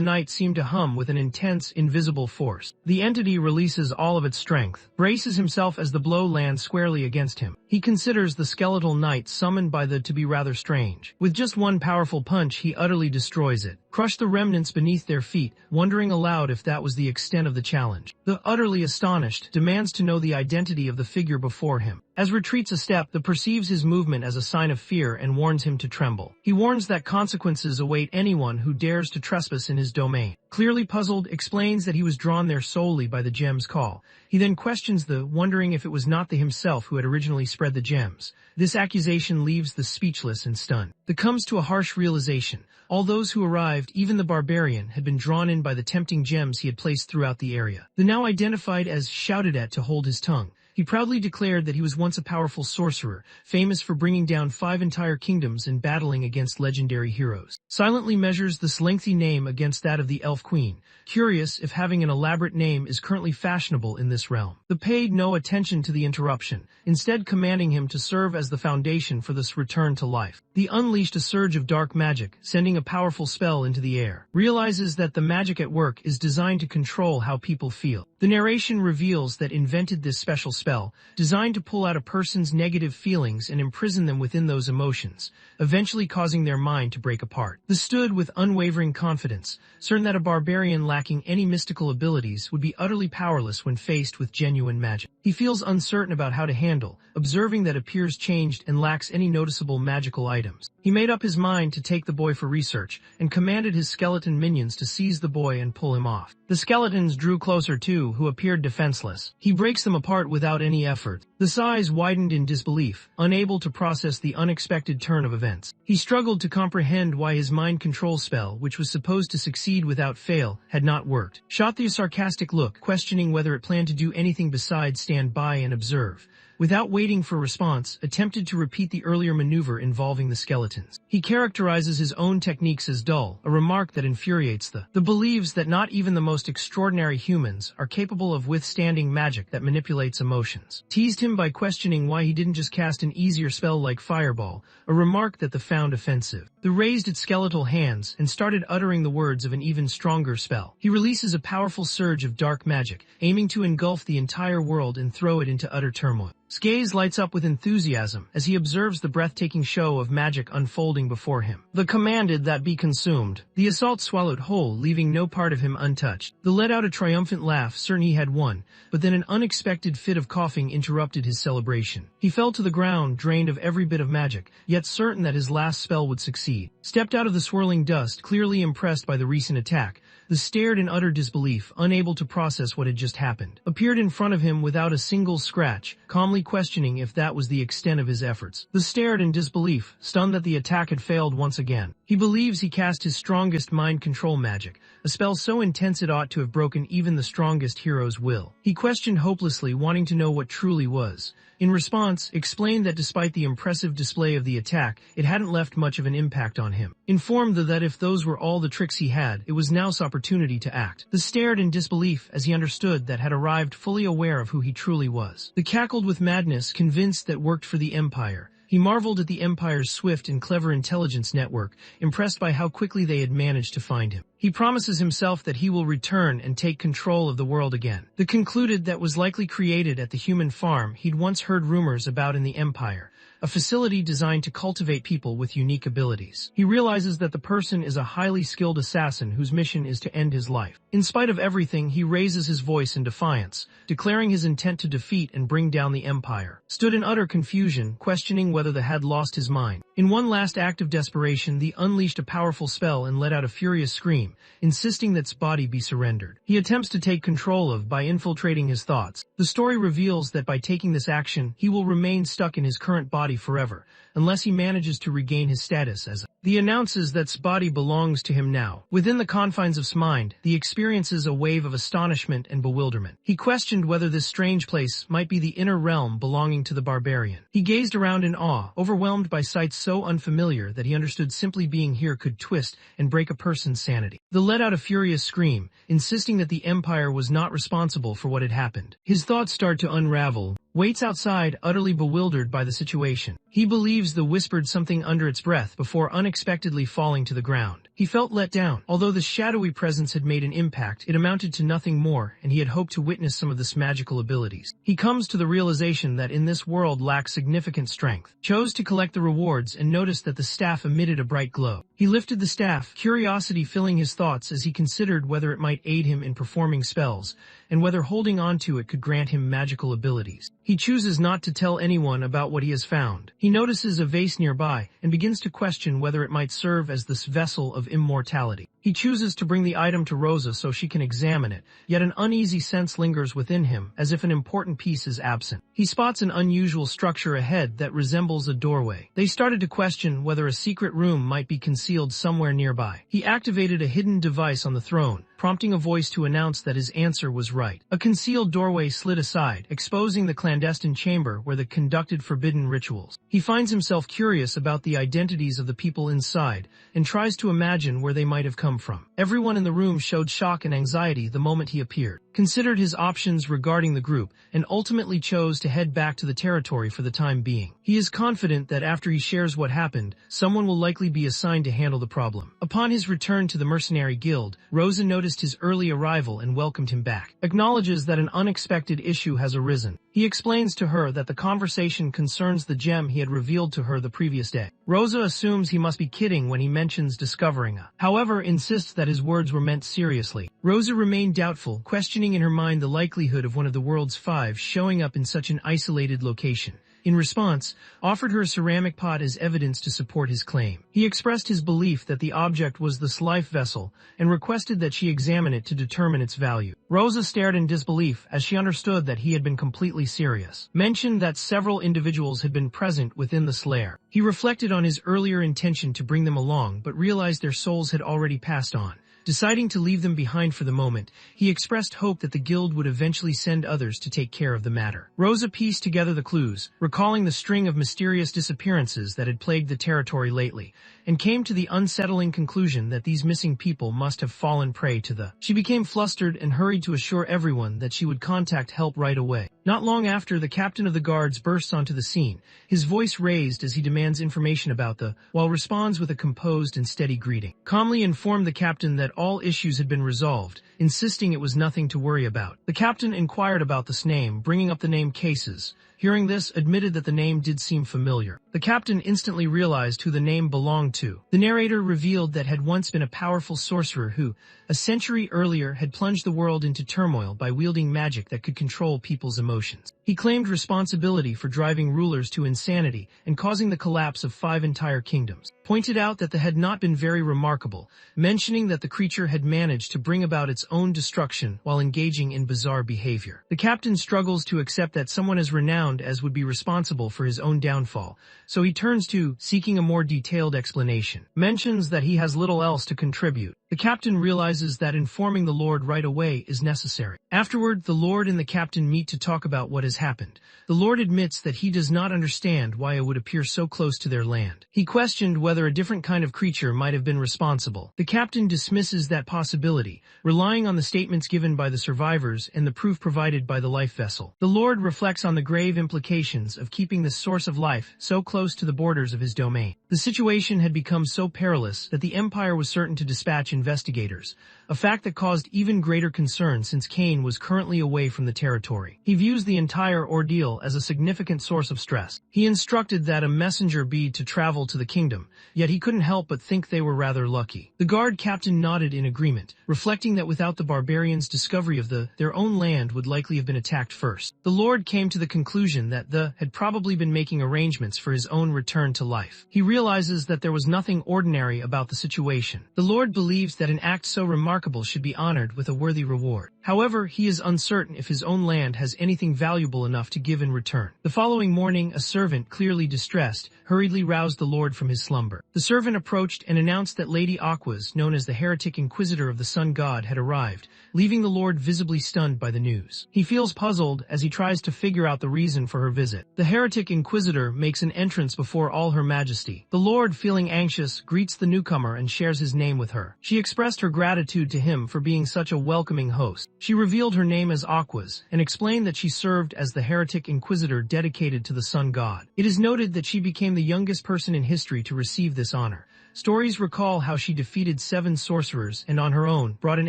night seemed to hum with an intense, invisible force. The entity releases all of its strength, braces himself as the blow lands squarely against him. He considers the skeletal knight summoned by the to be rather strange. With just one powerful punch, he utterly destroys it, crushed the remnants beneath their feet, wondering aloud if that was the extent of the challenge. The utterly astonished demands to know the identity of the figure before him. As retreats a step, the perceives his movement as a sign of fear and warns him to tremble. He warns that consequences await anyone who dares to trespass in his domain. Clearly puzzled, explains that he was drawn there solely by the gem's call. He then questions the, wondering if it was not the himself who had originally spread the gems. This accusation leaves the speechless and stunned. The comes to a harsh realization. All those who arrived, even the barbarian, had been drawn in by the tempting gems he had placed throughout the area. The now identified as shouted at to hold his tongue. He proudly declared that he was once a powerful sorcerer, famous for bringing down 5 entire kingdoms and battling against legendary heroes. Silently measures this lengthy name against that of the elf queen, curious if having an elaborate name is currently fashionable in this realm. The paid no attention to the interruption, instead commanding him to serve as the foundation for this return to life. The unleashed a surge of dark magic, sending a powerful spell into the air. Realizes that the magic at work is designed to control how people feel. The narration reveals that invented this special spell, designed to pull out a person's negative feelings and imprison them within those emotions, eventually causing their mind to break apart. The stood with unwavering confidence, certain that a barbarian lacking any mystical abilities would be utterly powerless when faced with genuine magic. He feels uncertain about how to handle, observing that appears changed and lacks any noticeable magical items. He made up his mind to take the boy for research, and commanded his skeleton minions to seize the boy and pull him off. The skeletons drew closer too, who appeared defenseless. He breaks them apart without any effort. The size widened in disbelief, unable to process the unexpected turn of events. He struggled to comprehend why his mind control spell, which was supposed to succeed without fail, had not worked. Shot the sarcastic look, questioning whether it planned to do anything besides stand by and observe. Without waiting for response, attempted to repeat the earlier maneuver involving the skeletons. He characterizes his own techniques as dull, a remark that infuriates the believes that not even the most extraordinary humans are capable of withstanding magic that manipulates emotions. Teased him by questioning why he didn't just cast an easier spell like Fireball, a remark that the found offensive. The raised its skeletal hands and started uttering the words of an even stronger spell. He releases a powerful surge of dark magic, aiming to engulf the entire world and throw it into utter turmoil. Gaze lights up with enthusiasm as he observes the breathtaking show of magic unfolding before him. The commanded that be consumed. The assault swallowed whole, leaving no part of him untouched. The let out a triumphant laugh, certain he had won, but then an unexpected fit of coughing interrupted his celebration. He fell to the ground, drained of every bit of magic, yet certain that his last spell would succeed. Stepped out of the swirling dust, clearly impressed by the recent attack. The stared in utter disbelief, unable to process what had just happened. Appeared in front of him without a single scratch, calmly questioning if that was the extent of his efforts. The stared in disbelief, stunned that the attack had failed once again. He believes he cast his strongest mind control magic, a spell so intense it ought to have broken even the strongest hero's will. He questioned hopelessly, wanting to know what truly was. In response, explained that despite the impressive display of the attack, it hadn't left much of an impact on him. Informed that if those were all the tricks he had, it was now's opportunity to act. The stared in disbelief as he understood that had arrived fully aware of who he truly was. The cackled with madness, convinced that worked for the Empire. He marveled at the Empire's swift and clever intelligence network, impressed by how quickly they had managed to find him. He promises himself that he will return and take control of the world again. The concluded that was likely created at the human farm he'd once heard rumors about in the Empire, a facility designed to cultivate people with unique abilities. He realizes that the person is a highly skilled assassin whose mission is to end his life. In spite of everything, he raises his voice in defiance, declaring his intent to defeat and bring down the Empire. Stood in utter confusion, questioning whether the had lost his mind. In one last act of desperation, he unleashed a powerful spell and let out a furious scream, insisting that his body be surrendered. He attempts to take control of by infiltrating his thoughts. The story reveals that by taking this action, he will remain stuck in his current body forever, unless he manages to regain his status as a. He announces that his body belongs to him now. Within the confines of his mind, he experiences a wave of astonishment and bewilderment. He questioned whether this strange place might be the inner realm belonging to the barbarian. He gazed around in awe, overwhelmed by sights so unfamiliar that he understood simply being here could twist and break a person's sanity. He let out a furious scream, insisting that the Empire was not responsible for what had happened. His thoughts start to unravel. Waits outside, utterly bewildered by the situation. He believes the whispered something under its breath before unexpectedly falling to the ground. He felt let down. Although the shadowy presence had made an impact, it amounted to nothing more, and he had hoped to witness some of this magical abilities. He comes to the realization that in this world lacks significant strength. Chose to collect the rewards and noticed that the staff emitted a bright glow. He lifted the staff, curiosity filling his thoughts as he considered whether it might aid him in performing spells, and whether holding onto it could grant him magical abilities. He chooses not to tell anyone about what he has found. He notices a vase nearby and begins to question whether it might serve as this vessel of immortality. He chooses to bring the item to Rosa so she can examine it, yet an uneasy sense lingers within him as if an important piece is absent. He spots an unusual structure ahead that resembles a doorway. They started to question whether a secret room might be concealed somewhere nearby. He activated a hidden device on the throne, prompting a voice to announce that his answer was right. A concealed doorway slid aside, exposing the clandestine chamber where they conducted forbidden rituals. He finds himself curious about the identities of the people inside and tries to imagine where they might have come from. Everyone in the room showed shock and anxiety the moment he appeared, considered his options regarding the group, and ultimately chose to head back to the territory for the time being. He is confident that after he shares what happened, someone will likely be assigned to handle the problem. Upon his return to the mercenary guild, Rosa noticed his early arrival and welcomed him back. Acknowledges that an unexpected issue has arisen. He explains to her that the conversation concerns the gem he had revealed to her the previous day. Rosa assumes he must be kidding when he mentions discovering a. However, insists that his words were meant seriously. Rosa remained doubtful, questioning in her mind the likelihood of one of the world's 5 showing up in such an isolated location. In response, offered her a ceramic pot as evidence to support his claim. He expressed his belief that the object was the life vessel and requested that she examine it to determine its value. Rosa stared in disbelief as she understood that he had been completely serious. Mentioned that several individuals had been present within the lair. He reflected on his earlier intention to bring them along but realized their souls had already passed on. Deciding to leave them behind for the moment, he expressed hope that the guild would eventually send others to take care of the matter. Rosa pieced together the clues, recalling the string of mysterious disappearances that had plagued the territory lately, and came to the unsettling conclusion that these missing people must have fallen prey to the. She became flustered and hurried to assure everyone that she would contact help right away. Not long after, the captain of the guards bursts onto the scene, his voice raised as he demands information about the, while responds with a composed and steady greeting. Calmly informed the captain that all issues had been resolved, insisting it was nothing to worry about. The captain inquired about this name, bringing up the name Cases. Hearing this, admitted that the name did seem familiar. The captain instantly realized who the name belonged to. The narrator revealed that had once been a powerful sorcerer who, a century earlier, had plunged the world into turmoil by wielding magic that could control people's emotions. He claimed responsibility for driving rulers to insanity and causing the collapse of 5 entire kingdoms. Pointed out that the had not been very remarkable, mentioning that the creature had managed to bring about its own destruction while engaging in bizarre behavior. The captain struggles to accept that someone as renowned as would be responsible for his own downfall, so he turns to seeking a more detailed explanation. Mentions that he has little else to contribute. The captain realizes that informing the Lord right away is necessary. Afterward, the Lord and the captain meet to talk about what has happened. The Lord admits that he does not understand why it would appear so close to their land. He questioned whether a different kind of creature might have been responsible. The captain dismisses that possibility, relying on the statements given by the survivors and the proof provided by the life vessel. The Lord reflects on the grave implications of keeping this source of life so close to the borders of his domain. The situation had become so perilous that the Empire was certain to dispatch investigators, a fact that caused even greater concern since Kane was currently away from the territory. He views the entire ordeal as a significant source of stress. He instructed that a messenger be to travel to the kingdom, yet he couldn't help but think they were rather lucky. The guard captain nodded in agreement, reflecting that without the barbarians' discovery of their own land would likely have been attacked first. The Lord came to the conclusion that had probably been making arrangements for his own return to life. He realizes that there was nothing ordinary about the situation. The Lord believes that an act so remarkable should be honored with a worthy reward. However, he is uncertain if his own land has anything valuable enough to give in return. The following morning, a servant, clearly distressed, hurriedly roused the Lord from his slumber. The servant approached and announced that Lady Aquas, known as the heretic inquisitor of the sun god, had arrived, leaving the Lord visibly stunned by the news. He feels puzzled as he tries to figure out the reason for her visit. The heretic inquisitor makes an entrance before all her majesty. The Lord, feeling anxious, greets the newcomer and shares his name with her. She expressed her gratitude to him for being such a welcoming host. She revealed her name as Aquas and explained that she served as the heretic inquisitor dedicated to the sun god. It is noted that she became the youngest person in history to receive this honor. Stories recall how she defeated 7 sorcerers and on her own brought an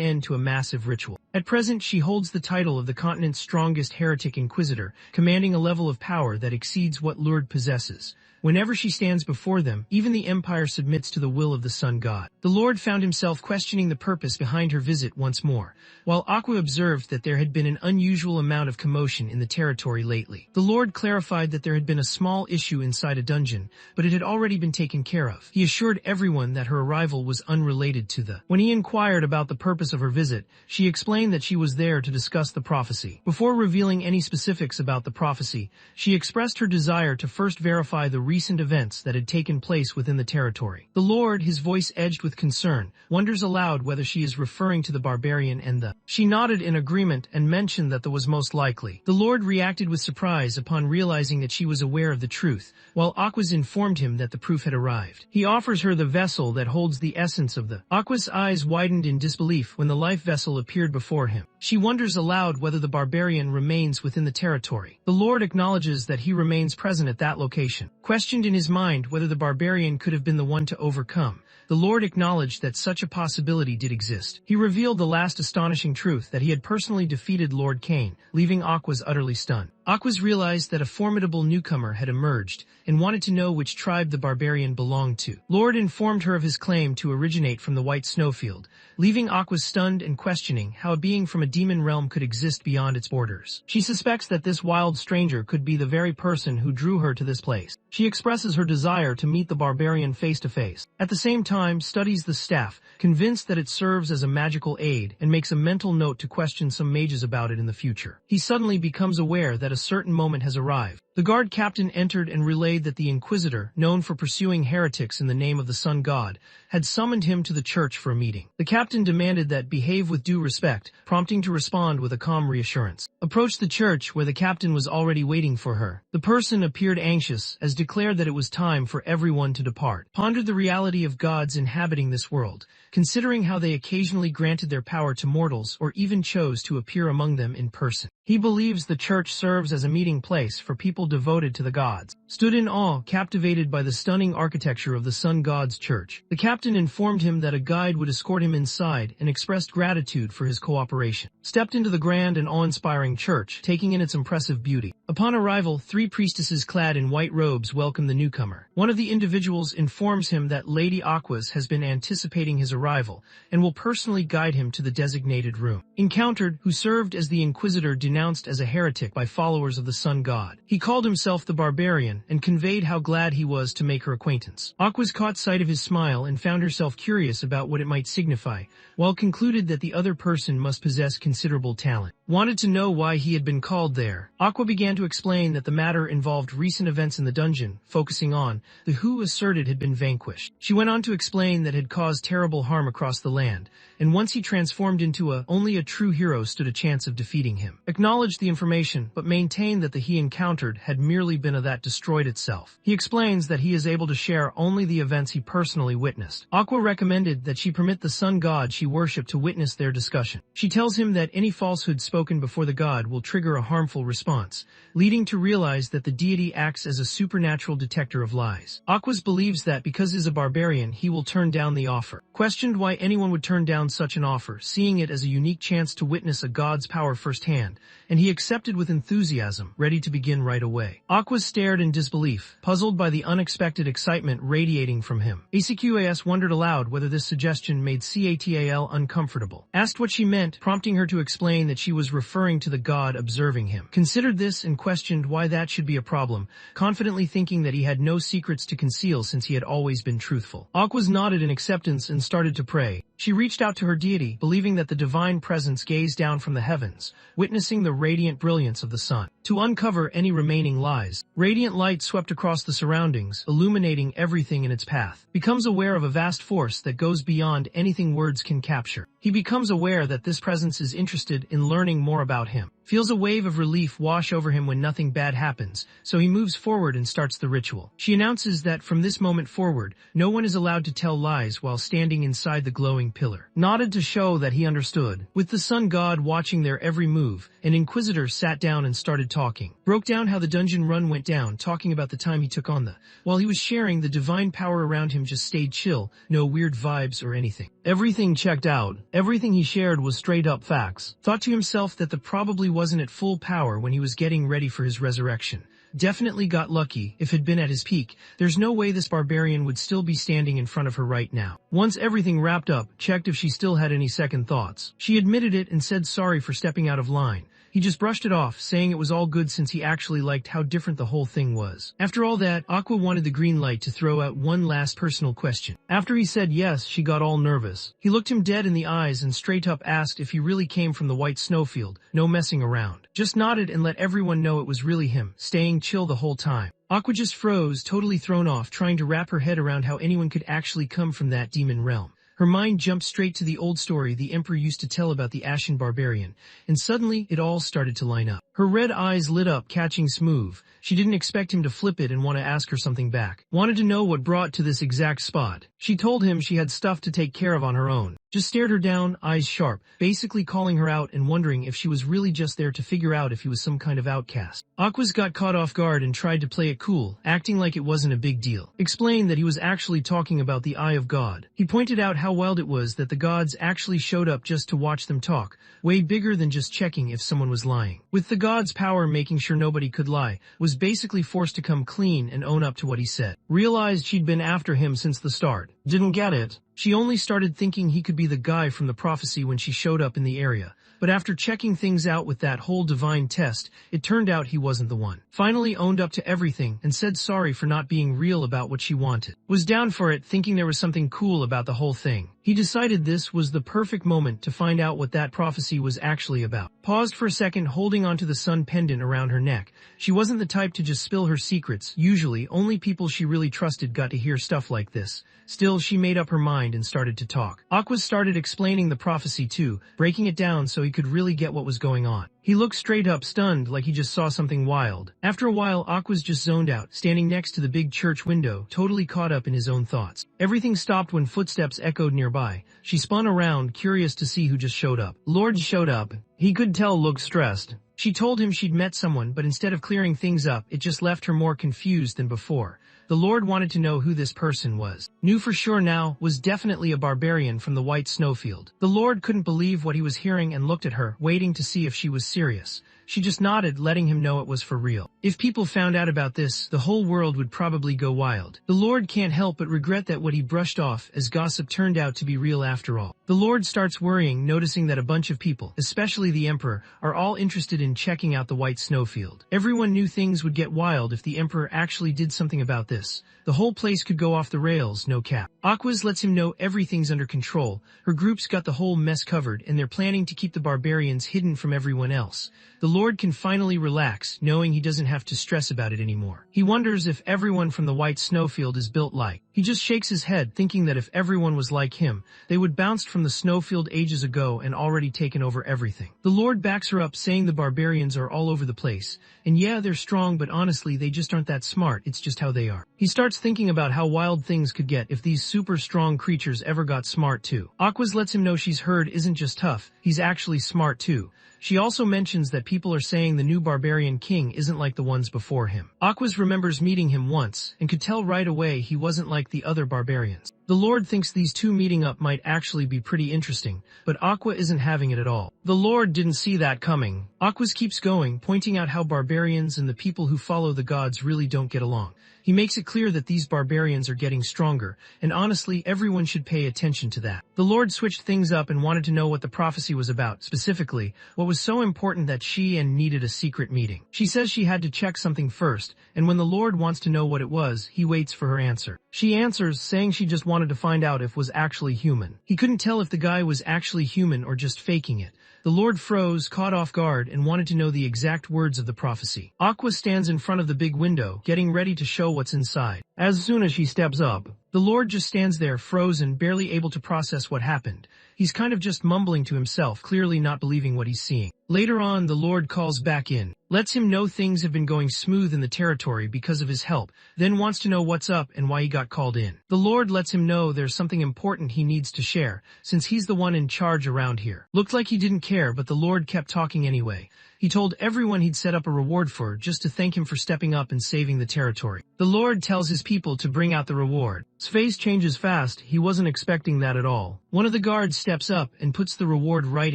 end to a massive ritual. At present, she holds the title of the continent's strongest heretic inquisitor, commanding a level of power that exceeds what Lourdes possesses. Whenever she stands before them, even the empire submits to the will of the sun god. The Lord found himself questioning the purpose behind her visit once more, while Aqua observed that there had been an unusual amount of commotion in the territory lately. The Lord clarified that there had been a small issue inside a dungeon, but it had already been taken care of. He assured everyone that her arrival was unrelated to the. When he inquired about the purpose of her visit, she explained that she was there to discuss the prophecy. Before revealing any specifics about the prophecy, she expressed her desire to first verify the recent events that had taken place within the territory. The Lord, his voice edged with concern, wonders aloud whether she is referring to the barbarian and the. She nodded in agreement and mentioned that was most likely. The Lord reacted with surprise upon realizing that she was aware of the truth, while Aquas informed him that the proof had arrived. He offers her the vessel that holds the essence of the. Aquas' eyes widened in disbelief when the life vessel appeared before him. She wonders aloud whether the barbarian remains within the territory. The Lord acknowledges that he remains present at that location. Questioned in his mind whether the barbarian could have been the one to overcome, the Lord acknowledged that such a possibility did exist. He revealed the last astonishing truth that he had personally defeated Lord Kane, leaving Aquas utterly stunned. Aquas realized that a formidable newcomer had emerged and wanted to know which tribe the barbarian belonged to. Lord informed her of his claim to originate from the White Snowfield, leaving Aquas stunned and questioning how a being from a demon realm could exist beyond its borders. She suspects that this wild stranger could be the very person who drew her to this place. She expresses her desire to meet the barbarian face to face. At the same time, studies the staff, convinced that it serves as a magical aid, and makes a mental note to question some mages about it in the future. He suddenly becomes aware that a certain moment has arrived. The guard captain entered and relayed that the Inquisitor, known for pursuing heretics in the name of the sun god, had summoned him to the church for a meeting. The captain demanded that behave with due respect, prompting to respond with a calm reassurance. Approached the church where the captain was already waiting for her. The person appeared anxious, as declared that it was time for everyone to depart. Pondered the reality of gods inhabiting this world, considering how they occasionally granted their power to mortals or even chose to appear among them in person. He believes the church serves as a meeting place for people devoted to the gods. Stood in awe, captivated by the stunning architecture of the sun god's church. The captain informed him that a guide would escort him inside and expressed gratitude for his cooperation. Stepped into the grand and awe-inspiring church, taking in its impressive beauty. Upon arrival, 3 priestesses clad in white robes welcome the newcomer. One of the individuals informs him that Lady Aquas has been anticipating his arrival and will personally guide him to the designated room. Encountered, who served as the Inquisitor denounced as a heretic by followers of the sun god. He called himself the Barbarian and conveyed how glad he was to make her acquaintance. Aquas caught sight of his smile and found herself curious about what it might signify, while concluded that the other person must possess considerable talent. Wanted to know why he had been called there. Aqua began to explain that the matter involved recent events in the dungeon, focusing on the who asserted had been vanquished. She went on to explain that had caused terrible harm across the land, and once he transformed into only a true hero stood a chance of defeating him. Acknowledged the information, but maintained that the he encountered had merely been a that destroyed itself. He explains that he is able to share only the events he personally witnessed. Aqua recommended that she permit the sun god she worshipped to witness their discussion. She tells him that any falsehood spoken before the god will trigger a harmful response, leading to realize that the deity acts as a supernatural detector of lies. Aquas believes that because he's a barbarian, he will turn down the offer. Questioned why anyone would turn down such an offer, seeing it as a unique chance to witness a god's power firsthand, and he accepted with enthusiasm, ready to begin right away. Aquas stared in disbelief, puzzled by the unexpected excitement radiating from him. ACQAS wondered aloud whether this suggestion made Catal uncomfortable. Asked what she meant, prompting her to explain that she was referring to the god observing him. Considered this and questioned why that should be a problem, confidently thinking that he had no secrets to conceal since he had always been truthful. Aquas nodded in acceptance and started to pray. She reached out to her deity, believing that the divine presence gazed down from the heavens, witnessing the radiant brilliance of the sun. To uncover any remaining lies, radiant light swept across the surroundings, illuminating everything in its path. Becomes aware of a vast force that goes beyond anything words can capture. He becomes aware that this presence is interested in learning more about him. Feels a wave of relief wash over him when nothing bad happens, so he moves forward and starts the ritual. She announces that from this moment forward, no one is allowed to tell lies while standing inside the glowing pillar. Nodded to show that he understood. With the sun god watching their every move, an inquisitor sat down and started talking. Broke down how the dungeon run went down, talking about the time he took on the. While he was sharing, the divine power around him just stayed chill, no weird vibes or anything. Everything checked out. Everything he shared was straight up facts. Thought to himself that the probably wasn't at full power when he was getting ready for his resurrection. Definitely got lucky. If had been at his peak, there's no way this barbarian would still be standing in front of her right now. Once everything wrapped up, checked if she still had any second thoughts. She admitted it and said sorry for stepping out of line. He just brushed it off, saying it was all good since he actually liked how different the whole thing was. After all that, Aqua wanted the green light to throw out one last personal question. After he said yes, she got all nervous. He looked him dead in the eyes and straight up asked if he really came from the white snowfield, no messing around. Just nodded and let everyone know it was really him, staying chill the whole time. Aqua just froze, totally thrown off, trying to wrap her head around how anyone could actually come from that demon realm. Her mind jumped straight to the old story the Emperor used to tell about the Ashen Barbarian, and suddenly it all started to line up. Her red eyes lit up, catching Smooth. She didn't expect him to flip it and want to ask her something back. Wanted to know what brought to this exact spot. She told him she had stuff to take care of on her own. Just stared her down, eyes sharp, basically calling her out and wondering if she was really just there to figure out if he was some kind of outcast. Aquas got caught off guard and tried to play it cool, acting like it wasn't a big deal. Explained that he was actually talking about the Eye of God. He pointed out how wild it was that the gods actually showed up just to watch them talk, way bigger than just checking if someone was lying. With the god's power making sure nobody could lie, was basically forced to come clean and own up to what he said. Realized she'd been after him since the start. Didn't get it. She only started thinking he could be the guy from the prophecy when she showed up in the area. But after checking things out with that whole divine test, it turned out he wasn't the one. Finally owned up to everything and said sorry for not being real about what she wanted. Was down for it, thinking there was something cool about the whole thing. He decided this was the perfect moment to find out what that prophecy was actually about. Paused for a second, holding onto the sun pendant around her neck. She wasn't the type to just spill her secrets. Usually, only people she really trusted got to hear stuff like this. Still, she made up her mind and started to talk. Aqua started explaining the prophecy too, breaking it down so he could really get what was going on. He looked straight up, stunned, like he just saw something wild. After a while, Aqua's just zoned out, standing next to the big church window, totally caught up in his own thoughts. Everything stopped when footsteps echoed nearby. She spun around, curious to see who just showed up. Lord showed up. He could tell looked stressed. She told him she'd met someone, but instead of clearing things up, it just left her more confused than before. The Lord wanted to know who this person was. Knew for sure now, was definitely a barbarian from the white snowfield. The Lord couldn't believe what he was hearing and looked at her, waiting to see if she was serious. She just nodded, letting him know it was for real. If people found out about this, the whole world would probably go wild. The Lord can't help but regret that what he brushed off as gossip turned out to be real after all. The Lord starts worrying, noticing that a bunch of people, especially the Emperor, are all interested in checking out the white snowfield. Everyone knew things would get wild if the Emperor actually did something about this. The whole place could go off the rails, no cap. Aquas lets him know everything's under control. Her group's got the whole mess covered, and they're planning to keep the barbarians hidden from everyone else. The Lord can finally relax, knowing he doesn't have to stress about it anymore. He wonders if everyone from the white snowfield is built like He just shakes his head, thinking that if everyone was like him, they would bounced from the snowfield ages ago and already taken over everything. The Lord backs her up, saying the barbarians are all over the place, and yeah, they're strong, but honestly, they just aren't that smart, it's just how they are. He starts thinking about how wild things could get if these super strong creatures ever got smart too. Aquas lets him know she's heard isn't just tough, he's actually smart too. She also mentions that people are saying the new barbarian king isn't like the ones before him. Aquas remembers meeting him once, and could tell right away he wasn't like the other barbarians. The Lord thinks these two meeting up might actually be pretty interesting, but Aqua isn't having it at all. The Lord didn't see that coming. Aquas keeps going, pointing out how barbarians and the people who follow the gods really don't get along. He makes it clear that these barbarians are getting stronger, and honestly, everyone should pay attention to that. The Lord switched things up and wanted to know what the prophecy was about, specifically, what was so important that she and needed a secret meeting. She says she had to check something first, and when the Lord wants to know what it was, he waits for her answer. She answers, saying she just wanted to find out if was actually human. He couldn't tell if the guy was actually human or just faking it. The Lord froze, caught off guard, and wanted to know the exact words of the prophecy. Aqua stands in front of the big window, getting ready to show what's inside. As soon as she steps up, the Lord just stands there frozen, barely able to process what happened. He's kind of just mumbling to himself, clearly not believing what he's seeing. Later on, the Lord calls back in, lets him know things have been going smooth in the territory because of his help, then wants to know what's up and why he got called in. The Lord lets him know there's something important he needs to share, since he's the one in charge around here. Looked like he didn't care, but the Lord kept talking anyway. He told everyone he'd set up a reward for, just to thank him for stepping up and saving the territory. The Lord tells his people to bring out the reward. His face changes fast, he wasn't expecting that at all. One of the guards steps up and puts the reward right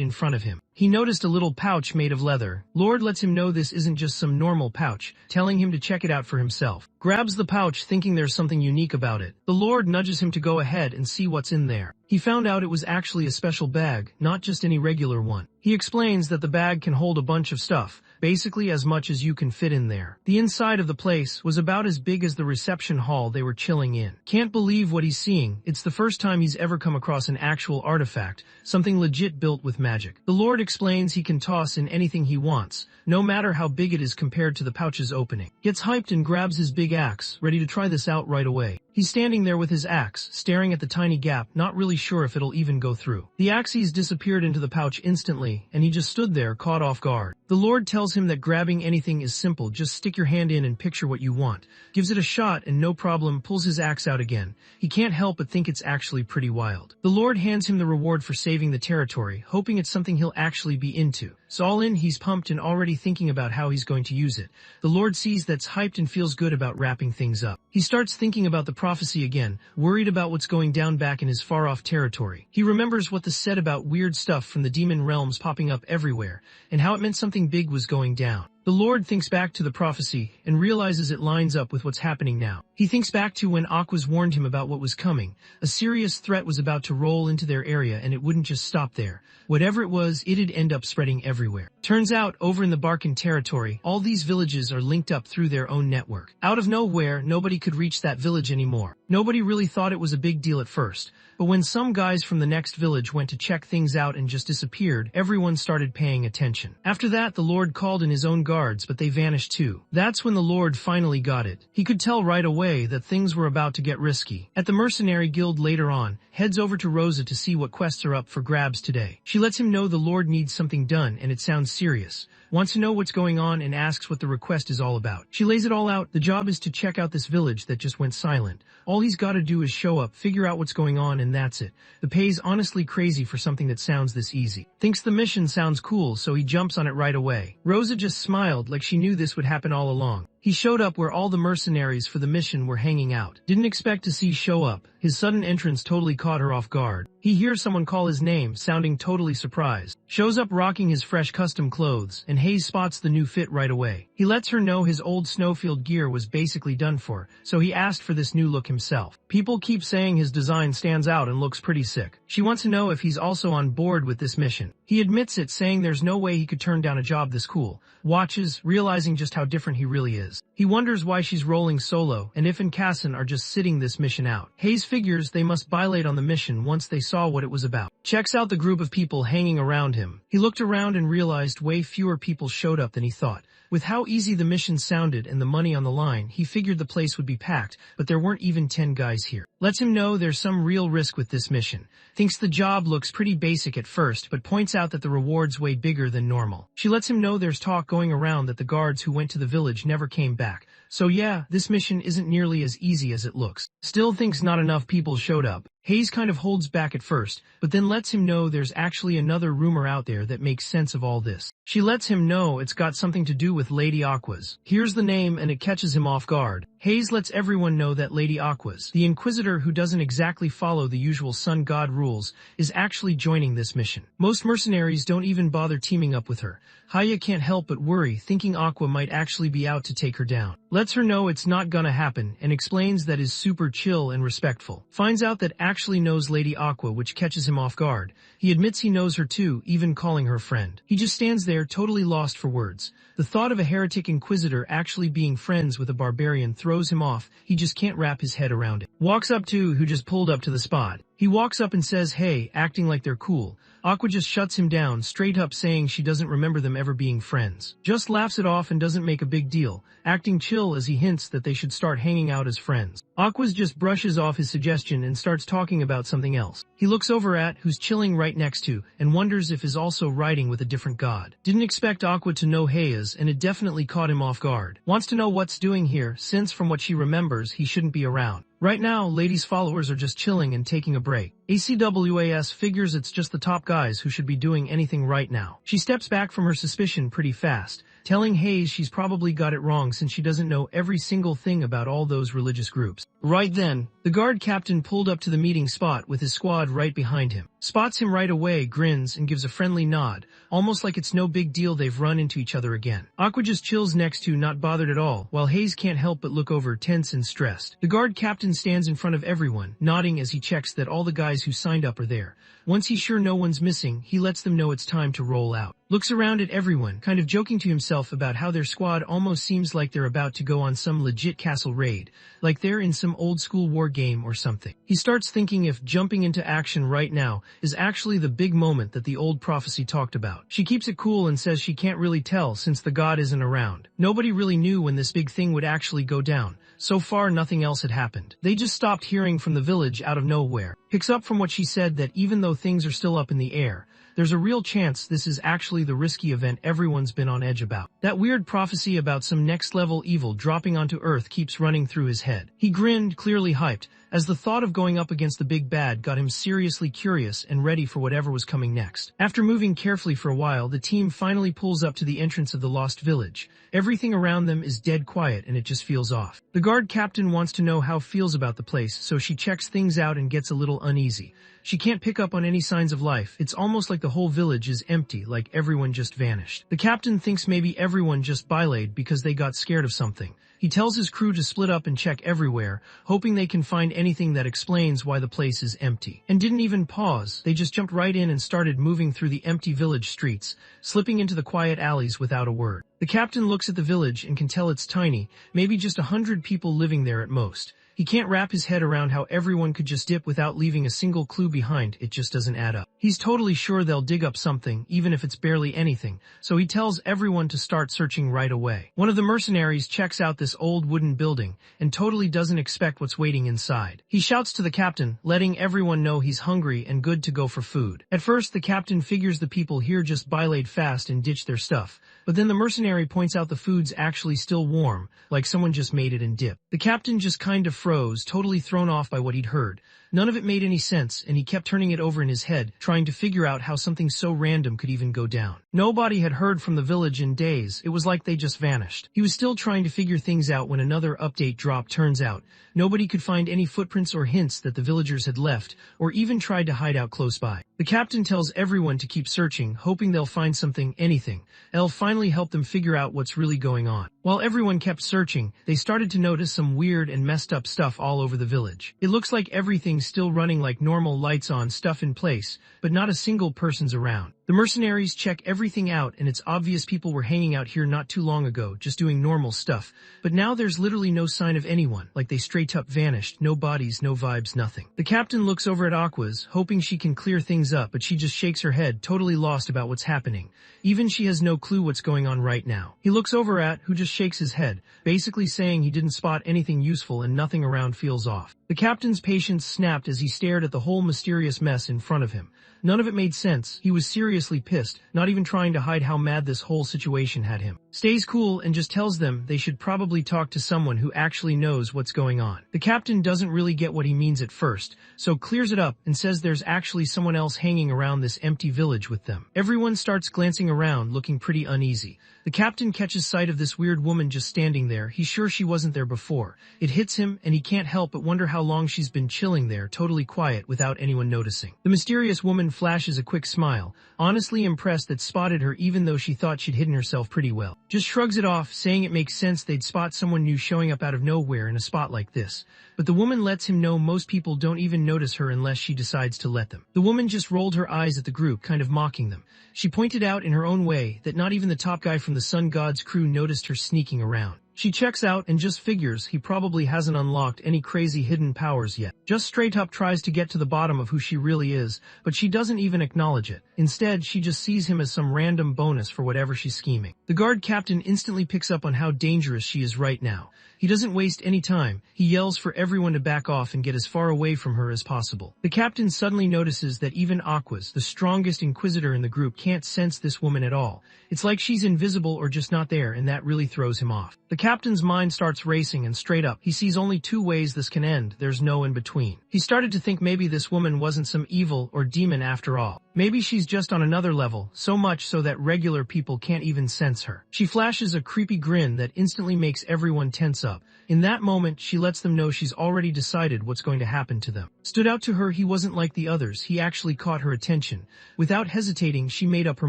in front of him. He noticed a little pouch made of leather. Lord lets him know this isn't just some normal pouch, telling him to check it out for himself. Grabs the pouch thinking there's something unique about it. The Lord nudges him to go ahead and see what's in there. He found out it was actually a special bag, not just any regular one. He explains that the bag can hold a bunch of stuff, basically as much as you can fit in there. The inside of the place was about as big as the reception hall they were chilling in. Can't believe what he's seeing. It's the first time he's ever come across an actual artifact, something legit built with magic. The Lord explains he can toss in anything he wants, no matter how big it is compared to the pouch's opening. Gets hyped and grabs his big axe, ready to try this out right away. He's standing there with his axe, staring at the tiny gap, not really sure if it'll even go through. The axes disappeared into the pouch instantly, and he just stood there, caught off guard. The Lord tells him that grabbing anything is simple, just stick your hand in and picture what you want. Gives it a shot and no problem pulls his axe out again. He can't help but think it's actually pretty wild. The Lord hands him the reward for saving the territory, hoping it's something he'll actually be into. So all in, he's pumped and already thinking about how he's going to use it. The Lord sees that's hyped and feels good about wrapping things up. He starts thinking about the prophecy again, worried about what's going down back in his far-off territory. He remembers what this said about weird stuff from the demon realms popping up everywhere, and how it meant something big was going down. The Lord thinks back to the prophecy and realizes it lines up with what's happening now. He thinks back to when Aquas warned him about what was coming. A serious threat was about to roll into their area and it wouldn't just stop there. Whatever it was, it'd end up spreading everywhere. Turns out, over in the Barcan territory, all these villages are linked up through their own network. Out of nowhere, nobody could reach that village anymore. Nobody really thought it was a big deal at first, but when some guys from the next village went to check things out and just disappeared, everyone started paying attention. After that, the Lord called in his own guards, but they vanished too. That's when the Lord finally got it. He could tell right away that things were about to get risky. At the mercenary guild later on, heads over to Rosa to see what quests are up for grabs today. She lets him know the Lord needs something done and it sounds serious. Wants to know what's going on and asks what the request is all about. She lays it all out. The job is to check out this village that just went silent. All he's got to do is show up, figure out what's going on, and that's it. The pay's honestly crazy for something that sounds this easy. Thinks the mission sounds cool, so he jumps on it right away. Rosa just smiled like she knew this would happen all along. He showed up where all the mercenaries for the mission were hanging out. Didn't expect to see show up. His sudden entrance totally caught her off guard. He hears someone call his name, sounding totally surprised. Shows up rocking his fresh custom clothes, and Hayes spots the new fit right away. He lets her know his old snowfield gear was basically done for, so he asked for this new look himself. People keep saying his design stands out and looks pretty sick. She wants to know if he's also on board with this mission. He admits it, saying there's no way he could turn down a job this cool. Watches, realizing just how different he really is. He wonders why she's rolling solo, and if Casson are just sitting this mission out. Hayes figures they must bile on the mission once they saw what it was about. checks out the group of people hanging around him. He looked around and realized way fewer people showed up than he thought. With how easy the mission sounded and the money on the line, he figured the place would be packed, but there weren't even 10 guys here. Lets him know there's some real risk with this mission. Thinks the job looks pretty basic at first, but points out that the rewards way bigger than normal. She lets him know there's talk going around that the guards who went to the village never came back. So yeah, this mission isn't nearly as easy as it looks. Still thinks not enough people showed up. Hayes kind of holds back at first, but then lets him know there's actually another rumor out there that makes sense of all this. She lets him know it's got something to do with Lady Aquas. Hears the name and it catches him off guard. Hayes lets everyone know that Lady Aquas, the Inquisitor who doesn't exactly follow the usual sun god rules, is actually joining this mission. Most mercenaries don't even bother teaming up with her. Haya can't help but worry, thinking Aqua might actually be out to take her down. Lets her know it's not gonna happen, and explains that is super chill and respectful. Finds out that actually knows Lady Aqua, which catches him off guard. He admits he knows her too, even calling her friend. He just stands there totally lost for words. The thought of a heretic Inquisitor actually being friends with a barbarian throws him off. He just can't wrap his head around it. Walks up to who just pulled up to the spot. He walks up and says hey, acting like they're cool. Aqua just shuts him down, straight up saying she doesn't remember them ever being friends. Just laughs it off and doesn't make a big deal, acting chill as he hints that they should start hanging out as friends. Aqua's just brushes off his suggestion and starts talking about something else. He looks over at who's chilling right next to and wonders if is also riding with a different god. Didn't expect Aqua to know Hayes, and it definitely caught him off guard. Wants to know what's doing here, since from what she remembers he shouldn't be around. Right now, Lady's followers are just chilling and taking a break. ACWAS figures it's just the top guys who should be doing anything right now. She steps back from her suspicion pretty fast, telling Hayes she's probably got it wrong since she doesn't know every single thing about all those religious groups. Right then, the guard captain pulled up to the meeting spot with his squad right behind him. Spots him right away, grins, and gives a friendly nod, almost like it's no big deal they've run into each other again. Aqua just chills next to, not bothered at all, while Hayes can't help but look over, tense and stressed. The guard captain stands in front of everyone, nodding as he checks that all the guys who signed up are there. Once he's sure no one's missing, he lets them know it's time to roll out. Looks around at everyone, kind of joking to himself about how their squad almost seems like they're about to go on some legit castle raid, like they're in some old school war game or something. He starts thinking if jumping into action right now is actually the big moment that the old prophecy talked about. She keeps it cool and says she can't really tell since the god isn't around. Nobody really knew when this big thing would actually go down. So far, nothing else had happened. They just stopped hearing from the village out of nowhere. Picks up from what she said that even though things are still up in the air, there's a real chance this is actually the risky event everyone's been on edge about. That weird prophecy about some next-level evil dropping onto Earth keeps running through his head. He grinned, clearly hyped, as the thought of going up against the big bad got him seriously curious and ready for whatever was coming next. After moving carefully for a while, the team finally pulls up to the entrance of the lost village. Everything around them is dead quiet and it just feels off. The guard captain wants to know how feels about the place, so she checks things out and gets a little uneasy. She can't pick up on any signs of life. It's almost like the whole village is empty, like everyone just vanished. The captain thinks maybe everyone just bylaid because they got scared of something. He tells his crew to split up and check everywhere, hoping they can find anything that explains why the place is empty. And didn't even pause, they just jumped right in and started moving through the empty village streets, slipping into the quiet alleys without a word. The captain looks at the village and can tell it's tiny, maybe just 100 people living there at most. He can't wrap his head around how everyone could just dip without leaving a single clue behind. It just doesn't add up. He's totally sure they'll dig up something, even if it's barely anything, so he tells everyone to start searching right away. One of the mercenaries checks out this old wooden building and totally doesn't expect what's waiting inside. He shouts to the captain, letting everyone know he's hungry and good to go for food. At first, the captain figures the people here just bylaid fast and ditched their stuff, but then the mercenary points out the food's actually still warm, like someone just made it in dip. The captain just kind of froze, totally thrown off by what he'd heard. None of it made any sense, and he kept turning it over in his head, trying to figure out how something so random could even go down. Nobody had heard from the village in days. It was like they just vanished. He was still trying to figure things out when another update drop. Turns out, nobody could find any footprints or hints that the villagers had left, or even tried to hide out close by. The captain tells everyone to keep searching, hoping they'll find something, anything. It'll finally help them figure out what's really going on. While everyone kept searching, they started to notice some weird and messed up stuff all over the village. It looks like everything's still running like normal, lights on, stuff in place, but not a single person's around. The mercenaries check everything out, and it's obvious people were hanging out here not too long ago, just doing normal stuff. But now there's literally no sign of anyone, like they straight up vanished, no bodies, no vibes, nothing. The captain looks over at Aquas, hoping she can clear things up, but she just shakes her head, totally lost about what's happening. Even she has no clue what's going on right now. He looks over at, who just shakes his head, basically saying he didn't spot anything useful and nothing around feels off. The captain's patience snapped as he stared at the whole mysterious mess in front of him. None of it made sense. He was seriously pissed, not even trying to hide how mad this whole situation had him. Stays cool and just tells them they should probably talk to someone who actually knows what's going on. The captain doesn't really get what he means at first, so clears it up and says there's actually someone else hanging around this empty village with them. Everyone starts glancing around, looking pretty uneasy. The captain catches sight of this weird woman just standing there. He's sure she wasn't there before. It hits him, and he can't help but wonder how long she's been chilling there, totally quiet, without anyone noticing. The mysterious woman flashes a quick smile, honestly impressed that spotted her even though she thought she'd hidden herself pretty well. Just shrugs it off, saying it makes sense they'd spot someone new showing up out of nowhere in a spot like this. But the woman lets him know most people don't even notice her unless she decides to let them. The woman just rolled her eyes at the group, kind of mocking them. She pointed out in her own way that not even the top guy from the Sun God's crew noticed her sneaking around. She checks out and just figures he probably hasn't unlocked any crazy hidden powers yet. Just straight up tries to get to the bottom of who she really is, but she doesn't even acknowledge it. Instead, she just sees him as some random bonus for whatever she's scheming. The guard captain instantly picks up on how dangerous she is right now. He doesn't waste any time. He yells for everyone to back off and get as far away from her as possible. The captain suddenly notices that even Aquas, the strongest inquisitor in the group, can't sense this woman at all. It's like she's invisible or just not there, and that really throws him off. The captain's mind starts racing, and straight up, he sees only two ways this can end. There's no in between. He started to think maybe this woman wasn't some evil or demon after all. Maybe she's just on another level, so much so that regular people can't even sense her. She flashes a creepy grin that instantly makes everyone tense up. In that moment, she lets them know she's already decided what's going to happen to them. Stood out to her he wasn't like the others. He actually caught her attention. Without hesitating, she made up her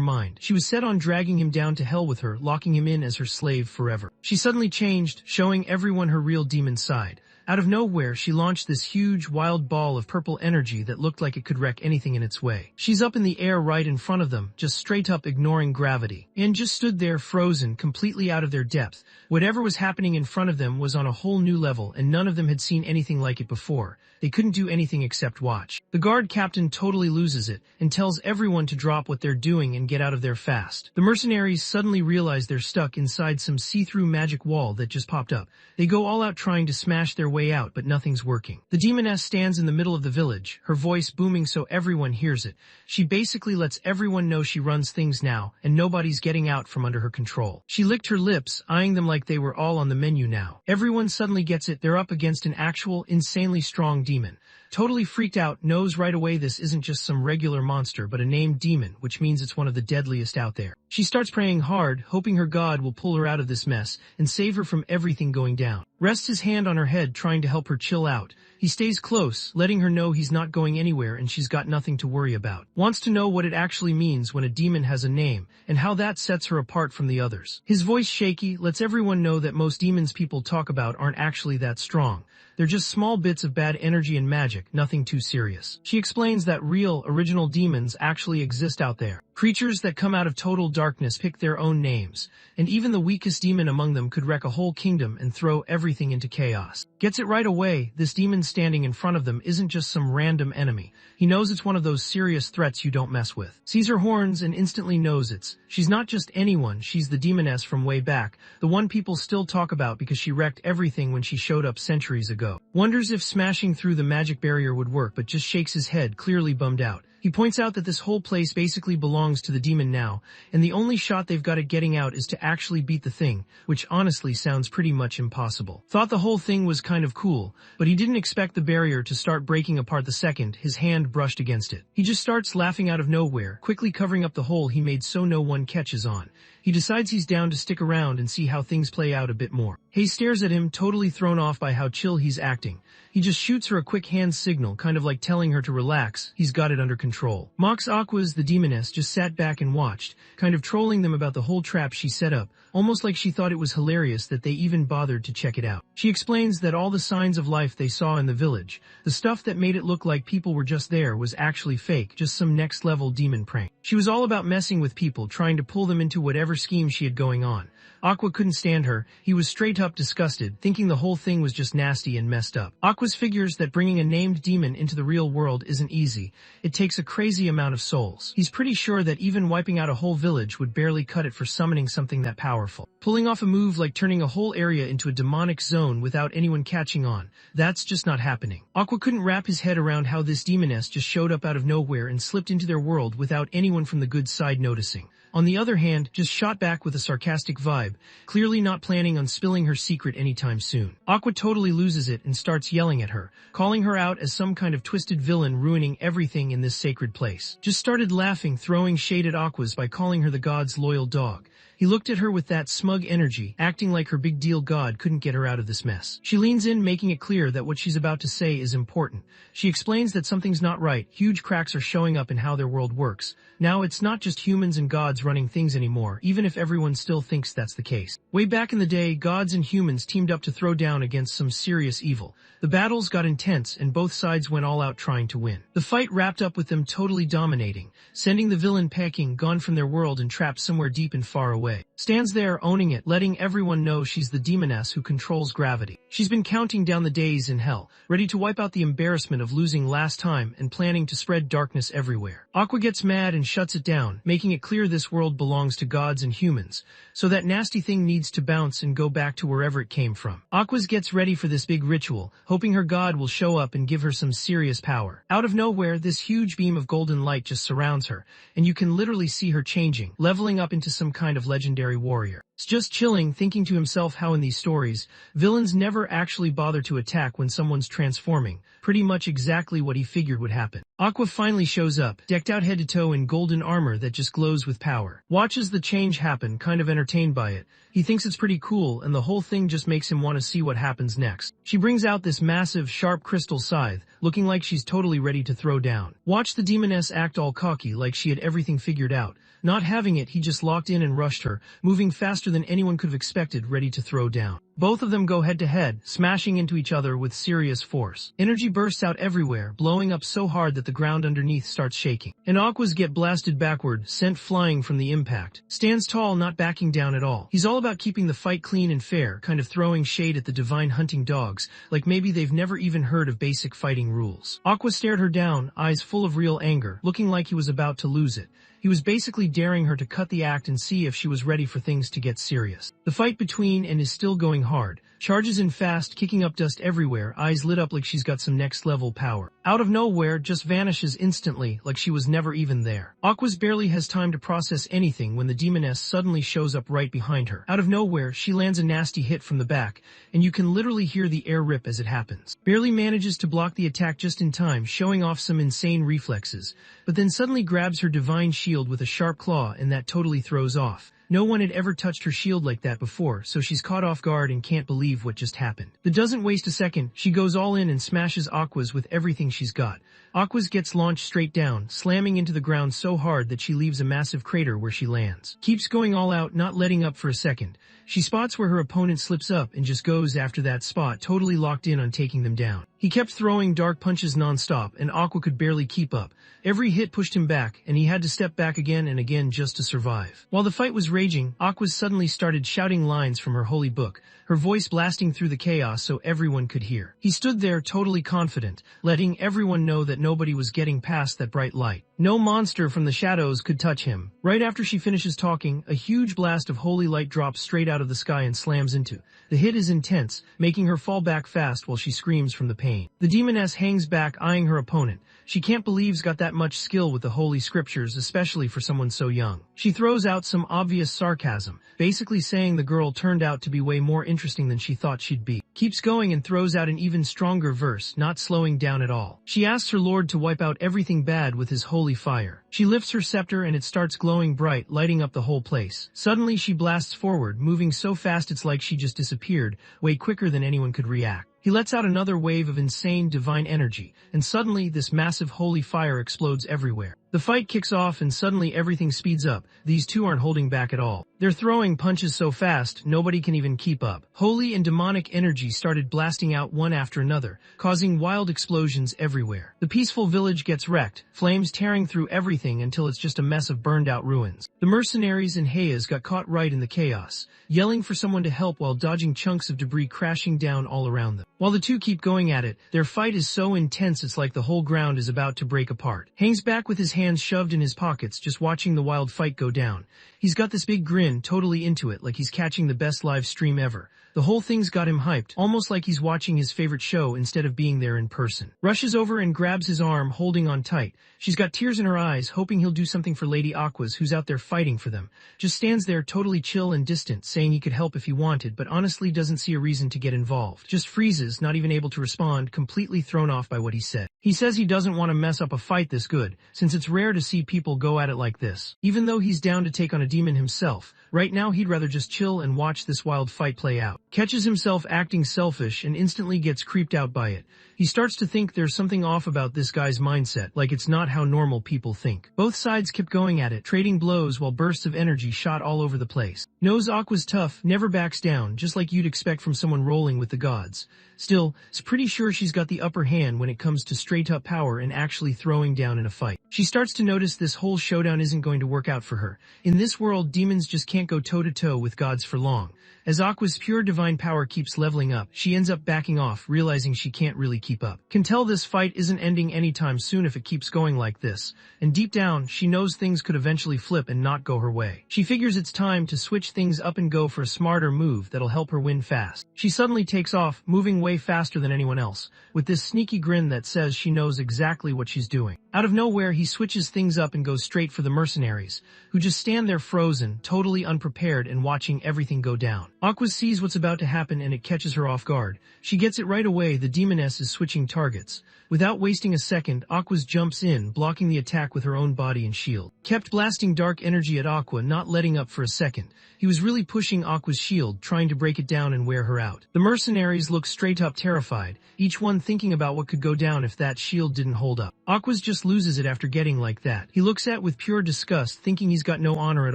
mind. She was set on dragging him down to hell with her, locking him in as her slave forever. She suddenly changed, showing everyone her real demon side. Out of nowhere, she launched this huge, wild ball of purple energy that looked like it could wreck anything in its way. She's up in the air right in front of them, just straight up ignoring gravity, and just stood there frozen, completely out of their depth. Whatever was happening in front of them was on a whole new level, and none of them had seen anything like it before. They couldn't do anything except watch. The guard captain totally loses it, and tells everyone to drop what they're doing and get out of there fast. The mercenaries suddenly realize they're stuck inside some see-through magic wall that just popped up. They go all out trying to smash their way out, but nothing's working. The demoness stands in the middle of the village, her voice booming so everyone hears it. She basically lets everyone know she runs things now, and nobody's getting out from under her control. She licked her lips, eyeing them like they were all on the menu now. Everyone suddenly gets it, they're up against an actual, insanely strong demon. Totally freaked out, knows right away this isn't just some regular monster but a named demon, which means it's one of the deadliest out there. She starts praying hard, hoping her god will pull her out of this mess and save her from everything going down. Rests his hand on her head, trying to help her chill out. He stays close, letting her know he's not going anywhere and she's got nothing to worry about. Wants to know what it actually means when a demon has a name, and how that sets her apart from the others. His voice shaky, lets everyone know that most demons people talk about aren't actually that strong. They're just small bits of bad energy and magic, nothing too serious. She explains that real, original demons actually exist out there. Creatures that come out of total darkness pick their own names, and even the weakest demon among them could wreck a whole kingdom and throw everything into chaos. Gets it right away, this demon standing in front of them isn't just some random enemy. He knows it's one of those serious threats you don't mess with. Sees her horns and instantly knows she's not just anyone, she's the demoness from way back, the one people still talk about because she wrecked everything when she showed up centuries ago. Wonders if smashing through the magic barrier would work, but just shakes his head, clearly bummed out. He points out that this whole place basically belongs to the demon now, and the only shot they've got at getting out is to actually beat the thing, which honestly sounds pretty much impossible. Thought the whole thing was kind of cool, but he didn't expect the barrier to start breaking apart the second his hand brushed against it. He just starts laughing out of nowhere, quickly covering up the hole he made so no one catches on. He decides he's down to stick around and see how things play out a bit more. Hei stares at him, totally thrown off by how chill he's acting. He just shoots her a quick hand signal, kind of like telling her to relax, he's got it under control. Mox Aquas, the demoness, just sat back and watched, kind of trolling them about the whole trap she set up, almost like she thought it was hilarious that they even bothered to check it out. She explains that all the signs of life they saw in the village, the stuff that made it look like people were just there, was actually fake, just some next-level demon prank. She was all about messing with people, trying to pull them into whatever scheme she had going on. Aqua couldn't stand her. He was straight up disgusted, thinking the whole thing was just nasty and messed up. Aqua's figures that bringing a named demon into the real world isn't easy. It takes a crazy amount of souls. He's pretty sure that even wiping out a whole village would barely cut it for summoning something that powerful. Pulling off a move like turning a whole area into a demonic zone without anyone catching on, that's just not happening. Aqua couldn't wrap his head around how this demoness just showed up out of nowhere and slipped into their world without anyone from the good side noticing. On the other hand, just shot back with a sarcastic vibe, clearly not planning on spilling her secret anytime soon. Aqua totally loses it and starts yelling at her, calling her out as some kind of twisted villain ruining everything in this sacred place. Just started laughing, throwing shade at Aqua's by calling her the god's loyal dog. He looked at her with that smug energy, acting like her big deal god couldn't get her out of this mess. She leans in, making it clear that what she's about to say is important. She explains that something's not right, huge cracks are showing up in how their world works. Now it's not just humans and gods running things anymore, even if everyone still thinks that's the case. Way back in the day, gods and humans teamed up to throw down against some serious evil. The battles got intense and both sides went all out trying to win. The fight wrapped up with them totally dominating, sending the villain packing, gone from their world and trapped somewhere deep and far away. Stands there owning it, letting everyone know she's the demoness who controls gravity. She's been counting down the days in hell, ready to wipe out the embarrassment of losing last time and planning to spread darkness everywhere. Aqua gets mad and shuts it down, making it clear this world belongs to gods and humans, so that nasty thing needs to bounce and go back to wherever it came from. Aquas gets ready for this big ritual, hoping her god will show up and give her some serious power. Out of nowhere, this huge beam of golden light just surrounds her, and you can literally see her changing, leveling up into some kind of legendary warrior. It's just chilling, thinking to himself how in these stories, villains never actually bother to attack when someone's transforming, pretty much exactly what he figured would happen. Aqua finally shows up, decked out head to toe in golden armor that just glows with power. Watches the change happen, kind of entertained by it. He thinks it's pretty cool, and the whole thing just makes him want to see what happens next. She brings out this massive, sharp crystal scythe, looking like she's totally ready to throw down. Watch the demoness act all cocky, like she had everything figured out. Not having it, he just locked in and rushed her, moving faster than anyone could have expected, ready to throw down. Both of them go head to head, smashing into each other with serious force. Energy bursts out everywhere, blowing up so hard that the ground underneath starts shaking. And Aquas get blasted backward, sent flying from the impact. Stands tall, not backing down at all. He's all about keeping the fight clean and fair, kind of throwing shade at the divine hunting dogs, like maybe they've never even heard of basic fighting rules. Aqua stared her down, eyes full of real anger, looking like he was about to lose it. He was basically daring her to cut the act and see if she was ready for things to get serious. The fight between and is still going hard. Charges in fast, kicking up dust everywhere, eyes lit up like she's got some next-level power. Out of nowhere, just vanishes instantly, like she was never even there. Aquas barely has time to process anything when the demoness suddenly shows up right behind her. Out of nowhere, she lands a nasty hit from the back, and you can literally hear the air rip as it happens. Barely manages to block the attack just in time, showing off some insane reflexes, but then suddenly grabs her divine shield with a sharp claw, and that totally throws off. No one had ever touched her shield like that before, so she's caught off guard and can't believe what just happened. But doesn't waste a second, she goes all in and smashes Aquas with everything she's got. Aquas gets launched straight down, slamming into the ground so hard that she leaves a massive crater where she lands. Keeps going all out, not letting up for a second. She spots where her opponent slips up and just goes after that spot, totally locked in on taking them down. He kept throwing dark punches non-stop, and Aqua could barely keep up. Every hit pushed him back, and he had to step back again and again just to survive. While the fight was raging, Aqua suddenly started shouting lines from her holy book, her voice blasting through the chaos so everyone could hear. He stood there totally confident, letting everyone know that nobody was getting past that bright light. No monster from the shadows could touch him. Right after she finishes talking, a huge blast of holy light drops straight out of the sky and slams into. The hit is intense, making her fall back fast while she screams from the pain. The demoness hangs back, eyeing her opponent. She can't believe he's got that much skill with the holy scriptures, especially for someone so young. She throws out some obvious sarcasm, basically saying the girl turned out to be way more interesting than she thought she'd be. Keeps going and throws out an even stronger verse, not slowing down at all. She asks her lord to wipe out everything bad with his holy holy fire. She lifts her scepter and it starts glowing bright, lighting up the whole place. Suddenly she blasts forward, moving so fast it's like she just disappeared, way quicker than anyone could react. He lets out another wave of insane divine energy, and suddenly this massive holy fire explodes everywhere. The fight kicks off and suddenly everything speeds up. These two aren't holding back at all. They're throwing punches so fast, nobody can even keep up. Holy and demonic energy started blasting out one after another, causing wild explosions everywhere. The peaceful village gets wrecked, flames tearing through everything until it's just a mess of burned out ruins. The mercenaries and Hayas got caught right in the chaos, yelling for someone to help while dodging chunks of debris crashing down all around them. While the two keep going at it, their fight is so intense it's like the whole ground is about to break apart. Hangs back with his hands shoved in his pockets, just watching the wild fight go down. He's got this big grin, totally into it, like he's catching the best live stream ever. The whole thing's got him hyped, almost like he's watching his favorite show instead of being there in person. Rushes over and grabs his arm, holding on tight. She's got tears in her eyes, hoping he'll do something for Lady Aquas, who's out there fighting for them. Just stands there totally chill and distant, saying he could help if he wanted, but honestly doesn't see a reason to get involved. Just freezes, not even able to respond, completely thrown off by what he said. He says he doesn't want to mess up a fight this good, since it's rare to see people go at it like this. Even though he's down to take on a demon himself, right now he'd rather just chill and watch this wild fight play out. Catches himself acting selfish and instantly gets creeped out by it. He starts to think there's something off about this guy's mindset, like it's not how normal people think. Both sides kept going at it, trading blows while bursts of energy shot all over the place. Knows Aqua's tough, never backs down, just like you'd expect from someone rolling with the gods. Still, is pretty sure she's got the upper hand when it comes to straight-up power and actually throwing down in a fight. She starts to notice this whole showdown isn't going to work out for her. In this world, demons just can't go toe-to-toe with gods for long. As Aqua's pure divine power keeps leveling up, she ends up backing off, realizing she can't really keep up. Can tell this fight isn't ending anytime soon if it keeps going like this, and deep down, she knows things could eventually flip and not go her way. She figures it's time to switch things up and go for a smarter move that'll help her win fast. She suddenly takes off, moving way faster than anyone else, with this sneaky grin that says she knows exactly what she's doing. Out of nowhere, he switches things up and goes straight for the mercenaries, who just stand there frozen, totally unprepared and watching everything go down. Aqua sees what's about to happen and it catches her off guard. She gets it right away, the demoness is switching targets. Without wasting a second, Aqua jumps in, blocking the attack with her own body and shield. Kept blasting dark energy at Aqua, not letting up for a second. He was really pushing Aqua's shield, trying to break it down and wear her out. The mercenaries look straight up terrified, each one thinking about what could go down if that shield didn't hold up. Aqua just loses it after getting like that. He looks at with pure disgust, thinking he's got no honor at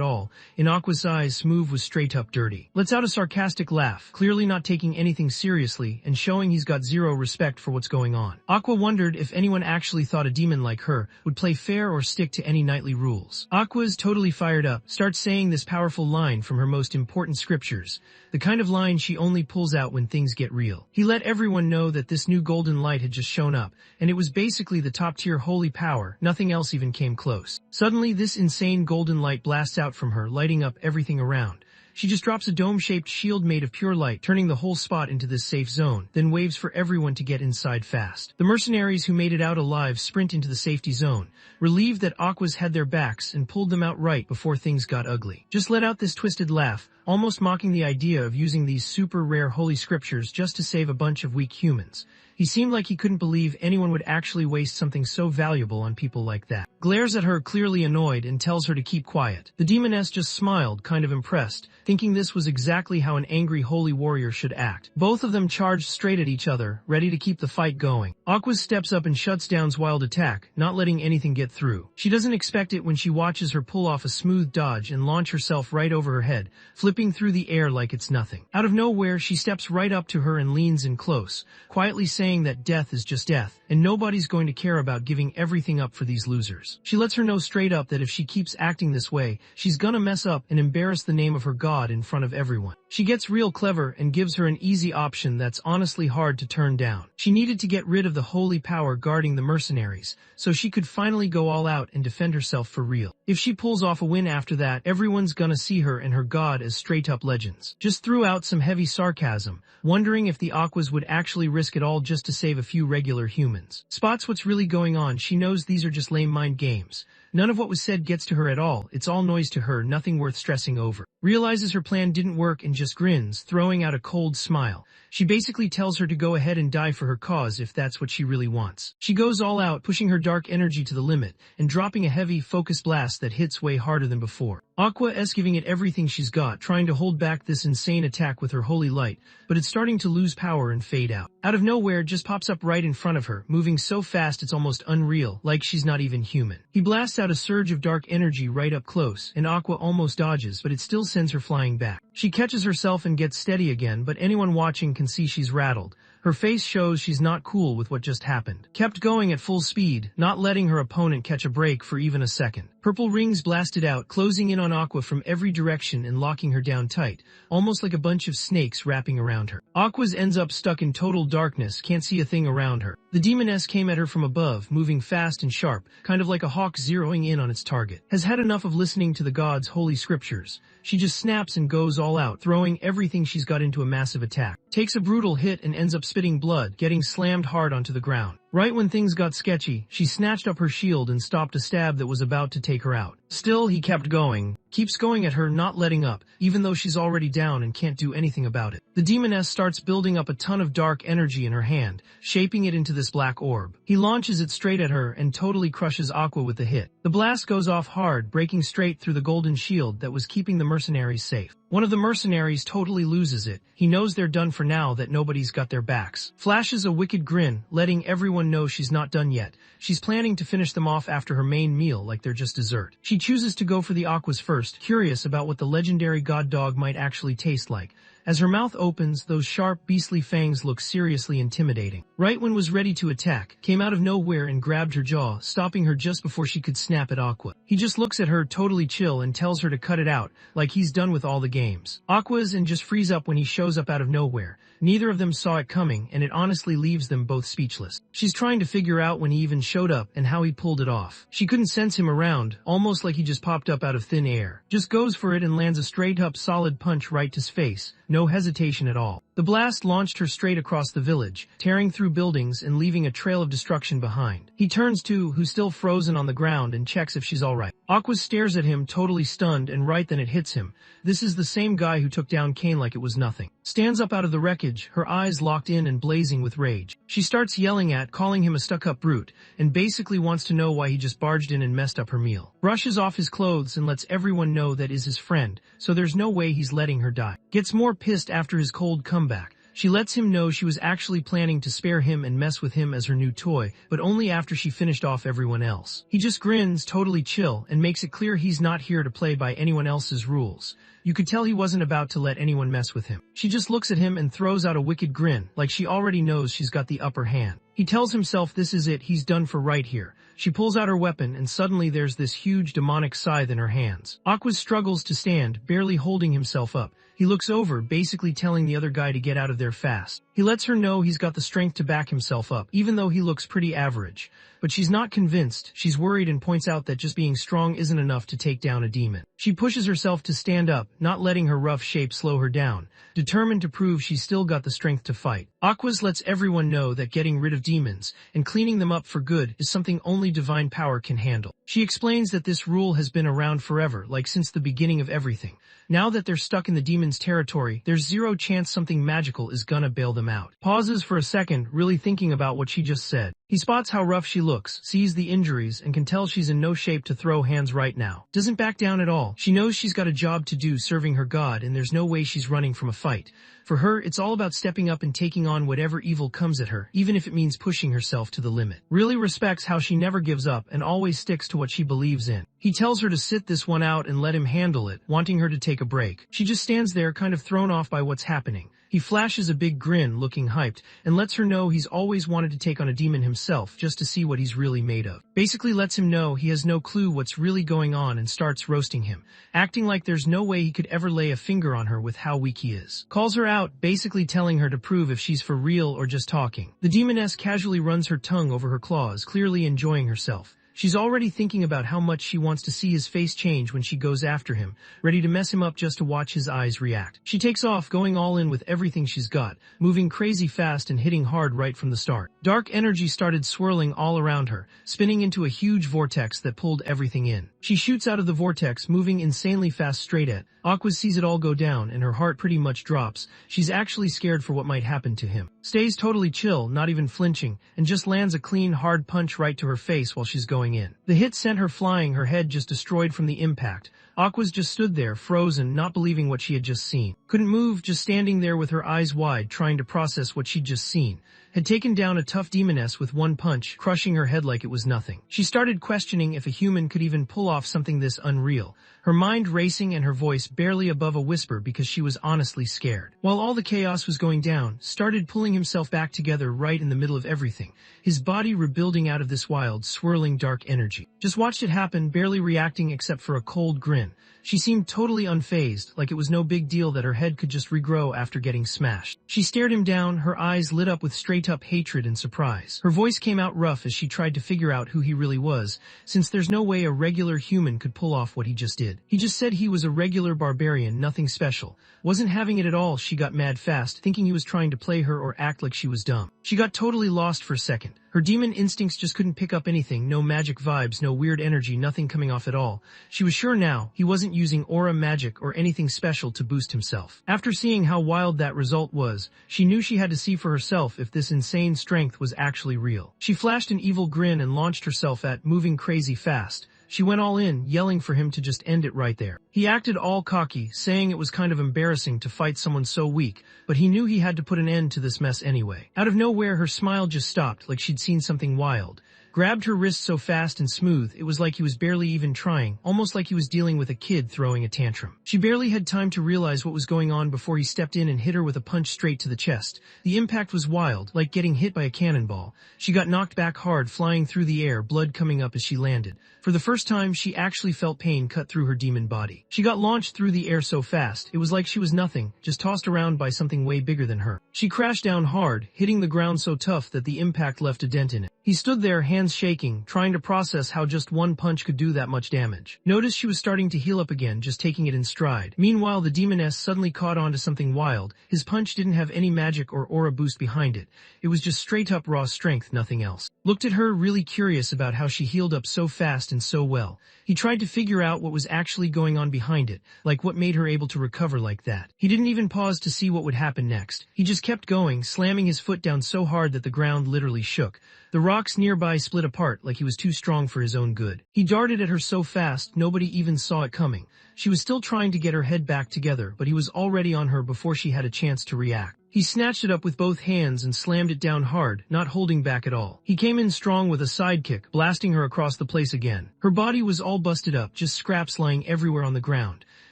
all. In Aqua's eyes, move was straight up dirty. Lets out a sarcastic laugh, clearly not taking anything seriously and showing he's got zero respect for what's going on. Aqua wondered if anyone actually thought a demon like her would play fair or stick to any knightly rules. Aqua's totally fired up, starts saying this powerful line from her most important scriptures, the kind of line she only pulls out when things get real. He let everyone know that this new golden light had just shown up, and it was basically the top-tier holy power, nothing else even came close. Suddenly, this insane golden light blasts out from her, lighting up everything around. She just drops a dome-shaped shield made of pure light, turning the whole spot into this safe zone, then waves for everyone to get inside fast. The mercenaries who made it out alive sprint into the safety zone, relieved that Aqua's had their backs and pulled them out right before things got ugly. Just let out this twisted laugh, almost mocking the idea of using these super rare holy scriptures just to save a bunch of weak humans. He seemed like he couldn't believe anyone would actually waste something so valuable on people like that. Glares at her, clearly annoyed, and tells her to keep quiet. The demoness just smiled, kind of impressed, thinking this was exactly how an angry holy warrior should act. Both of them charged straight at each other, ready to keep the fight going. Aqua steps up and shuts down's wild attack, not letting anything get through. She doesn't expect it when she watches her pull off a smooth dodge and launch herself right over her head, flipping through the air like it's nothing. Out of nowhere, she steps right up to her and leans in close, quietly saying that death is just death, and nobody's going to care about giving everything up for these losers. She lets her know straight up that if she keeps acting this way, she's gonna mess up and embarrass the name of her god in front of everyone. She gets real clever and gives her an easy option that's honestly hard to turn down. She needed to get rid of the holy power guarding the mercenaries, so she could finally go all out and defend herself for real. If she pulls off a win after that, everyone's gonna see her and her god as straight-up legends. Just threw out some heavy sarcasm, wondering if the Aquas would actually risk it all just to save a few regular humans. Spots what's really going on. She knows these are just lame mind games. None of what was said gets to her at all, it's all noise to her, nothing worth stressing over. Realizes her plan didn't work and just grins, throwing out a cold smile. She basically tells her to go ahead and die for her cause if that's what she really wants. She goes all out, pushing her dark energy to the limit, and dropping a heavy, focused blast that hits way harder than before. Aqua-'s giving it everything she's got, trying to hold back this insane attack with her holy light, but it's starting to lose power and fade out. Out of nowhere, just pops up right in front of her, moving so fast it's almost unreal, like she's not even human. He blasts out a surge of dark energy right up close, and Aqua almost dodges, but it still sends her flying back. She catches herself and gets steady again, but anyone watching can see she's rattled. Her face shows she's not cool with what just happened. Kept going at full speed, not letting her opponent catch a break for even a second. Purple rings blasted out, closing in on Aqua from every direction and locking her down tight, almost like a bunch of snakes wrapping around her. Aqua's ends up stuck in total darkness, can't see a thing around her. The demoness came at her from above, moving fast and sharp, kind of like a hawk zeroing in on its target. Has had enough of listening to the gods' holy scriptures. She just snaps and goes all out, throwing everything she's got into a massive attack. Takes a brutal hit and ends up spitting blood, getting slammed hard onto the ground. Right when things got sketchy, she snatched up her shield and stopped a stab that was about to take her out. Still, he kept going. Keeps going at her, not letting up, even though she's already down and can't do anything about it. The demoness starts building up a ton of dark energy in her hand, shaping it into this black orb. He launches it straight at her and totally crushes Aqua with the hit. The blast goes off hard, breaking straight through the golden shield that was keeping the mercenaries safe. One of the mercenaries totally loses it. He knows they're done for now, that nobody's got their backs. Flashes a wicked grin, letting everyone know she's not done yet. She's planning to finish them off after her main meal like they're just dessert. She chooses to go for the Aquas first, curious about what the legendary god dog might actually taste like. As her mouth opens, those sharp, beastly fangs look seriously intimidating. Right when was ready to attack, came out of nowhere and grabbed her jaw, stopping her just before she could snap at Aqua. He just looks at her totally chill and tells her to cut it out, like he's done with all the games. Aqua's and just freeze up when he shows up out of nowhere. Neither of them saw it coming, and it honestly leaves them both speechless. She's trying to figure out when he even showed up and how he pulled it off. She couldn't sense him around, almost like he just popped up out of thin air. Just goes for it and lands a straight-up solid punch right to his face. No hesitation at all. The blast launched her straight across the village, tearing through buildings and leaving a trail of destruction behind. He turns to, who's still frozen on the ground, and checks if she's alright. Aqua stares at him, totally stunned, and right then it hits him. This is the same guy who took down Kane like it was nothing. Stands up out of the wreckage, her eyes locked in and blazing with rage. She starts yelling calling him a stuck-up brute, and basically wants to know why he just barged in and messed up her meal. Brushes off his clothes and lets everyone know that is his friend, so there's no way he's letting her die. Gets more pissed after his cold comeback. She lets him know she was actually planning to spare him and mess with him as her new toy, but only after she finished off everyone else. He just grins, totally chill, and makes it clear he's not here to play by anyone else's rules. You could tell he wasn't about to let anyone mess with him. She just looks at him and throws out a wicked grin, like she already knows she's got the upper hand. He tells himself this is it, he's done for right here. She pulls out her weapon and suddenly there's this huge demonic scythe in her hands. Aqua struggles to stand, barely holding himself up. He looks over, basically telling the other guy to get out of there fast. He lets her know he's got the strength to back himself up, even though he looks pretty average. But she's not convinced. She's worried and points out that just being strong isn't enough to take down a demon. She pushes herself to stand up, not letting her rough shape slow her down, determined to prove she's still got the strength to fight. Aquas lets everyone know that getting rid of demons and cleaning them up for good is something only divine power can handle. She explains that this rule has been around forever, like since the beginning of everything. Now that they're stuck in the demon's territory, there's zero chance something magical is gonna bail them out. Pauses for a second, really thinking about what she just said. He spots how rough she looks, sees the injuries, and can tell she's in no shape to throw hands right now. Doesn't back down at all. She knows she's got a job to do serving her god, and there's no way she's running from a fight. For her, it's all about stepping up and taking on whatever evil comes at her, even if it means pushing herself to the limit. Really respects how she never gives up and always sticks to what she believes in. He tells her to sit this one out and let him handle it, wanting her to take a break. She just stands there, kind of thrown off by what's happening. He flashes a big grin, looking hyped, and lets her know he's always wanted to take on a demon himself just to see what he's really made of. Basically lets him know he has no clue what's really going on and starts roasting him, acting like there's no way he could ever lay a finger on her with how weak he is. Calls her out, basically telling her to prove if she's for real or just talking. The demoness casually runs her tongue over her claws, clearly enjoying herself. She's already thinking about how much she wants to see his face change when she goes after him, ready to mess him up just to watch his eyes react. She takes off, going all in with everything she's got, moving crazy fast and hitting hard right from the start. Dark energy started swirling all around her, spinning into a huge vortex that pulled everything in. She shoots out of the vortex, moving insanely fast straight at Aqua. Sees it all go down and her heart pretty much drops. She's actually scared for what might happen to him. Stays totally chill, not even flinching, and just lands a clean, hard punch right to her face while she's going in. The hit sent her flying, her head just destroyed from the impact. Aqua's just stood there, frozen, not believing what she had just seen. Couldn't move, just standing there with her eyes wide, trying to process what she'd just seen. Had taken down a tough demoness with one punch, crushing her head like it was nothing. She started questioning if a human could even pull off something this unreal, her mind racing and her voice barely above a whisper because she was honestly scared. While all the chaos was going down, started pulling himself back together right in the middle of everything, his body rebuilding out of this wild, swirling dark energy. Just watched it happen, barely reacting except for a cold grin. She seemed totally unfazed, like it was no big deal that her head could just regrow after getting smashed. She stared him down, her eyes lit up with straight-up hatred and surprise. Her voice came out rough as she tried to figure out who he really was, since there's no way a regular human could pull off what he just did. He just said he was a regular barbarian, nothing special. Wasn't having it at all. She got mad fast, thinking he was trying to play her or act like she was dumb. She got totally lost for a second. Her demon instincts just couldn't pick up anything, no magic vibes, no weird energy, nothing coming off at all. She was sure now he wasn't using aura magic or anything special to boost himself. After seeing how wild that result was, she knew she had to see for herself if this insane strength was actually real. She flashed an evil grin and launched herself at, moving crazy fast. She went all in, yelling for him to just end it right there. He acted all cocky, saying it was kind of embarrassing to fight someone so weak, but he knew he had to put an end to this mess anyway. Out of nowhere, her smile just stopped, like she'd seen something wild. Grabbed her wrist so fast and smooth, it was like he was barely even trying, almost like he was dealing with a kid throwing a tantrum. She barely had time to realize what was going on before he stepped in and hit her with a punch straight to the chest. The impact was wild, like getting hit by a cannonball. She got knocked back hard, flying through the air, blood coming up as she landed. For the first time, she actually felt pain cut through her demon body. She got launched through the air so fast, it was like she was nothing, just tossed around by something way bigger than her. She crashed down hard, hitting the ground so tough that the impact left a dent in it. He stood there, hands shaking, trying to process how just one punch could do that much damage. Noticed she was starting to heal up again, just taking it in stride. Meanwhile, the demoness suddenly caught on to something wild. His punch didn't have any magic or aura boost behind it. It was just straight up raw strength, nothing else. Looked at her, really curious about how she healed up so fast and so well. He tried to figure out what was actually going on behind it, like what made her able to recover like that. He didn't even pause to see what would happen next. He just kept going, slamming his foot down so hard that the ground literally shook. The rocks nearby split apart like he was too strong for his own good. He darted at her so fast, nobody even saw it coming. She was still trying to get her head back together, but he was already on her before she had a chance to react. He snatched it up with both hands and slammed it down hard, not holding back at all. He came in strong with a sidekick, blasting her across the place again. Her body was all busted up, just scraps lying everywhere on the ground.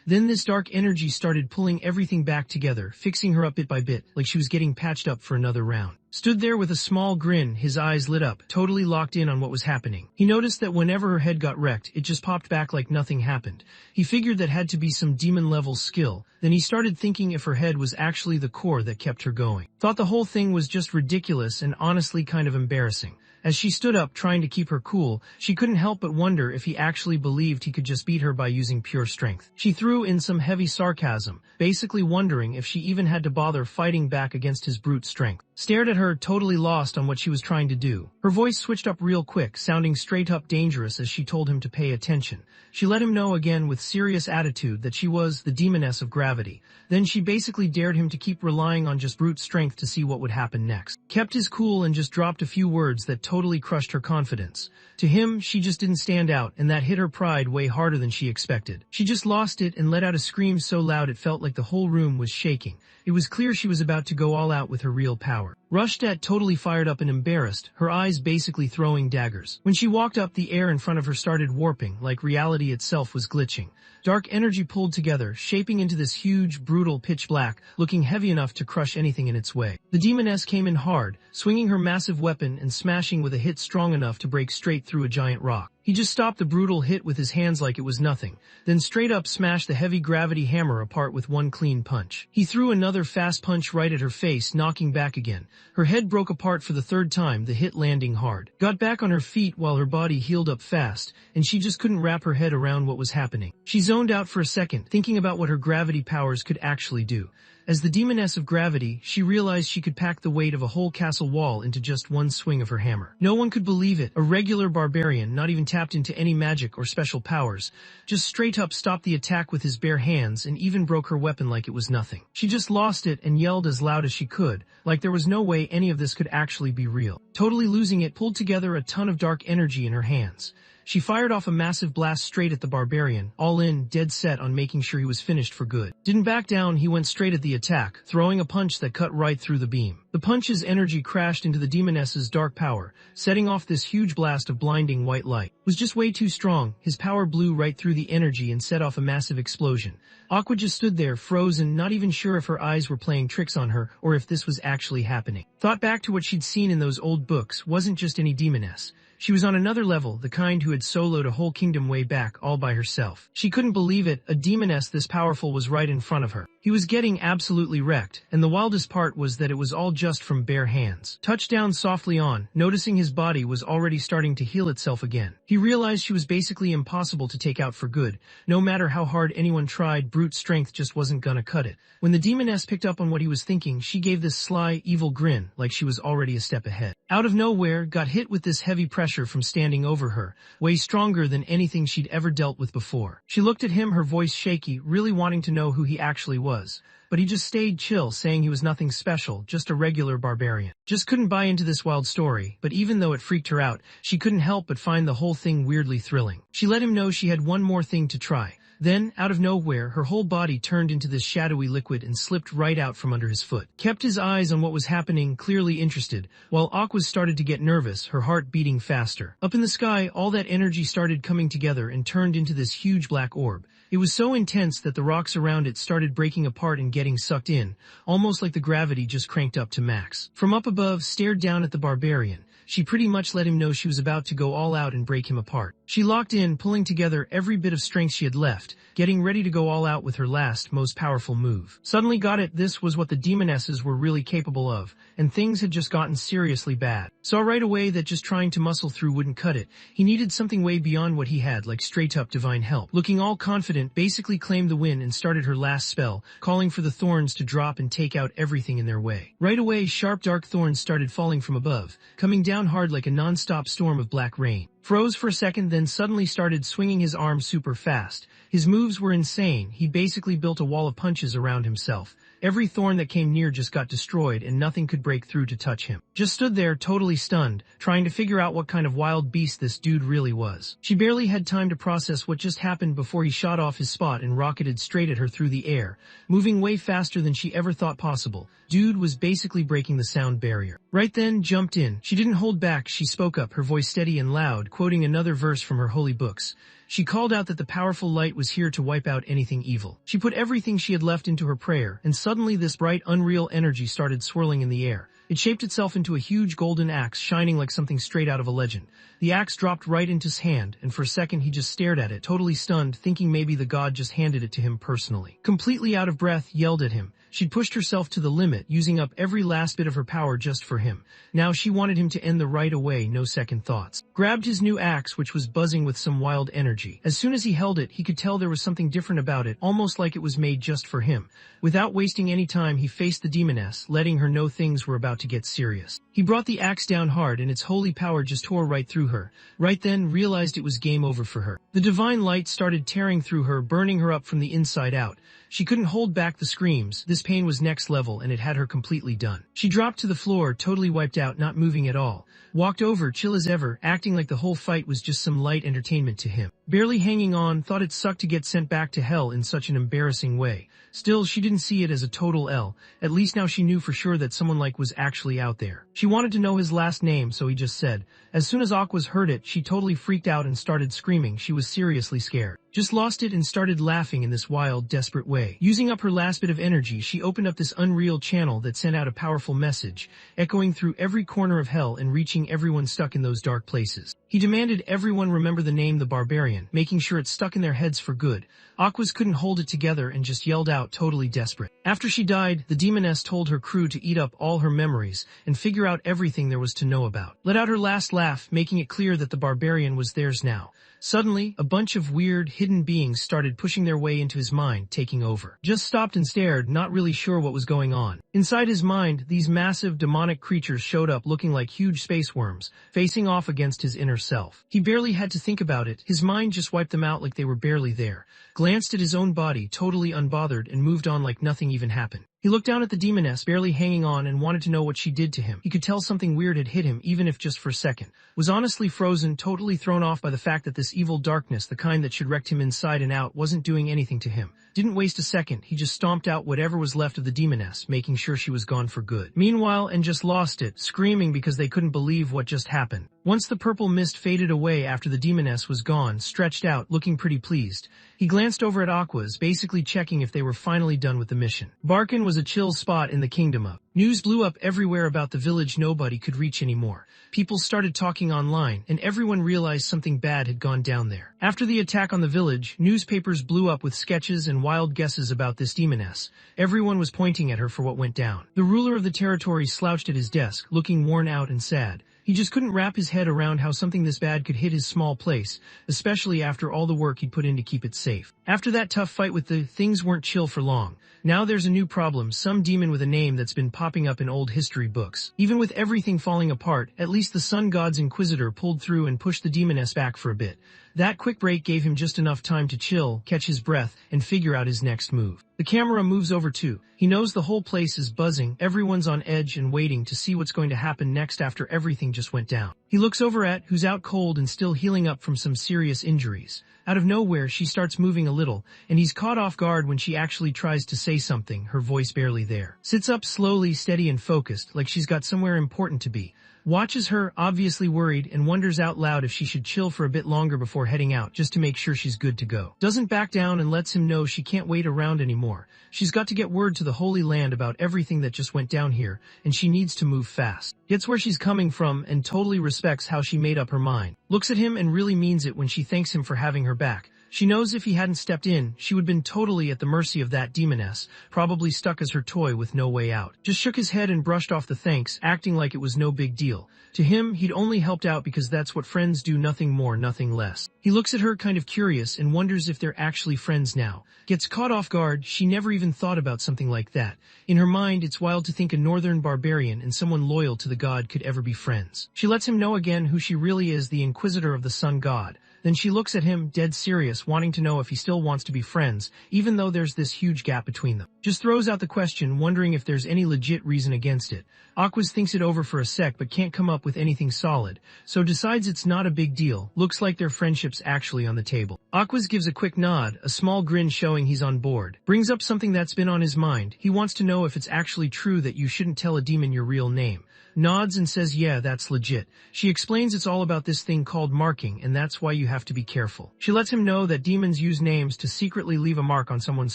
Then this dark energy started pulling everything back together, fixing her up bit by bit, like she was getting patched up for another round. Stood there with a small grin, his eyes lit up, totally locked in on what was happening. He noticed that whenever her head got wrecked, it just popped back like nothing happened. He figured that had to be some demon-level skill. Then he started thinking if her head was actually the core that kept her going. Thought the whole thing was just ridiculous and honestly kind of embarrassing. As she stood up trying to keep her cool, she couldn't help but wonder if he actually believed he could just beat her by using pure strength. She threw in some heavy sarcasm, basically wondering if she even had to bother fighting back against his brute strength. Stared at her, totally lost on what she was trying to do. Her voice switched up real quick, sounding straight up dangerous as she told him to pay attention. She let him know again with serious attitude that she was the demoness of gravity. Then she basically dared him to keep relying on just brute strength to see what would happen next. Kept his cool and just dropped a few words that totally crushed her confidence. To him, she just didn't stand out, and that hit her pride way harder than she expected. She just lost it and let out a scream so loud it felt like the whole room was shaking. It was clear she was about to go all out with her real power. Rushed at, totally fired up and embarrassed, her eyes basically throwing daggers. When she walked up, the air in front of her started warping, like reality itself was glitching. Dark energy pulled together, shaping into this huge, brutal pitch black, looking heavy enough to crush anything in its way. The demoness came in hard, swinging her massive weapon and smashing with a hit strong enough to break straight through a giant rock. He just stopped the brutal hit with his hands like it was nothing, then straight up smashed the heavy gravity hammer apart with one clean punch. He threw another fast punch right at her face, knocking back again. Her head broke apart for the third time, the hit landing hard. Got back on her feet while her body healed up fast, and she just couldn't wrap her head around what was happening. She zoned out for a second, thinking about what her gravity powers could actually do. As the demoness of gravity, she realized she could pack the weight of a whole castle wall into just one swing of her hammer. No one could believe it. A regular barbarian, not even tapped into any magic or special powers, just straight up stopped the attack with his bare hands and even broke her weapon like it was nothing. She just lost it and yelled as loud as she could, like there was no way any of this could actually be real. Totally losing it, pulled together a ton of dark energy in her hands. She fired off a massive blast straight at the barbarian, all in, dead set on making sure he was finished for good. Didn't back down, he went straight at the attack, throwing a punch that cut right through the beam. The punch's energy crashed into the demoness's dark power, setting off this huge blast of blinding white light. It was just way too strong. His power blew right through the energy and set off a massive explosion. Aqua just stood there, frozen, not even sure if her eyes were playing tricks on her or if this was actually happening. Thought back to what she'd seen in those old books, wasn't just any demoness. She was on another level, the kind who had soloed a whole kingdom way back, all by herself. She couldn't believe it, a demoness this powerful was right in front of her. He was getting absolutely wrecked, and the wildest part was that it was all just from bare hands. Touched down softly on, noticing his body was already starting to heal itself again. He realized she was basically impossible to take out for good. No matter how hard anyone tried, brute strength just wasn't gonna cut it. When the demoness picked up on what he was thinking, she gave this sly, evil grin, like she was already a step ahead. Out of nowhere, got hit with this heavy pressure from standing over her, way stronger than anything she'd ever dealt with before. She looked at him, her voice shaky, really wanting to know who he actually was. But he just stayed chill, saying he was nothing special, just a regular barbarian. Just couldn't buy into this wild story, but even though it freaked her out, she couldn't help but find the whole thing weirdly thrilling. She let him know she had one more thing to try. Then, out of nowhere, her whole body turned into this shadowy liquid and slipped right out from under his foot. Kept his eyes on what was happening, clearly interested, while Aqua started to get nervous, her heart beating faster. Up in the sky, all that energy started coming together and turned into this huge black orb. It was so intense that the rocks around it started breaking apart and getting sucked in, almost like the gravity just cranked up to max. From up above, stared down at the barbarian. She pretty much let him know she was about to go all out and break him apart. She locked in, pulling together every bit of strength she had left, getting ready to go all out with her last, most powerful move. Suddenly got it, this was what the demonesses were really capable of, and things had just gotten seriously bad. Saw right away that just trying to muscle through wouldn't cut it. He needed something way beyond what he had, like straight-up divine help. Looking all confident, basically claimed the win and started her last spell, calling for the thorns to drop and take out everything in their way. Right away, sharp dark thorns started falling from above, coming down hard like a non-stop storm of black rain. Froze for a second, then suddenly started swinging his arm super fast. His moves were insane. He basically built a wall of punches around himself. Every thorn that came near just got destroyed and nothing could break through to touch him. Just stood there totally stunned, trying to figure out what kind of wild beast this dude really was. She barely had time to process what just happened before he shot off his spot and rocketed straight at her through the air, moving way faster than she ever thought possible. Dude was basically breaking the sound barrier. Right then, jumped in. She didn't hold back, she spoke up, her voice steady and loud, quoting another verse from her holy books. She called out that the powerful light was here to wipe out anything evil. She put everything she had left into her prayer, and suddenly this bright, unreal energy started swirling in the air. It shaped itself into a huge golden axe, shining like something straight out of a legend. The axe dropped right into his hand, and for a second he just stared at it, totally stunned, thinking maybe the god just handed it to him personally. Completely out of breath, yelled at him. She'd pushed herself to the limit, using up every last bit of her power just for him. Now she wanted him to end the right away, no second thoughts. Grabbed his new axe, which was buzzing with some wild energy. As soon as he held it, he could tell there was something different about it, almost like it was made just for him. Without wasting any time, he faced the demoness, letting her know things were about to get serious. He brought the axe down hard, and its holy power just tore right through her. Right then, realized it was game over for her. The divine light started tearing through her, burning her up from the inside out. She couldn't hold back the screams. This pain was next level, and it had her completely done. She dropped to the floor, totally wiped out, not moving at all. Walked over, chill as ever, acting like the whole fight was just some light entertainment to him. barely hanging on, thought it sucked to get sent back to hell in such an embarrassing way. Still, she didn't see it as a total L. At least now she knew for sure that someone like was actually out there. She wanted to know his last name, so he just said. As soon as Aquas heard it, she totally freaked out and started screaming. She was seriously scared. Just lost it and started laughing in this wild, desperate way. Using up her last bit of energy, she opened up this unreal channel that sent out a powerful message, echoing through every corner of hell and reaching everyone stuck in those dark places. He demanded everyone remember the name the Barbarian, making sure it stuck in their heads for good. Aquas couldn't hold it together and just yelled out, totally desperate. After she died, the demoness told her crew to eat up all her memories and figure out everything there was to know about. Let out her last laugh, making it clear that the Barbarian was theirs now. Suddenly, a bunch of weird, hidden beings started pushing their way into his mind, taking over. Just stopped and stared, not really sure what was going on. Inside his mind, these massive, demonic creatures showed up looking like huge space worms, facing off against his inner self. He barely had to think about it, his mind just wiped them out like they were barely there. Glanced at his own body, totally unbothered, and moved on like nothing even happened. He looked down at the demoness, barely hanging on, and wanted to know what she did to him. He could tell something weird had hit him, even if just for a second. Was honestly frozen, totally thrown off by the fact that this evil darkness, the kind that should wreck him inside and out, wasn't doing anything to him. Didn't waste a second, he just stomped out whatever was left of the demoness, making sure she was gone for good. Meanwhile, and just lost it, screaming because they couldn't believe what just happened. Once the purple mist faded away after the demoness was gone, stretched out, looking pretty pleased, he glanced over at Aquas, basically checking if they were finally done with the mission. Barkin was a chill spot in the kingdom of. News blew up everywhere about the village nobody could reach anymore. People started talking online, and everyone realized something bad had gone down there. After the attack on the village, newspapers blew up with sketches and wild guesses about this demoness. Everyone was pointing at her for what went down. The ruler of the territory slouched at his desk, looking worn out and sad. He just couldn't wrap his head around how something this bad could hit his small place, especially after all the work he'd put in to keep it safe. After that tough fight with things weren't chill for long. Now there's a new problem, some demon with a name that's been popping up in old history books. Even with everything falling apart, at least the Sun God's Inquisitor pulled through and pushed the demoness back for a bit. That quick break gave him just enough time to chill, catch his breath, and figure out his next move. The camera moves over too. He knows the whole place is buzzing, everyone's on edge and waiting to see what's going to happen next after everything just went down. He looks over at who's out cold and still healing up from some serious injuries. Out of nowhere, she starts moving a little, and he's caught off guard when she actually tries to say something, her voice barely there. Sits up slowly, steady and focused, like she's got somewhere important to be. Watches her, obviously worried, and wonders out loud if she should chill for a bit longer before heading out, just to make sure she's good to go. Doesn't back down and lets him know she can't wait around anymore. She's got to get word to the Holy Land about everything that just went down here, and she needs to move fast. Gets where she's coming from and totally respects how she made up her mind. Looks at him and really means it when she thanks him for having her back. She knows if he hadn't stepped in, she would have been totally at the mercy of that demoness, probably stuck as her toy with no way out. Just shook his head and brushed off the thanks, acting like it was no big deal. To him, he'd only helped out because that's what friends do, nothing more, nothing less. He looks at her kind of curious and wonders if they're actually friends now. Gets caught off guard, she never even thought about something like that. In her mind, it's wild to think a northern barbarian and someone loyal to the god could ever be friends. She lets him know again who she really is, the Inquisitor of the Sun God. Then she looks at him, dead serious, wanting to know if he still wants to be friends, even though there's this huge gap between them. Just throws out the question, wondering if there's any legit reason against it. Aquas thinks it over for a sec but can't come up with anything solid, so decides it's not a big deal. Looks like their friendship's actually on the table. Aquas gives a quick nod, a small grin showing he's on board. Brings up something that's been on his mind. He wants to know if it's actually true that you shouldn't tell a demon your real name. Nods and says yeah, that's legit. She explains it's all about this thing called marking, and that's why you have to be careful. She lets him know that demons use names to secretly leave a mark on someone's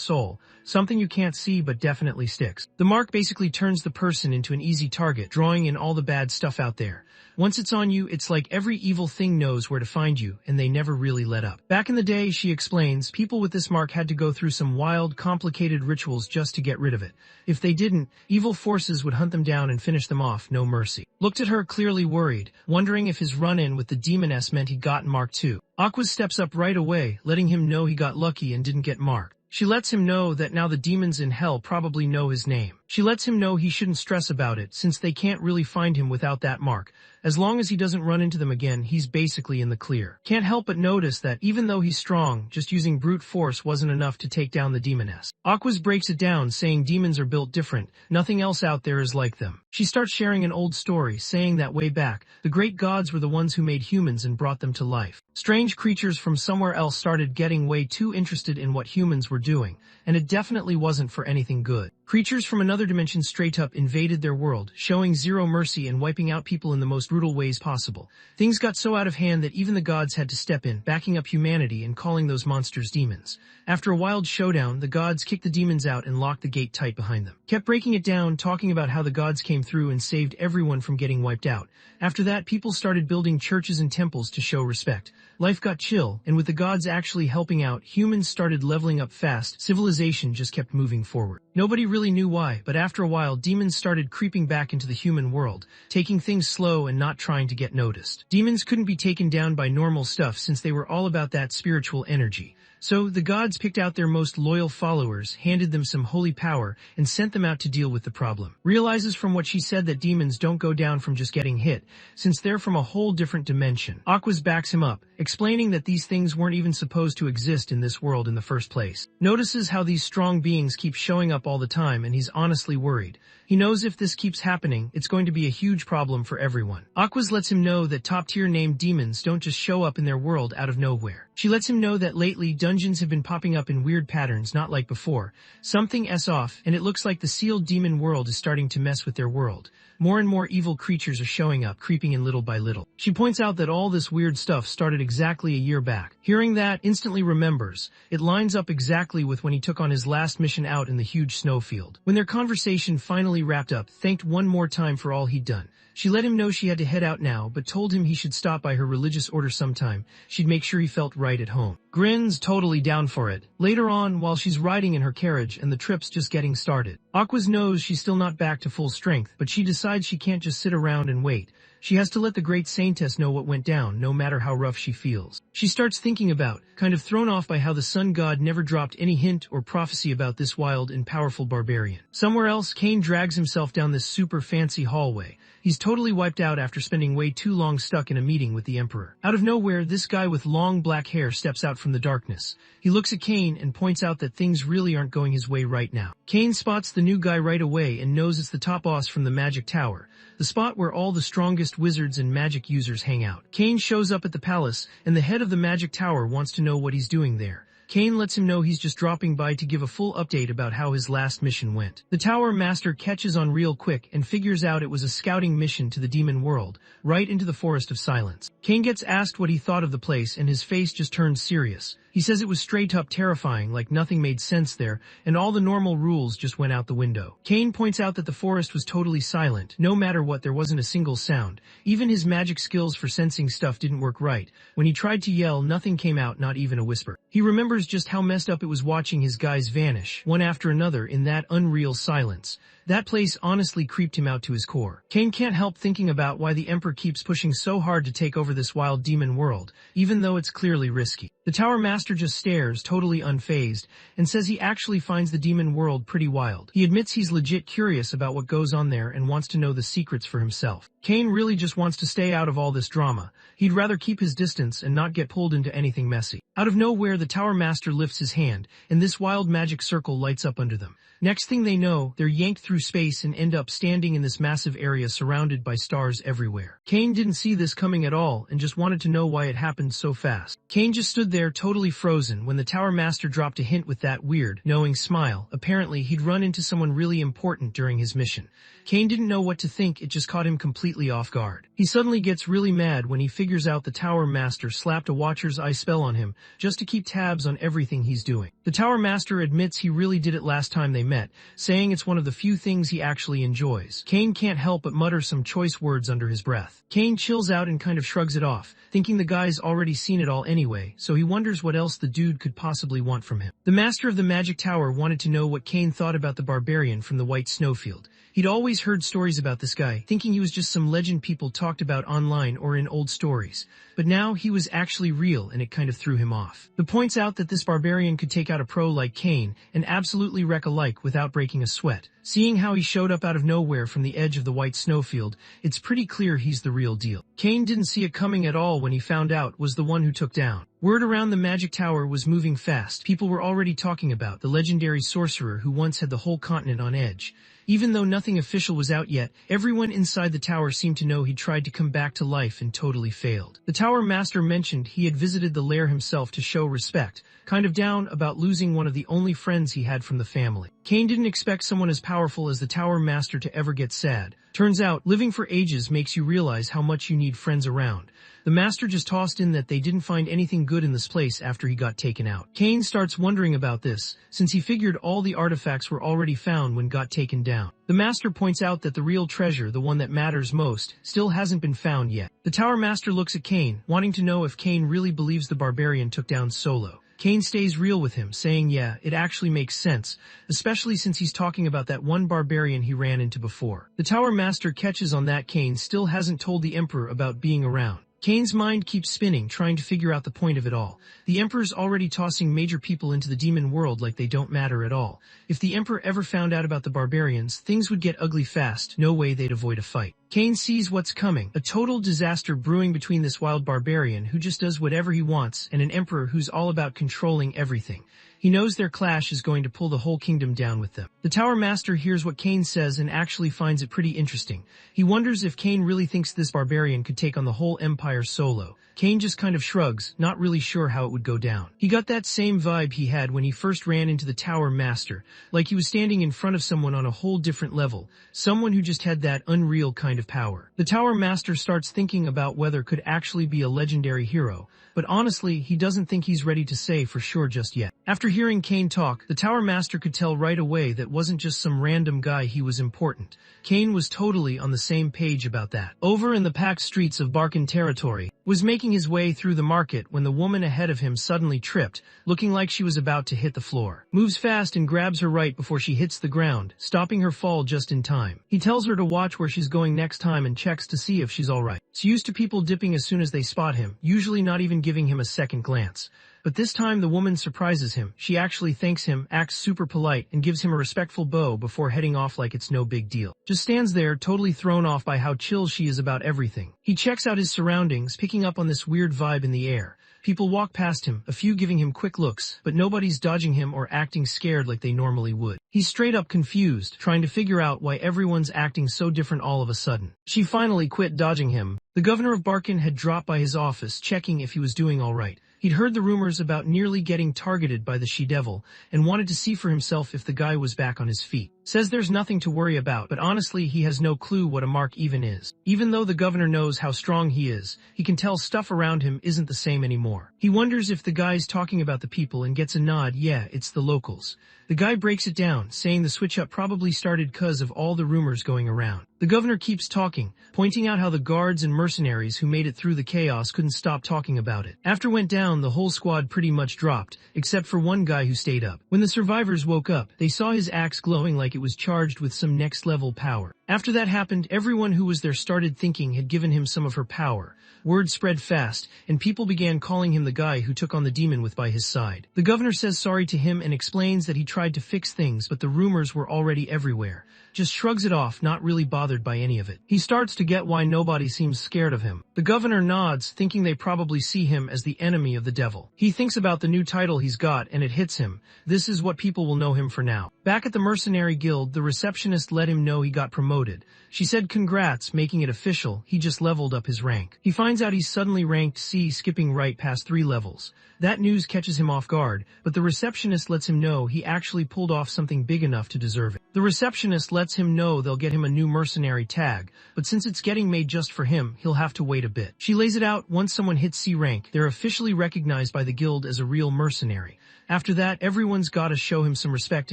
soul, something you can't see but definitely sticks. The mark basically turns the person into an easy target, drawing in all the bad stuff out there. Once it's on you, it's like every evil thing knows where to find you, and they never really let up. Back in the day, she explains, people with this mark had to go through some wild, complicated rituals just to get rid of it. If they didn't, evil forces would hunt them down and finish them off, no mercy. Looked at her clearly worried, wondering if his run-in with the demoness meant he'd gotten marked too. Aquas steps up right away, letting him know he got lucky and didn't get marked. She lets him know that now the demons in hell probably know his name. She lets him know he shouldn't stress about it since they can't really find him without that mark. As long as he doesn't run into them again, he's basically in the clear. Can't help but notice that even though he's strong, just using brute force wasn't enough to take down the demoness. Aquas breaks it down, saying demons are built different, nothing else out there is like them. She starts sharing an old story, saying that way back, the great gods were the ones who made humans and brought them to life. Strange creatures from somewhere else started getting way too interested in what humans were doing, and it definitely wasn't for anything good. Creatures from another dimension straight up invaded their world, showing zero mercy and wiping out people in the most brutal ways possible. Things got so out of hand that even the gods had to step in, backing up humanity and calling those monsters demons. After a wild showdown, the gods kicked the demons out and locked the gate tight behind them. Kept breaking it down, talking about how the gods came through and saved everyone from getting wiped out. After that, people started building churches and temples to show respect. Life got chill, and with the gods actually helping out, humans started leveling up fast. Civilization just kept moving forward. Nobody really knew why, but after a while, demons started creeping back into the human world, taking things slow and not trying to get noticed. Demons couldn't be taken down by normal stuff since they were all about that spiritual energy. So the gods picked out their most loyal followers, handed them some holy power, and sent them out to deal with the problem. Realizes from what she said that demons don't go down from just getting hit, since they're from a whole different dimension. Aquas backs him up, explaining that these things weren't even supposed to exist in this world in the first place. Notices how these strong beings keep showing up all the time, and he's honestly worried. He knows if this keeps happening, it's going to be a huge problem for everyone. Aquas lets him know that top-tier named demons don't just show up in their world out of nowhere. She lets him know that lately dungeons have been popping up in weird patterns not like before. Something's off, and it looks like the sealed demon world is starting to mess with their world. More and more evil creatures are showing up, creeping in little by little. She points out that all this weird stuff started exactly a year back. Hearing that, instantly remembers. It lines up exactly with when he took on his last mission out in the huge snowfield. When their conversation finally wrapped up, thanked one more time for all he'd done. She let him know she had to head out now, but told him he should stop by her religious order sometime. She'd make sure he felt right at home. Grins, totally down for it. Later on, while she's riding in her carriage and the trip's just getting started. Aquas knows she's still not back to full strength, but she decides she can't just sit around and wait. She has to let the great saintess know what went down, no matter how rough she feels. She starts thinking about, kind of thrown off by how the sun god never dropped any hint or prophecy about this wild and powerful barbarian. Somewhere else, Cain drags himself down this super fancy hallway. He's totally wiped out after spending way too long stuck in a meeting with the Emperor. Out of nowhere, this guy with long black hair steps out from the darkness. He looks at Cain and points out that things really aren't going his way right now. Cain spots the new guy right away and knows it's the top boss from the Magic Tower, the spot where all the strongest wizards and magic users hang out. Cain shows up at the palace, and the head of the Magic Tower wants to know what he's doing there. Cain lets him know he's just dropping by to give a full update about how his last mission went. The Tower Master catches on real quick and figures out it was a scouting mission to the demon world, right into the Forest of Silence. Cain gets asked what he thought of the place and his face just turns serious. He says it was straight up terrifying, like nothing made sense there, and all the normal rules just went out the window. Cain points out that the forest was totally silent. No matter what, there wasn't a single sound. Even his magic skills for sensing stuff didn't work right. When he tried to yell, nothing came out, not even a whisper. He remembers just how messed up it was watching his guys vanish, one after another, in that unreal silence. That place honestly creeped him out to his core. Cain can't help thinking about why the Emperor keeps pushing so hard to take over this wild demon world, even though it's clearly risky. The Tower Master just stares, totally unfazed, and says he actually finds the demon world pretty wild. He admits he's legit curious about what goes on there and wants to know the secrets for himself. Cain really just wants to stay out of all this drama. He'd rather keep his distance and not get pulled into anything messy. Out of nowhere, the Tower Master lifts his hand, and this wild magic circle lights up under them. Next thing they know, they're yanked through space and end up standing in this massive area surrounded by stars everywhere. Cain didn't see this coming at all and just wanted to know why it happened so fast. Cain just stood there totally frozen when the Tower Master dropped a hint with that weird, knowing smile. Apparently, he'd run into someone really important during his mission. Cain didn't know what to think, it just caught him completely off guard. He suddenly gets really mad when he figures out the Tower Master slapped a Watcher's Eye spell on him just to keep tabs on everything he's doing. The Tower Master admits he really did it last time they met, saying it's one of the few things he actually enjoys. Cain can't help but mutter some choice words under his breath. Cain chills out and kind of shrugs it off, thinking the guy's already seen it all anyway, so he wonders what else the dude could possibly want from him. The Master of the Magic Tower wanted to know what Cain thought about the barbarian from the White Snowfield. He'd always heard stories about this guy, thinking he was just some some legend people talked about online or in old stories, but now he was actually real and it kind of threw him off. It points out that this barbarian could take out a pro like Kane and absolutely wreck a like without breaking a sweat. Seeing how he showed up out of nowhere from the edge of the white snowfield, it's pretty clear he's the real deal. Kane didn't see it coming at all when he found out was the one who took down. Word around the magic tower was moving fast. People were already talking about the legendary sorcerer who once had the whole continent on edge. Even though nothing official was out yet, everyone inside the tower seemed to know he tried to come back to life and totally failed. The tower master mentioned he had visited the lair himself to show respect, kind of down about losing one of the only friends he had from the family. Kane didn't expect someone as powerful as the tower master to ever get sad. Turns out, living for ages makes you realize how much you need friends around. The master just tossed in that they didn't find anything good in this place after he got taken out. Kane starts wondering about this, since he figured all the artifacts were already found when got taken down. The master points out that the real treasure, the one that matters most, still hasn't been found yet. The tower master looks at Kane, wanting to know if Kane really believes the barbarian took down Solo. Kane stays real with him, saying yeah, it actually makes sense, especially since he's talking about that one barbarian he ran into before. The tower master catches on that Kane still hasn't told the emperor about being around. Kane's mind keeps spinning, trying to figure out the point of it all. The Emperor's already tossing major people into the demon world like they don't matter at all. If the Emperor ever found out about the barbarians, things would get ugly fast, no way they'd avoid a fight. Kane sees what's coming, a total disaster brewing between this wild barbarian who just does whatever he wants and an Emperor who's all about controlling everything. He knows their clash is going to pull the whole kingdom down with them. The Tower Master hears what Kane says and actually finds it pretty interesting. He wonders if Kane really thinks this barbarian could take on the whole empire solo. Kane just kind of shrugs, not really sure how it would go down. He got that same vibe he had when he first ran into the Tower Master, like he was standing in front of someone on a whole different level, someone who just had that unreal kind of power. The Tower Master starts thinking about whether could actually be a legendary hero, but honestly, he doesn't think he's ready to say for sure just yet. After hearing Kane talk, the Tower Master could tell right away that wasn't just some random guy, he was important. Kane was totally on the same page about that. Over in the packed streets of Barkan territory, was making his way through the market when the woman ahead of him suddenly tripped, looking like she was about to hit the floor. Moves fast and grabs her right before she hits the ground, stopping her fall just in time. He tells her to watch where she's going next time and checks to see if she's alright. He's used to people dipping as soon as they spot him, usually not even giving him a second glance. But this time the woman surprises him. She actually thanks him, acts super polite, and gives him a respectful bow before heading off like it's no big deal. Just stands there, totally thrown off by how chill she is about everything. He checks out his surroundings, picking up on this weird vibe in the air. People walk past him, a few giving him quick looks, but nobody's dodging him or acting scared like they normally would. He's straight up confused, trying to figure out why everyone's acting so different all of a sudden. She finally quit dodging him. The governor of Barkan had dropped by his office, checking if he was doing alright. He'd heard the rumors about nearly getting targeted by the she-devil, and wanted to see for himself if the guy was back on his feet. Says there's nothing to worry about, but honestly he has no clue what a mark even is. Even though the governor knows how strong he is, he can tell stuff around him isn't the same anymore. He wonders if the guy's talking about the people and gets a nod, yeah, it's the locals. The guy breaks it down, saying the switch-up probably started 'cause of all the rumors going around. The governor keeps talking, pointing out how the guards and mercenaries who made it through the chaos couldn't stop talking about it. After went down, the whole squad pretty much dropped, except for one guy who stayed up. When the survivors woke up, they saw his axe glowing like it was charged with some next-level power. After that happened, everyone who was there started thinking had given him some of her power. Word spread fast, and people began calling him the guy who took on the demon with by his side. The governor says sorry to him and explains that he tried to fix things, but the rumors were already everywhere. Just shrugs it off, not really bothered by any of it. He starts to get why nobody seems scared of him. The governor nods, thinking they probably see him as the enemy of the devil. He thinks about the new title he's got and it hits him. This is what people will know him for now. Back at the mercenary guild, the receptionist let him know he got promoted. She said congrats, making it official. He just leveled up his rank. He finds out he's suddenly ranked C, skipping right past 3 levels. That news catches him off guard, but the receptionist lets him know he actually pulled off something big enough to deserve it. The receptionist lets him know they'll get him a new mercenary tag, but since it's getting made just for him, he'll have to wait a bit. She lays it out, once someone hits C rank, they're officially recognized by the guild as a real mercenary. After that, everyone's gotta show him some respect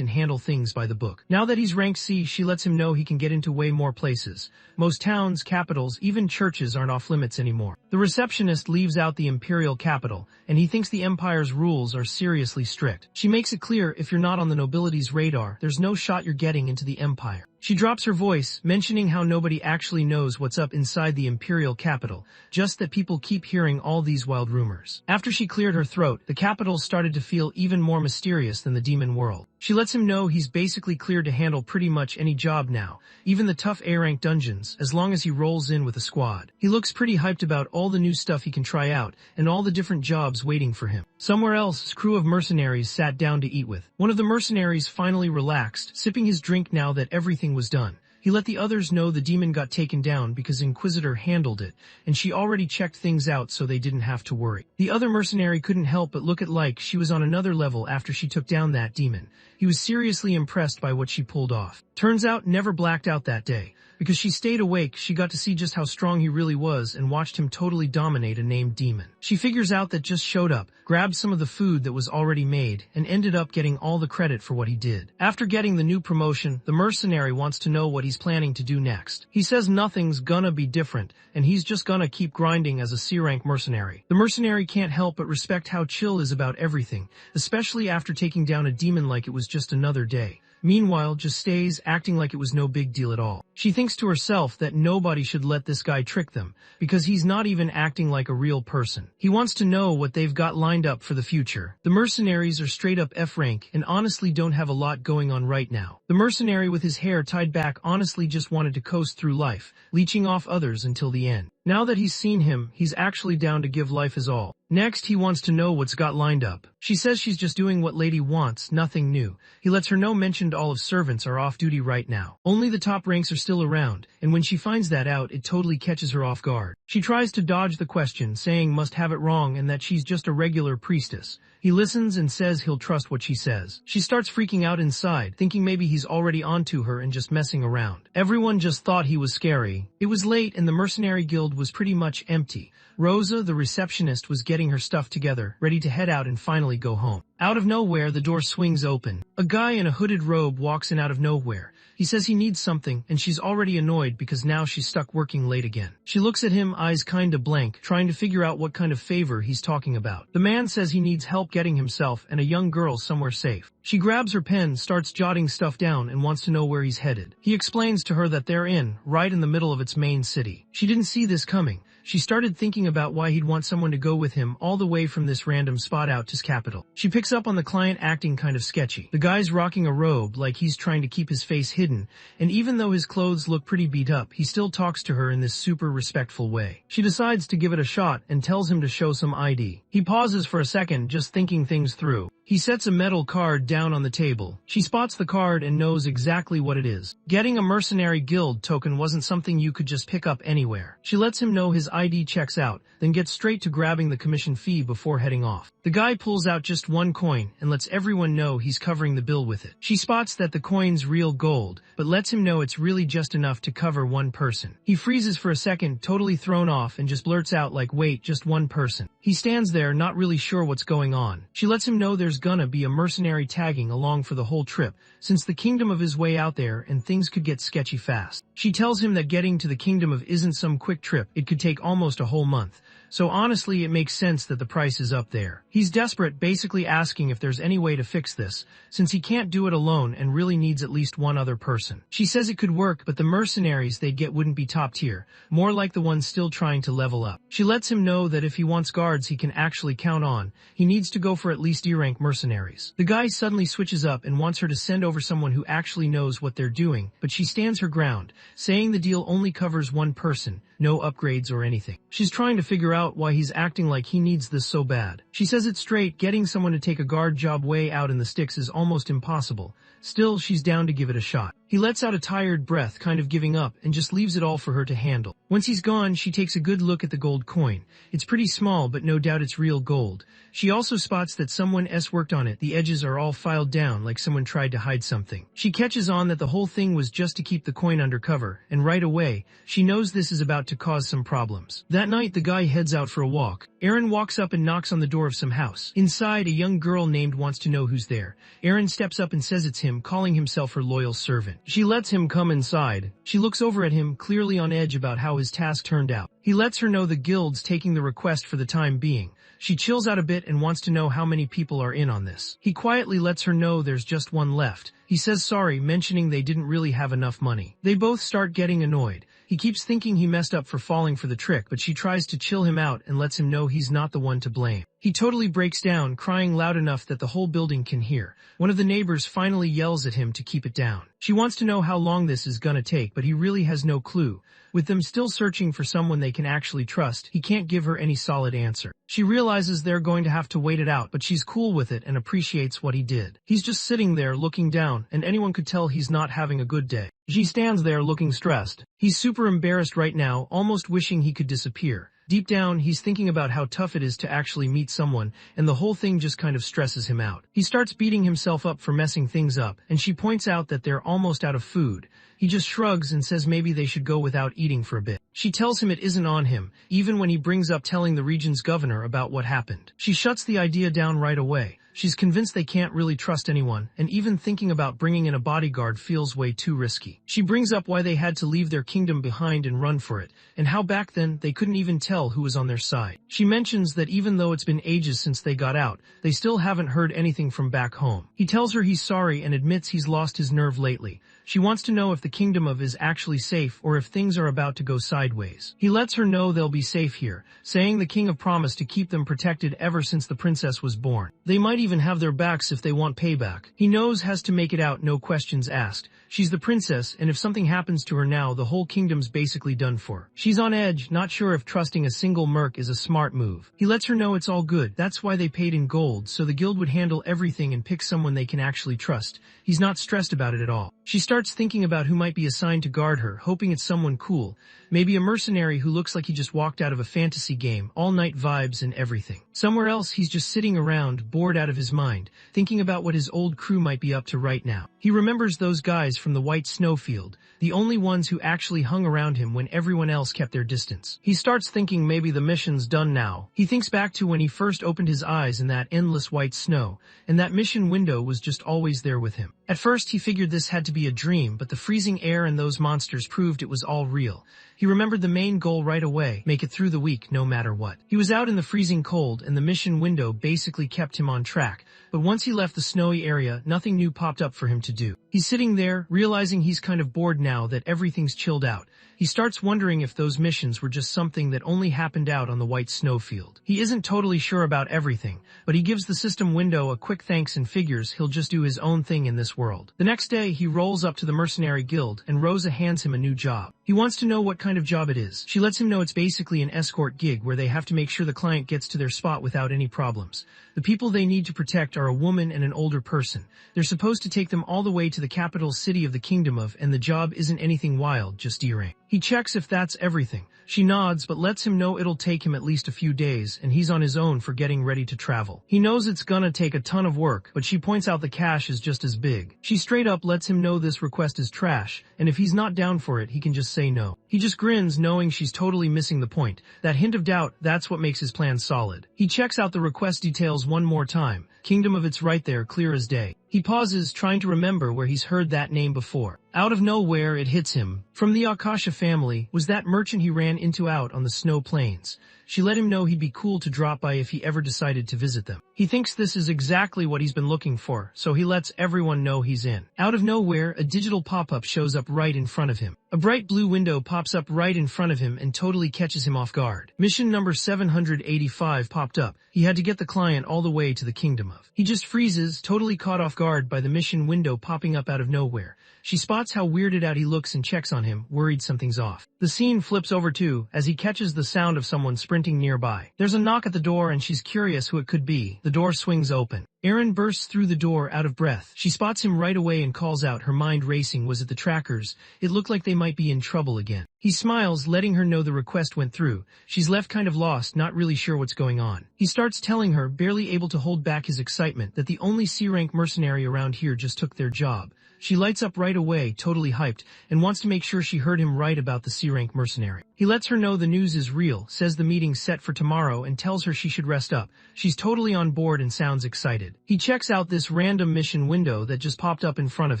and handle things by the book. Now that he's ranked C, she lets him know he can get into way more places. Most towns, capitals, even churches aren't off limits anymore. The receptionist leaves out the imperial capital, and he thinks the empire's rules are seriously strict. She makes it clear if you're not on the nobility's radar, there's no shot you're getting into the empire. She drops her voice, mentioning how nobody actually knows what's up inside the imperial capital, just that people keep hearing all these wild rumors. After she cleared her throat, the capital started to feel even more mysterious than the demon world. She lets him know he's basically cleared to handle pretty much any job now, even the tough A-rank dungeons, as long as he rolls in with a squad. He looks pretty hyped about all the new stuff he can try out, and all the different jobs waiting for him. Somewhere else, his crew of mercenaries sat down to eat with. One of the mercenaries finally relaxed, sipping his drink now that everything was done. He let the others know the demon got taken down because Inquisitor handled it, and she already checked things out so they didn't have to worry. The other mercenary couldn't help but look at like she was on another level after she took down that demon. He was seriously impressed by what she pulled off. Turns out never blacked out that day. Because she stayed awake, she got to see just how strong he really was and watched him totally dominate a named demon. She figures out that just showed up, grabbed some of the food that was already made, and ended up getting all the credit for what he did. After getting the new promotion, the mercenary wants to know what he's planning to do next. He says nothing's gonna be different, and he's just gonna keep grinding as a C-rank mercenary. The mercenary can't help but respect how chill is about everything, especially after taking down a demon like it was just another day. Meanwhile, just stays acting like it was no big deal at all. She thinks to herself that nobody should let this guy trick them, because he's not even acting like a real person. He wants to know what they've got lined up for the future. The mercenaries are straight up F-rank and honestly don't have a lot going on right now. The mercenary with his hair tied back honestly just wanted to coast through life, leeching off others until the end. Now that he's seen him, he's actually down to give life his all. Next, he wants to know what's got lined up. She says she's just doing what Lady wants, nothing new. He lets her know mentioned all of servants are off duty right now. Only the top ranks are still around, and when she finds that out, it totally catches her off guard. She tries to dodge the question, saying must have it wrong and that she's just a regular priestess. He listens and says he'll trust what she says. She starts freaking out inside, thinking maybe he's already onto her and just messing around. Everyone just thought he was scary. It was late and the mercenary guild was pretty much empty. Rosa, the receptionist, was getting her stuff together, ready to head out and finally go home. Out of nowhere, the door swings open. A guy in a hooded robe walks in out of nowhere. He says he needs something, and she's already annoyed because now she's stuck working late again. She looks at him, eyes kinda blank, trying to figure out what kind of favor he's talking about. The man says he needs help getting himself and a young girl somewhere safe. She grabs her pen, starts jotting stuff down, and wants to know where he's headed. He explains to her that they're right in the middle of its main city. She didn't see this coming. She started thinking about why he'd want someone to go with him all the way from this random spot out to his capital. She picks up on the client acting kind of sketchy. The guy's rocking a robe like he's trying to keep his face hidden, and even though his clothes look pretty beat up, he still talks to her in this super respectful way. She decides to give it a shot and tells him to show some ID. He pauses for a second, just thinking things through. He sets a metal card down on the table. She spots the card and knows exactly what it is. Getting a mercenary guild token wasn't something you could just pick up anywhere. She lets him know his ID checks out, then gets straight to grabbing the commission fee before heading off. The guy pulls out just one coin and lets everyone know he's covering the bill with it. She spots that the coin's real gold, but lets him know it's really just enough to cover one person. He freezes for a second, totally thrown off, and just blurts out like, wait, just one person. He stands there, not really sure what's going on. She lets him know there's gonna be a mercenary tagging along for the whole trip, since the kingdom of his way out there and things could get sketchy fast. She tells him that getting to the kingdom of isn't some quick trip, it could take almost a whole month. So honestly, it makes sense that the price is up there. He's desperate, basically asking if there's any way to fix this, since he can't do it alone and really needs at least one other person. She says it could work, but the mercenaries they'd get wouldn't be top tier, more like the ones still trying to level up. She lets him know that if he wants guards he can actually count on, he needs to go for at least E-rank mercenaries. The guy suddenly switches up and wants her to send over someone who actually knows what they're doing, but she stands her ground, saying the deal only covers one person, no upgrades or anything. She's trying to figure out why he's acting like he needs this so bad. She says it straight, getting someone to take a guard job way out in the sticks is almost impossible. Still, she's down to give it a shot. He lets out a tired breath, kind of giving up, and just leaves it all for her to handle. Once he's gone, she takes a good look at the gold coin. It's pretty small, but no doubt it's real gold. She also spots that someone else worked on it. The edges are all filed down like someone tried to hide something. She catches on that the whole thing was just to keep the coin undercover, and right away, she knows this is about to cause some problems. That night, the guy heads out for a walk. Aaron walks up and knocks on the door of some house. Inside, a young girl named wants to know who's there. Aaron steps up and says it's him, calling himself her loyal servant. She lets him come inside. She looks over at him, clearly on edge about how his task turned out. He lets her know the guild's taking the request for the time being. She chills out a bit and wants to know how many people are in on this. He quietly lets her know there's just one left. He says sorry, mentioning they didn't really have enough money. They both start getting annoyed. He keeps thinking he messed up for falling for the trick, but she tries to chill him out and lets him know he's not the one to blame. He totally breaks down, crying loud enough that the whole building can hear. One of the neighbors finally yells at him to keep it down. She wants to know how long this is gonna take, but he really has no clue. With them still searching for someone they can actually trust, he can't give her any solid answer. She realizes they're going to have to wait it out, but she's cool with it and appreciates what he did. He's just sitting there looking down, and anyone could tell he's not having a good day. She stands there looking stressed. He's super embarrassed right now, almost wishing he could disappear. Deep down, he's thinking about how tough it is to actually meet someone, and the whole thing just kind of stresses him out. He starts beating himself up for messing things up, and she points out that they're almost out of food. He just shrugs and says maybe they should go without eating for a bit. She tells him it isn't on him, even when he brings up telling the region's governor about what happened. She shuts the idea down right away. She's convinced they can't really trust anyone, and even thinking about bringing in a bodyguard feels way too risky. She brings up why they had to leave their kingdom behind and run for it, and how back then they couldn't even tell who was on their side. She mentions that even though it's been ages since they got out, they still haven't heard anything from back home. He tells her he's sorry and admits he's lost his nerve lately. She wants to know if the kingdom of is actually safe or if things are about to go sideways. He lets her know they'll be safe here, saying the king have promised to keep them protected ever since the princess was born. They might even have their backs if they want payback. He knows has to make it out, no questions asked. She's the princess, and if something happens to her now, the whole kingdom's basically done for. She's on edge, not sure if trusting a single merc is a smart move. He lets her know it's all good. That's why they paid in gold, so the guild would handle everything and pick someone they can actually trust. He's not stressed about it at all. She starts thinking about who might be assigned to guard her, hoping it's someone cool. Maybe a mercenary who looks like he just walked out of a fantasy game, all-night vibes and everything. Somewhere else, he's just sitting around, bored out of his mind, thinking about what his old crew might be up to right now. He remembers those guys from the white snowfield, the only ones who actually hung around him when everyone else kept their distance. He starts thinking maybe the mission's done now. He thinks back to when he first opened his eyes in that endless white snow, and that mission window was just always there with him. At first, he figured this had to be a dream, but the freezing air and those monsters proved it was all real. He remembered the main goal right away, make it through the week no matter what. He was out in the freezing cold, and the mission window basically kept him on track, but once he left the snowy area, nothing new popped up for him to do. He's sitting there, realizing he's kind of bored now that everything's chilled out. He starts wondering if those missions were just something that only happened out on the white snowfield. He isn't totally sure about everything, but he gives the system window a quick thanks and figures he'll just do his own thing in this world. The next day, he rolls up to the mercenary guild, and Rosa hands him a new job. He wants to know what kind of job it is. She lets him know it's basically an escort gig where they have to make sure the client gets to their spot without any problems. The people they need to protect are a woman and an older person. They're supposed to take them all the way to the capital city of the kingdom of, and the job isn't anything wild, just D-rank. He checks if that's everything. She nods but lets him know it'll take him at least a few days, and he's on his own for getting ready to travel. He knows it's gonna take a ton of work, but she points out the cash is just as big. She straight up lets him know this request is trash, and if he's not down for it, he can just say no. He just grins, knowing she's totally missing the point. That hint of doubt, that's what makes his plan solid. He checks out the request details one more time. Kingdom of it's right there, clear as day. He pauses, trying to remember where he's heard that name before. Out of nowhere, it hits him. From the Akasha family, was that merchant he ran into out on the snow plains. She let him know he'd be cool to drop by if he ever decided to visit them. He thinks this is exactly what he's been looking for, so he lets everyone know he's in. Out of nowhere, a digital pop-up shows up right in front of him. A bright blue window pops up right in front of him and totally catches him off guard. Mission number 785 popped up. He had to get the client all the way to the kingdom of. He just freezes, totally caught off guard by the mission window popping up out of nowhere. She spots how weirded out he looks and checks on him, worried something's off. The scene flips over too, as he catches the sound of someone sprinting nearby. There's a knock at the door and she's curious who it could be. The door swings open. Aaron bursts through the door out of breath. She spots him right away and calls out, her mind racing. Was it the trackers? It looked like they might be in trouble again. He smiles, letting her know the request went through. She's left kind of lost, not really sure what's going on. He starts telling her, barely able to hold back his excitement, that the only C-rank mercenary around here just took their job. She lights up right away, totally hyped, and wants to make sure she heard him right about the C-rank mercenary. He lets her know the news is real, says the meeting's set for tomorrow, and tells her she should rest up. She's totally on board and sounds excited. excited. He checks out this random mission window that just popped up in front of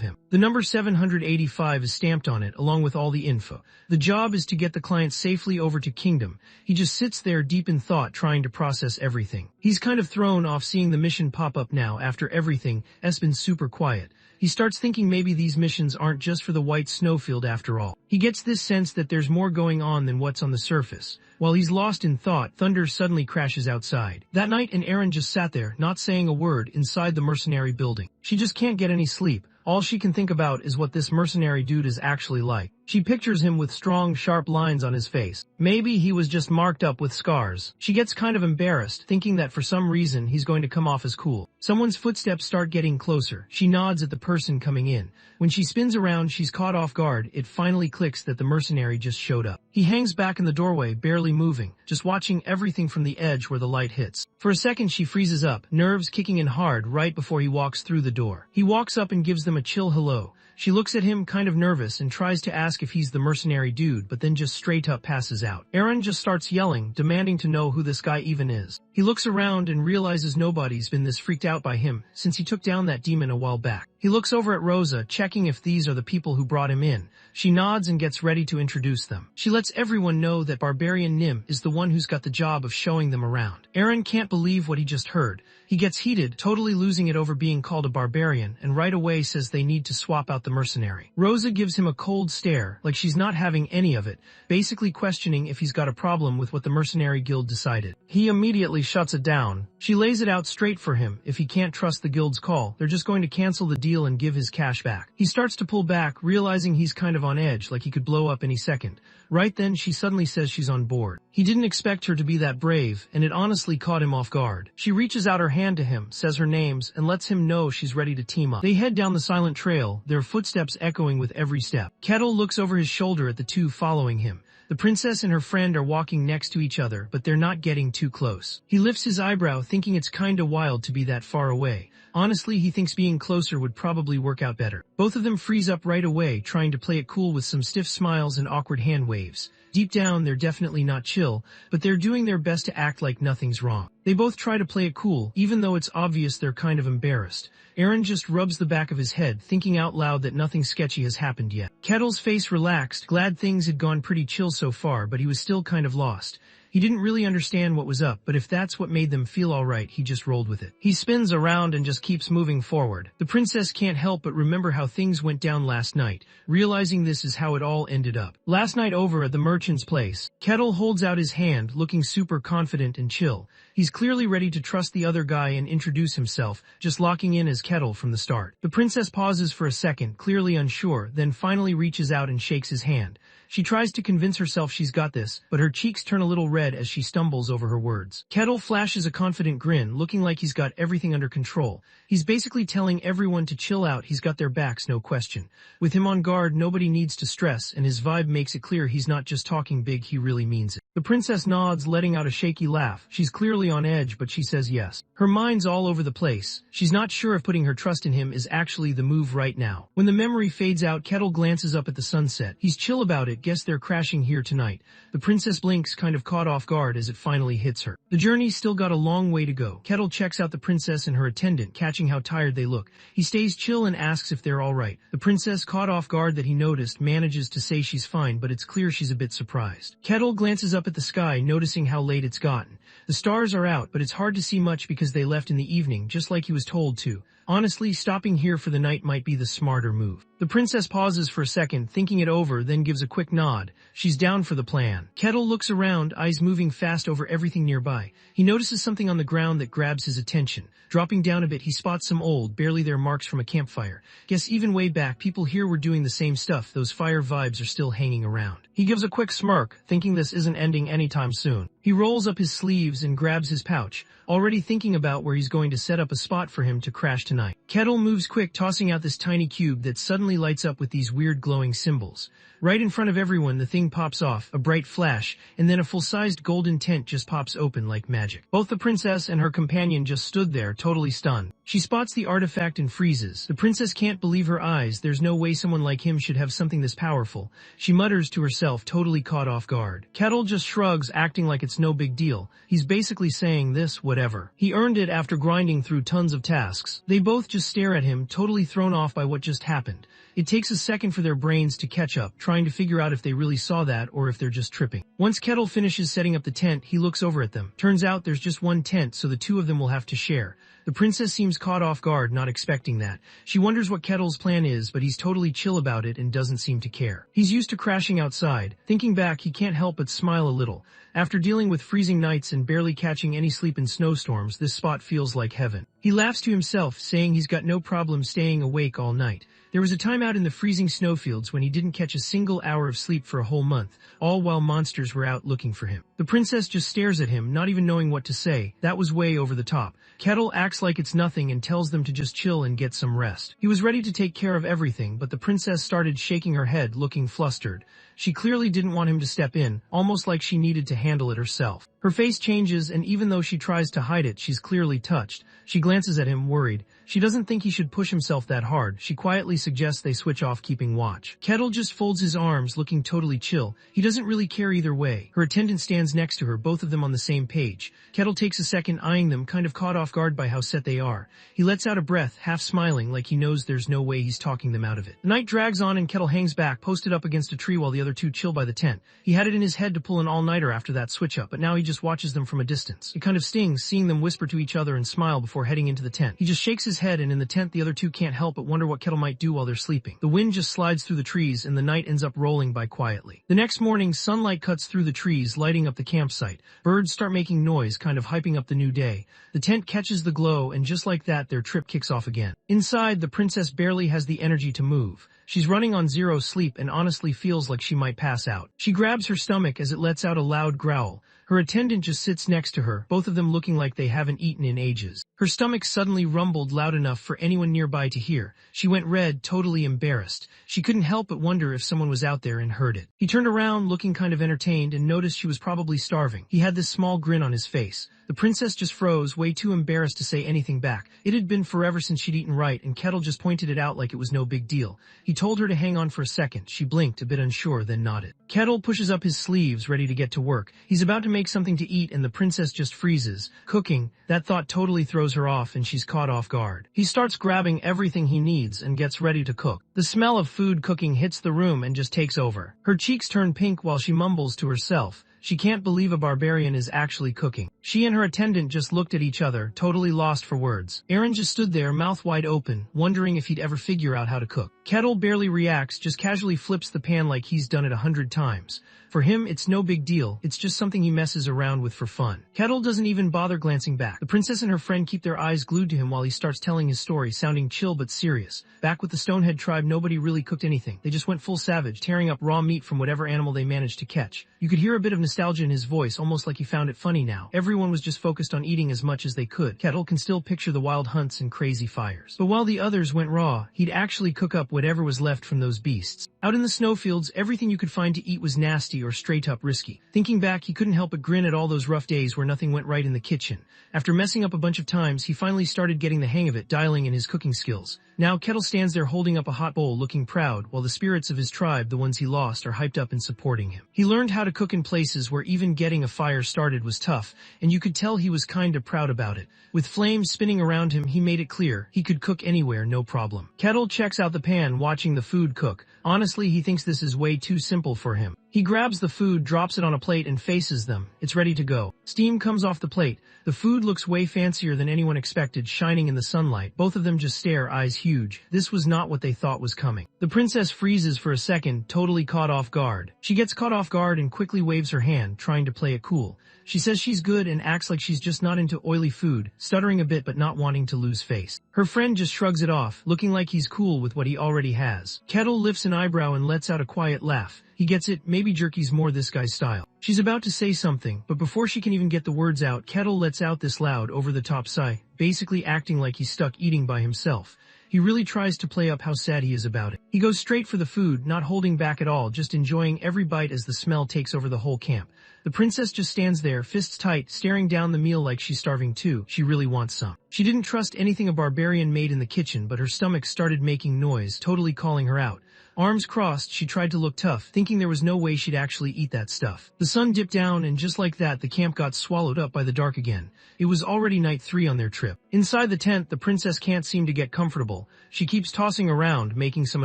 him. The number 785 is stamped on it, along with all the info. The job is to get the client safely over to Kingdom. He just sits there deep in thought, trying to process everything. He's kind of thrown off seeing the mission pop up now after everything has been super quiet. He starts thinking maybe these missions aren't just for the white snowfield after all. He gets this sense that there's more going on than what's on the surface. While he's lost in thought, thunder suddenly crashes outside. That night, Aaron just sat there, not saying a word, inside the mercenary building. She just can't get any sleep. All she can think about is what this mercenary dude is actually like. She pictures him with strong, sharp lines on his face. Maybe he was just marked up with scars. She gets kind of embarrassed, thinking that for some reason he's going to come off as cool. Someone's footsteps start getting closer. She nods at the person coming in. When she spins around, she's caught off guard. It finally clicks that the mercenary just showed up. He hangs back in the doorway, barely moving, just watching everything from the edge where the light hits. For a second, she freezes up, nerves kicking in hard right before he walks through the door. He walks up and gives them a chill hello. She looks at him kind of nervous and tries to ask if he's the mercenary dude, but then just straight up passes out. Aaron just starts yelling, demanding to know who this guy even is. He looks around and realizes nobody's been this freaked out by him since he took down that demon a while back. He looks over at Rosa, checking if these are the people who brought him in. She nods and gets ready to introduce them. She lets everyone know that Barbarian Nim is the one who's got the job of showing them around. Aaron can't believe what he just heard. He gets heated, totally losing it over being called a barbarian, and right away says they need to swap out the mercenary. Rosa gives him a cold stare, like she's not having any of it, basically questioning if he's got a problem with what the mercenary guild decided. He immediately shuts it down. She lays it out straight for him. If he can't trust the guild's call, they're just going to cancel the deal and give his cash back. He starts to pull back, realizing he's kind of on edge, like he could blow up any second. Right then, she suddenly says she's on board. He didn't expect her to be that brave, and it honestly caught him off guard. She reaches out her hand to him, says her names, and lets him know she's ready to team up. They head down the silent trail, their footsteps echoing with every step. Kettle looks over his shoulder at the two following him. The princess and her friend are walking next to each other, but they're not getting too close. He lifts his eyebrow, thinking it's kinda wild to be that far away. Honestly, he thinks being closer would probably work out better. Both of them freeze up right away, trying to play it cool with some stiff smiles and awkward hand waves. Deep down, they're definitely not chill, but they're doing their best to act like nothing's wrong. They both try to play it cool, even though it's obvious they're kind of embarrassed. Aaron just rubs the back of his head, thinking out loud that nothing sketchy has happened yet. Kettle's face relaxed, glad things had gone pretty chill so far, but he was still kind of lost. He didn't really understand what was up, but if that's what made them feel alright, he just rolled with it. He spins around and just keeps moving forward. The princess can't help but remember how things went down last night, realizing this is how it all ended up. Last night over at the merchant's place, Kettle holds out his hand, looking super confident and chill. He's clearly ready to trust the other guy and introduce himself, just locking in as Kettle from the start. The princess pauses for a second, clearly unsure, then finally reaches out and shakes his hand. She tries to convince herself she's got this, but her cheeks turn a little red as she stumbles over her words. Kettle flashes a confident grin, looking like he's got everything under control. He's basically telling everyone to chill out, he's got their backs, no question. With him on guard, nobody needs to stress, and his vibe makes it clear he's not just talking big, he really means it. The princess nods, letting out a shaky laugh. She's clearly on edge, but she says yes. Her mind's all over the place. She's not sure if putting her trust in him is actually the move right now. When the memory fades out, Kettle glances up at the sunset. He's chill about it, guess they're crashing here tonight. The princess blinks, kind of caught off guard as it finally hits her. The journey's still got a long way to go. Kettle checks out the princess and her attendant, catching how tired they look. He stays chill and asks if they're alright. The princess, caught off guard that he noticed, manages to say she's fine, but it's clear she's a bit surprised. Kettle glances up at the sky, noticing how late it's gotten. The stars are out, but it's hard to see much because they left in the evening, just like he was told to. Honestly, stopping here for the night might be the smarter move. The princess pauses for a second, thinking it over, then gives a quick nod. She's down for the plan. Kettle looks around, eyes moving fast over everything nearby. He notices something on the ground that grabs his attention. Dropping down a bit, he spots some old, barely there marks from a campfire. Guess even way back, people here were doing the same stuff. Those fire vibes are still hanging around. He gives a quick smirk, thinking this isn't ending anytime soon. He rolls up his sleeves and grabs his pouch, already thinking about where he's going to set up a spot for him to crash tonight. Kettle moves quick, tossing out this tiny cube that suddenly lights up with these weird glowing symbols. Right in front of everyone, the thing pops off, a bright flash, and then a full-sized golden tent just pops open like magic. Both the princess and her companion just stood there, totally stunned. She spots the artifact and freezes. The princess can't believe her eyes. There's no way someone like him should have something this powerful. She mutters to herself, himself, totally caught off guard. Kettle just shrugs, acting like it's no big deal. He's basically saying this, whatever. He earned it after grinding through tons of tasks. They both just stare at him, totally thrown off by what just happened. It takes a second for their brains to catch up, trying to figure out if they really saw that or if they're just tripping. Once Kettle finishes setting up the tent, he looks over at them. Turns out there's just one tent, so the two of them will have to share. The princess seems caught off guard, not expecting that. She wonders what Kettle's plan is, but he's totally chill about it and doesn't seem to care. He's used to crashing outside. Thinking back, he can't help but smile a little. After dealing with freezing nights and barely catching any sleep in snowstorms, this spot feels like heaven. He laughs to himself, saying he's got no problem staying awake all night. There was a time out in the freezing snowfields when he didn't catch a single hour of sleep for a whole month, all while monsters were out looking for him. The princess just stares at him, not even knowing what to say. That was way over the top. Kettle acts like it's nothing and tells them to just chill and get some rest. He was ready to take care of everything, but the princess started shaking her head, looking flustered. She clearly didn't want him to step in, almost like she needed to handle it herself. Her face changes, and even though she tries to hide it, she's clearly touched. She glances at him, worried. She doesn't think he should push himself that hard. She quietly suggests they switch off, keeping watch. Kettle just folds his arms, looking totally chill. He doesn't really care either way. Her attendant stands next to her, both of them on the same page. Kettle takes a second, eyeing them, kind of caught off guard by how set they are. He lets out a breath, half smiling, like he knows there's no way he's talking them out of it. The night drags on and Kettle hangs back, posted up against a tree while the other two chill by the tent. He had it in his head to pull an all-nighter after that switch-up, but now he just watches them from a distance. It kind of stings, seeing them whisper to each other and smile before heading into the tent. He just shakes his head, and in the tent the other two can't help but wonder what Kettle might do while they're sleeping. The wind just slides through the trees, and the night ends up rolling by quietly. The next morning, sunlight cuts through the trees, lighting up the campsite. Birds start making noise, kind of hyping up the new day. The tent catches the glow, and just like that, their trip kicks off again. Inside, the princess barely has the energy to move. She's running on zero sleep and honestly feels like she might pass out. She grabs her stomach as it lets out a loud growl. Her attendant just sits next to her, both of them looking like they haven't eaten in ages. Her stomach suddenly rumbled loud enough for anyone nearby to hear. She went red, totally embarrassed. She couldn't help but wonder if someone was out there and heard it. He turned around, looking kind of entertained, and noticed she was probably starving. He had this small grin on his face. The princess just froze, way too embarrassed to say anything back. It had been forever since she'd eaten right, and Kettle just pointed it out like it was no big deal. He told her to hang on for a second. She blinked, a bit unsure, then nodded. Kettle pushes up his sleeves, ready to get to work. He's about to make something to eat, and the princess just freezes. Cooking, that thought totally throws her off, and she's caught off guard. He starts grabbing everything he needs and gets ready to cook. The smell of food cooking hits the room and just takes over. Her cheeks turn pink while she mumbles to herself. She can't believe a barbarian is actually cooking. She and her attendant just looked at each other, totally lost for words. Aaron just stood there, mouth wide open, wondering if he'd ever figure out how to cook. Kettle barely reacts, just casually flips the pan like he's done it 100 times. For him, it's no big deal. It's just something he messes around with for fun. Kettle doesn't even bother glancing back. The princess and her friend keep their eyes glued to him while he starts telling his story, sounding chill but serious. Back with the Stonehead tribe, nobody really cooked anything. They just went full savage, tearing up raw meat from whatever animal they managed to catch. You could hear a bit of nostalgia in his voice, almost like he found it funny now. Everyone was just focused on eating as much as they could. Kettle can still picture the wild hunts and crazy fires. But while the others went raw, he'd actually cook up whatever was left from those beasts. Out in the snowfields, everything you could find to eat was nasty or straight up risky. Thinking back, he couldn't help but grin at all those rough days where nothing went right in the kitchen. After messing up a bunch of times, he finally started getting the hang of it, dialing in his cooking skills. Now Kettle stands there holding up a hot bowl, looking proud, while the spirits of his tribe, the ones he lost, are hyped up and supporting him. He learned how to cook in places where even getting a fire started was tough, and you could tell he was kinda proud about it. With flames spinning around him, he made it clear he could cook anywhere, no problem. Kettle checks out the pan, watching the food cook. Honestly, he thinks this is way too simple for him. He grabs the food, drops it on a plate, and faces them. It's ready to go. Steam comes off the plate. The food looks way fancier than anyone expected, shining in the sunlight. Both of them just stare, eyes huge. This was not what they thought was coming. The princess freezes for a second, totally caught off guard. She gets caught off guard and quickly waves her hand, trying to play it cool. She says she's good and acts like she's just not into oily food, stuttering a bit but not wanting to lose face. Her friend just shrugs it off, looking like he's cool with what he already has. Kettle lifts an eyebrow and lets out a quiet laugh. He gets it, maybe jerky's more this guy's style. She's about to say something, but before she can even get the words out, Kettle lets out this loud, over-the-top sigh, basically acting like he's stuck eating by himself. He really tries to play up how sad he is about it. He goes straight for the food, not holding back at all, just enjoying every bite as the smell takes over the whole camp. The princess just stands there, fists tight, staring down the meal like she's starving too. She really wants some. She didn't trust anything a barbarian made in the kitchen, but her stomach started making noise, totally calling her out. Arms crossed, she tried to look tough, thinking there was no way she'd actually eat that stuff. The sun dipped down, and just like that, the camp got swallowed up by the dark again. It was already night 3 on their trip. Inside the tent, the princess can't seem to get comfortable. She keeps tossing around, making some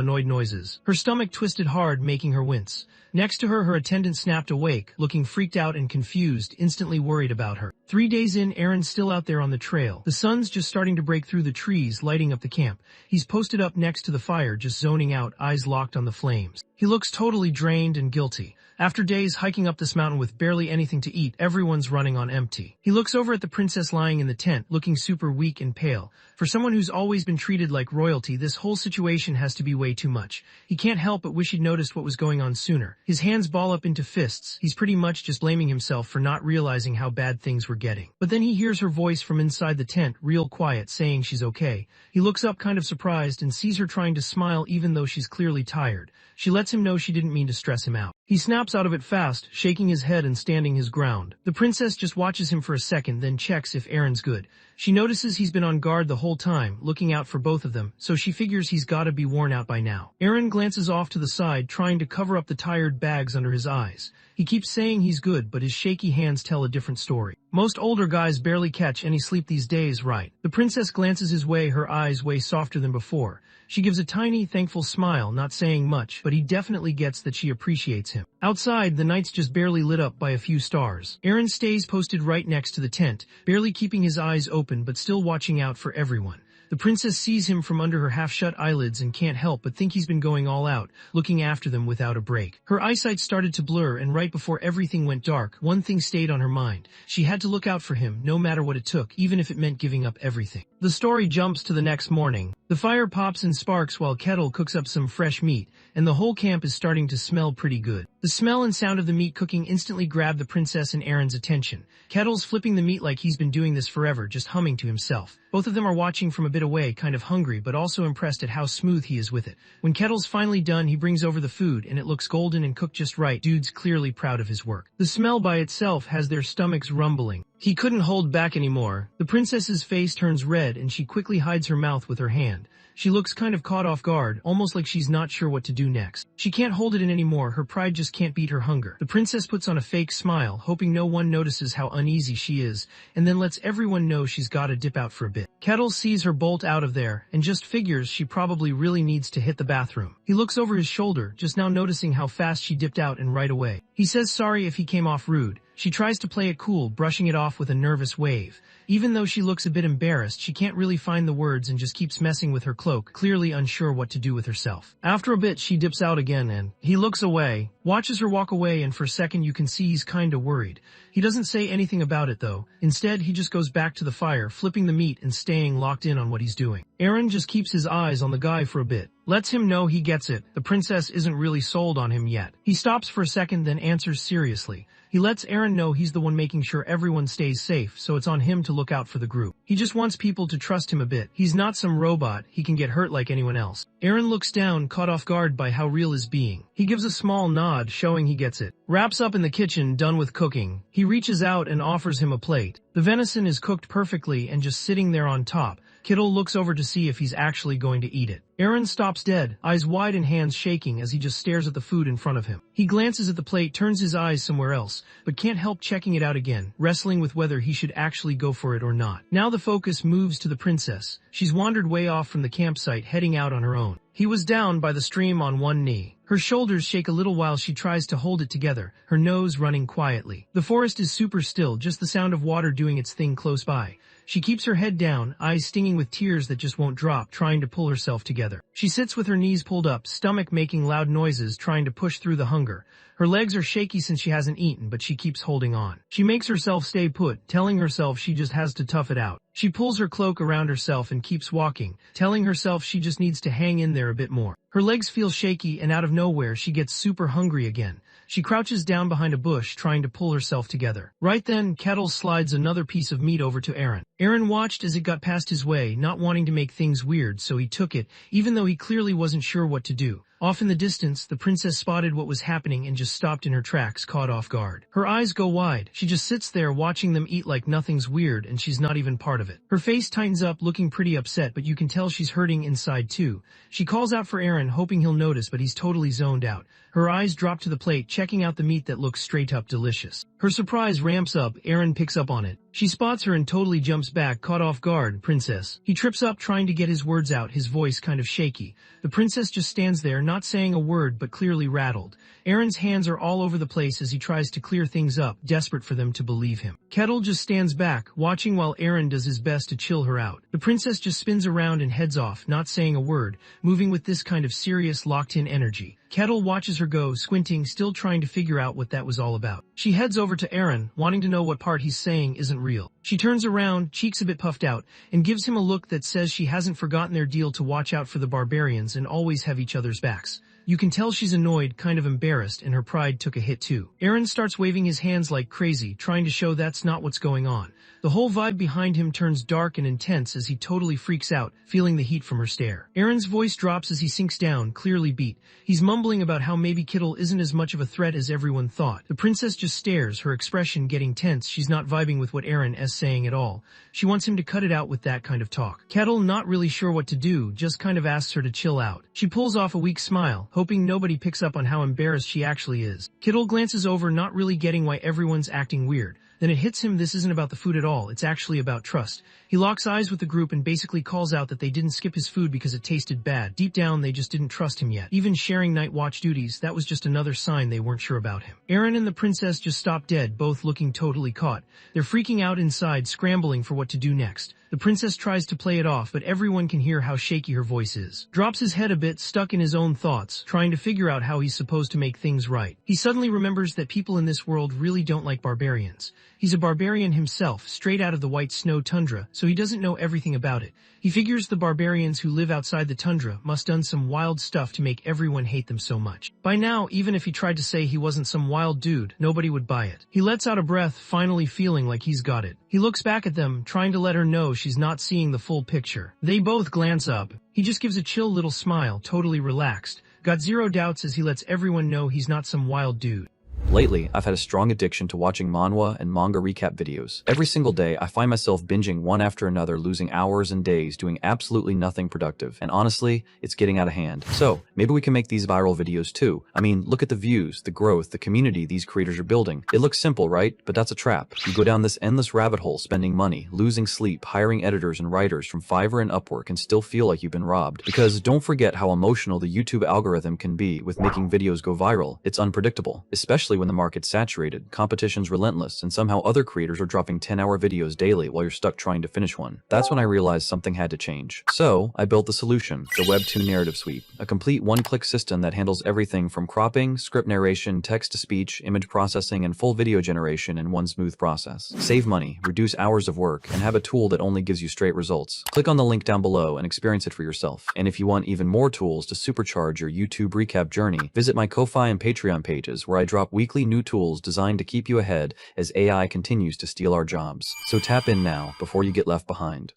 annoyed noises. Her stomach twisted hard, making her wince. Next to her, her attendant snapped awake, looking freaked out and confused, instantly worried about her. 3 days in, Aaron's still out there on the trail. The sun's just starting to break through the trees, lighting up the camp. He's posted up next to the fire, just zoning out, eyes locked on the flames. He looks totally drained and guilty. After days hiking up this mountain with barely anything to eat, everyone's running on empty. He looks over at the princess lying in the tent, looking super weak and pale. For someone who's always been treated like royalty, this whole situation has to be way too much. He can't help but wish he'd noticed what was going on sooner. His hands ball up into fists. He's pretty much just blaming himself for not realizing how bad things were getting. But then he hears her voice from inside the tent, real quiet, saying she's okay. He looks up kind of surprised and sees her trying to smile even though she's clearly tired. She lets him know she didn't mean to stress him out. He snaps out of it fast, shaking his head and standing his ground. The princess just watches him for a second, then checks if Aaron's good. She notices he's been on guard the whole time, looking out for both of them, so she figures he's gotta be worn out by now. Aaron glances off to the side, trying to cover up the tired bags under his eyes. He keeps saying he's good, but his shaky hands tell a different story. Most older guys barely catch any sleep these days, right? The princess glances his way, her eyes way softer than before. She gives a tiny, thankful smile, not saying much, but he definitely gets that she appreciates him. Outside, the night's just barely lit up by a few stars. Aaron stays posted right next to the tent, barely keeping his eyes open but still watching out for everyone. The princess sees him from under her half-shut eyelids and can't help but think he's been going all out, looking after them without a break. Her eyesight started to blur, and right before everything went dark, one thing stayed on her mind. She had to look out for him, no matter what it took, even if it meant giving up everything. The story jumps to the next morning. The fire pops and sparks while Kettle cooks up some fresh meat, and the whole camp is starting to smell pretty good. The smell and sound of the meat cooking instantly grabbed the princess and Aaron's attention. Kettle's flipping the meat like he's been doing this forever, just humming to himself. Both of them are watching from a bit away, kind of hungry, but also impressed at how smooth he is with it. When Kettle's finally done, he brings over the food, and it looks golden and cooked just right. Dude's clearly proud of his work. The smell by itself has their stomachs rumbling. He couldn't hold back anymore. The princess's face turns red, and she quickly hides her mouth with her hand. She looks kind of caught off guard, almost like she's not sure what to do next. She can't hold it in anymore, her pride just can't beat her hunger. The princess puts on a fake smile, hoping no one notices how uneasy she is, and then lets everyone know she's gotta dip out for a bit. Kettle sees her bolt out of there, and just figures she probably really needs to hit the bathroom. He looks over his shoulder, just now noticing how fast she dipped out and right away. He says sorry if he came off rude. She tries to play it cool, brushing it off with a nervous wave. Even though she looks a bit embarrassed, she can't really find the words and just keeps messing with her cloak, clearly unsure what to do with herself. After a bit, she dips out again and he looks away, watches her walk away, and for a second you can see he's kinda worried. He doesn't say anything about it though. Instead, he just goes back to the fire, flipping the meat and staying locked in on what he's doing. Aaron just keeps his eyes on the guy for a bit. Lets him know he gets it. The princess isn't really sold on him yet. He stops for a second, then answers seriously. He lets Aaron know he's the one making sure everyone stays safe, so it's on him to look out for the group. He just wants people to trust him a bit. He's not some robot, he can get hurt like anyone else. Aaron looks down, caught off guard by how real is being. He gives a small nod, showing he gets it. Wraps up in the kitchen, done with cooking. He reaches out and offers him a plate. The venison is cooked perfectly and just sitting there on top. Kittle looks over to see if he's actually going to eat it. Aaron stops dead, eyes wide and hands shaking as he just stares at the food in front of him. He glances at the plate, turns his eyes somewhere else, but can't help checking it out again, wrestling with whether he should actually go for it or not. Now the focus moves to the princess. She's wandered way off from the campsite, heading out on her own. He was down by the stream on one knee. Her shoulders shake a little while she tries to hold it together, her nose running quietly. The forest is super still, just the sound of water doing its thing close by. She keeps her head down, eyes stinging with tears that just won't drop, trying to pull herself together. She sits with her knees pulled up, stomach making loud noises, trying to push through the hunger. Her legs are shaky since she hasn't eaten, but she keeps holding on. She makes herself stay put, telling herself she just has to tough it out. She pulls her cloak around herself and keeps walking, telling herself she just needs to hang in there a bit more. Her legs feel shaky, and out of nowhere she gets super hungry again. She crouches down behind a bush, trying to pull herself together. Right then, Kettle slides another piece of meat over to Aaron. Aaron watched as it got past his way, not wanting to make things weird, so he took it, even though he clearly wasn't sure what to do. Off in the distance, the princess spotted what was happening and just stopped in her tracks, caught off guard. Her eyes go wide. She just sits there watching them eat like nothing's weird and she's not even part of it. Her face tightens up, looking pretty upset, but you can tell she's hurting inside too. She calls out for Aaron, hoping he'll notice, but he's totally zoned out. Her eyes drop to the plate, checking out the meat that looks straight up delicious. Her surprise ramps up. Aaron picks up on it. She spots her and totally jumps back, caught off guard. Princess. He trips up, trying to get his words out, his voice kind of shaky. The princess just stands there, not saying a word, but clearly rattled. Aaron's hands are all over the place as he tries to clear things up, desperate for them to believe him. Kettle just stands back, watching while Aaron does his best to chill her out. The princess just spins around and heads off, not saying a word, moving with this kind of serious, locked-in energy. Kettle watches her go, squinting, still trying to figure out what that was all about. She heads over to Aaron, wanting to know what part he's saying isn't real. She turns around, cheeks a bit puffed out, and gives him a look that says she hasn't forgotten their deal to watch out for the barbarians and always have each other's backs. You can tell she's annoyed, kind of embarrassed, and her pride took a hit too. Aaron starts waving his hands like crazy, trying to show that's not what's going on. The whole vibe behind him turns dark and intense as he totally freaks out, feeling the heat from her stare. Aaron's voice drops as he sinks down, clearly beat. He's mumbling about how maybe Kittle isn't as much of a threat as everyone thought. The princess just stares, her expression getting tense. She's not vibing with what Aaron is saying at all. She wants him to cut it out with that kind of talk. Kettle, not really sure what to do, just kind of asks her to chill out. She pulls off a weak smile, hoping nobody picks up on how embarrassed she actually is. Kittle glances over, not really getting why everyone's acting weird. Then it hits him, this isn't about the food at all, it's actually about trust. He locks eyes with the group and basically calls out that they didn't skip his food because it tasted bad. Deep down, they just didn't trust him yet. Even sharing night watch duties, that was just another sign they weren't sure about him. Aaron and the princess just stop dead, both looking totally caught. They're freaking out inside, scrambling for what to do next. The princess tries to play it off, but everyone can hear how shaky her voice is. Drops his head a bit, stuck in his own thoughts, trying to figure out how he's supposed to make things right. He suddenly remembers that people in this world really don't like barbarians. He's a barbarian himself, straight out of the white snow tundra, so he doesn't know everything about it. He figures the barbarians who live outside the tundra must done some wild stuff to make everyone hate them so much. By now, even if he tried to say he wasn't some wild dude, nobody would buy it. He lets out a breath, finally feeling like he's got it. He looks back at them, trying to let her know she's not seeing the full picture. They both glance up. He just gives a chill little smile, totally relaxed. Got zero doubts as he lets everyone know he's not some wild dude. Lately, I've had a strong addiction to watching manhwa and manga recap videos. Every single day, I find myself binging one after another, losing hours and days doing absolutely nothing productive. And honestly, it's getting out of hand. So, maybe we can make these viral videos too. I mean, look at the views, the growth, the community these creators are building. It looks simple, right? But that's a trap. You go down this endless rabbit hole, spending money, losing sleep, hiring editors and writers from Fiverr and Upwork, and still feel like you've been robbed. Because don't forget how emotional the YouTube algorithm can be with making videos go viral. It's unpredictable, especially when the market's saturated, competition's relentless, and somehow other creators are dropping 10-hour videos daily while you're stuck trying to finish one. That's when I realized something had to change. So, I built the solution, the Webtoon Narrative Suite, a complete one-click system that handles everything from cropping, script narration, text-to-speech, image processing, and full video generation in one smooth process. Save money, reduce hours of work, and have a tool that only gives you straight results. Click on the link down below and experience it for yourself. And if you want even more tools to supercharge your YouTube recap journey, visit my Ko-Fi and Patreon pages where I drop weekly new tools designed to keep you ahead as AI continues to steal our jobs. So tap in now before you get left behind.